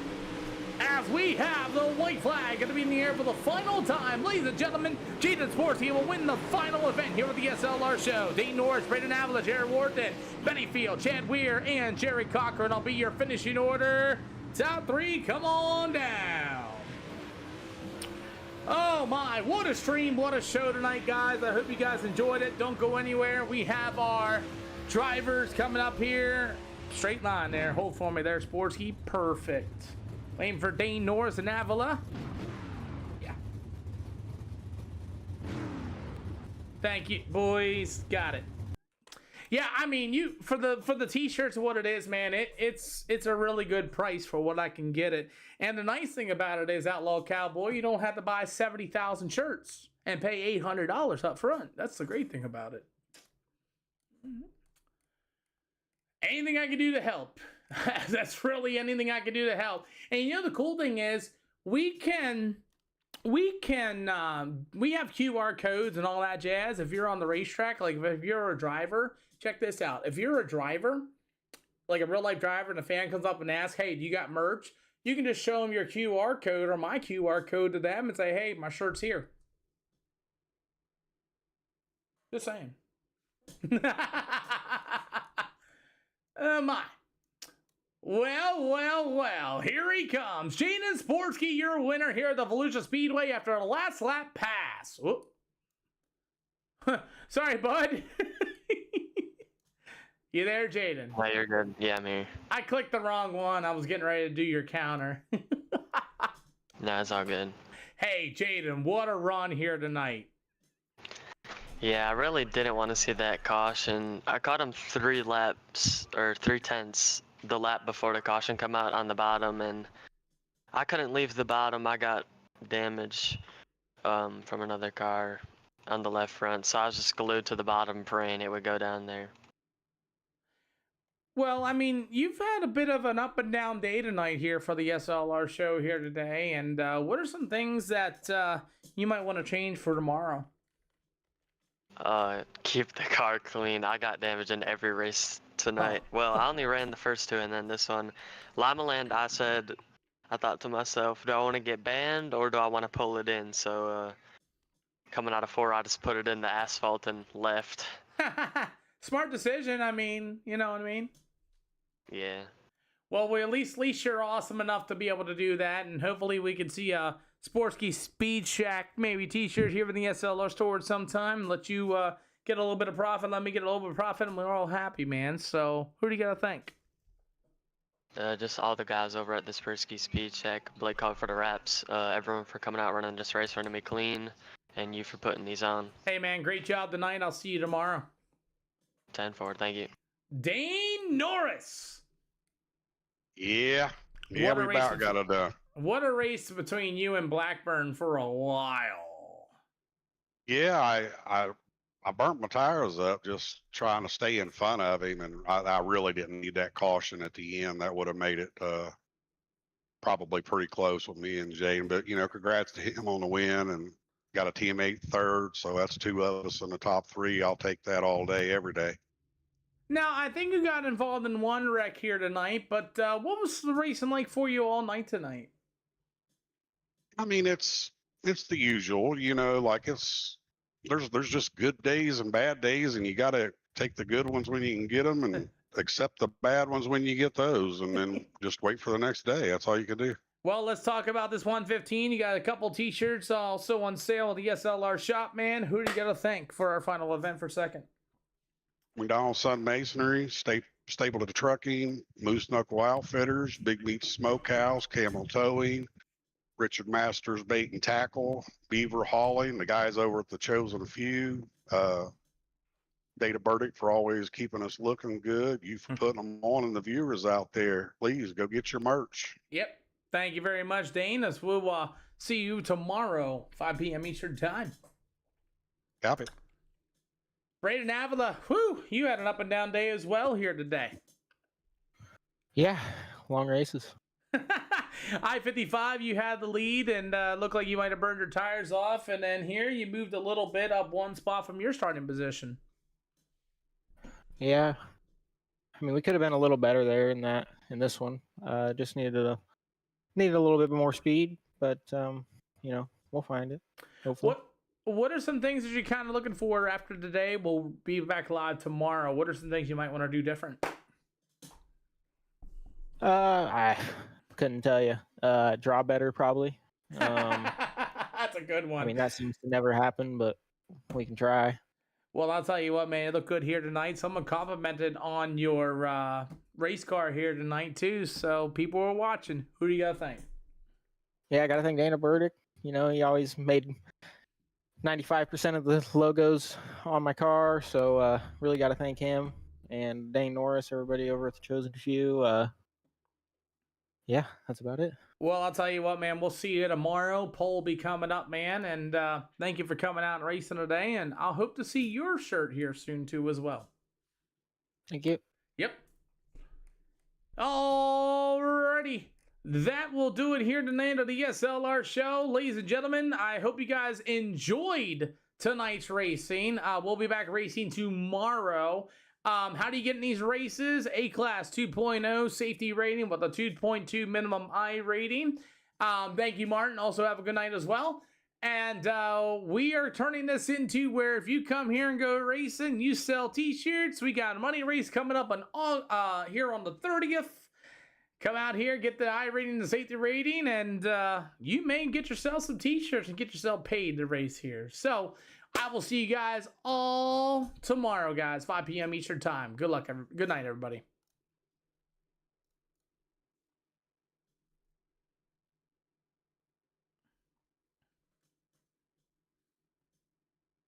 as we have the white flag going to be in the air for the final time. Ladies and gentlemen, Jaden Sportsky will win the final event here with the SLR show. Dane Norris, Braden Avila, Jared Wharton, Benny Field, Chad Weir, and Jerry Cochran. I'll be your finishing order. Top three, come on down. Oh my, what a stream, what a show tonight, guys. I hope you guys enjoyed it. Don't go anywhere. We have our drivers coming up here. Straight line there. Hold for me there, Sportsky. Perfect. Waiting for Dane Norris and Avila. Yeah. Thank you, boys. Got it. Yeah, I mean, for the t-shirts, what it is, man, it's a really good price for what I can get it. And the nice thing about it is, Outlaw Cowboy, you don't have to buy 70,000 shirts and pay $800 up front. That's the great thing about it. Anything I can do to help. That's really anything I can do to help. And you know, the cool thing is we have QR codes and all that jazz. If you're on the racetrack, like if you're a driver, check this out. If you're a driver, like a real life driver, and a fan comes up and asks, hey, do you got merch? You can just show them your QR code or my QR code to them and say, hey, my shirt's here. Just saying. My. Well, here he comes. Jaden Sportsky, your winner here at the Volusia Speedway after a last lap pass. Whoop. Sorry, bud. You there, Jaden? No, you're good. Yeah, I'm here. I clicked the wrong one. I was getting ready to do your counter. No, it's all good. Hey, Jaden, what a run here tonight. Yeah, I really didn't want to see that caution. I caught him 3 laps, or 3/10 the lap before the caution come out on the bottom, and I couldn't leave the bottom. I got damage from another car on the left front, so I was just glued to the bottom praying it would go down there. Well, I mean, you've had a bit of an up and down day tonight here for the SLR show here today, and what are some things that you might want to change for tomorrow? Keep the car clean. I got damage in every race tonight. Oh. Well, I only ran the first 2, and then this one. Lima Land, I thought to myself, do I want to get banned or do I want to pull it in? So, coming out of 4, I just put it in the asphalt and left. Smart decision. I mean, you know what I mean? Yeah. Well, at least you're awesome enough to be able to do that, and hopefully we can see a Sportsky Speed Shack maybe t-shirt here in the SLR store sometime. Let you get a little bit of profit, let me get a little bit of profit, and we're all happy, man. So who do you got to thank? Just all the guys over at the Sportsky Speed Shack, Blake called for the wraps, everyone for coming out running this race, running me clean, and you for putting these on. Hey, man, great job tonight. I'll see you tomorrow. 10-4, thank you. Dane Norris. Yeah, we What a race about got it done. What a race between you and Blackburn for a while. Yeah, I burnt my tires up just trying to stay in front of him, and I really didn't need that caution at the end. That would have made it probably pretty close with me and Jane. But, you know, congrats to him on the win, and got a teammate third, so that's 2 of us in the top 3. I'll take that all day, every day. Now, I think you got involved in one wreck here tonight, but what was the racing like for you all night tonight? I mean, it's the usual, you know, like there's just good days and bad days, and you got to take the good ones when you can get them and accept the bad ones when you get those, and then just wait for the next day. That's all you can do. Well, let's talk about this 115. You got a couple t-shirts also on sale at the SLR shop, man. Who do you got to thank for our final event for second? McDonald Sun Masonry, Staple to the Trucking, Moose Knuckle Outfitters, Big Meat Smokehouse, Camel Towing, Richard Masters Bait and Tackle, Beaver Hauling, the guys over at the Chosen Few, Data Burdick for always keeping us looking good, you for putting them on, and the viewers out there, please go get your merch. Yep. Thank you very much, Dane. As we'll see you tomorrow, 5 p.m. Eastern Time. Copy. Braden Avila, whew, you had an up and down day as well here today. Yeah, long races. I-55, you had the lead and looked like you might have burned your tires off. And then here you moved a little bit up one spot from your starting position. Yeah. I mean, we could have been a little better there in this one. Just needed need a little bit more speed, but you know, we'll find it. Hopefully. What are some things that you're kind of looking for after today? We'll be back live tomorrow. What are some things you might want to do different? I couldn't tell you. Draw better probably. That's a good one. I mean, that seems to never happen, but we can try. Well, I'll tell you what, man, it looked good here tonight. Someone complimented on your race car here tonight too, so people were watching. Who do you gotta thank? Yeah, I gotta thank Dana Burdick. You know, he always made 95% of the logos on my car, so really gotta thank him. And Dane Norris, everybody over at the Chosen Few. Yeah, that's about it. Well, I'll tell you what, man, we'll see you tomorrow. Poll will be coming up, man, and thank you for coming out and racing today, and I'll hope to see your shirt here soon too as well. Thank you. Yep. Alrighty. That will do it here tonight of the SLR show. Ladies and gentlemen, I hope you guys enjoyed tonight's racing. We'll be back racing tomorrow. How do you get in these races? A-Class 2.0 safety rating with a 2.2 minimum I rating. Thank you, Martin. Also have a good night as well. And we are turning this into where if you come here and go racing, you sell t-shirts. We got a money race coming up on here on the 30th. Come out here, get the I rating, the safety rating, and you may get yourself some t-shirts and get yourself paid to race here. So I will see you guys all tomorrow, guys, 5 p.m. Eastern time. Good luck. Good night, everybody.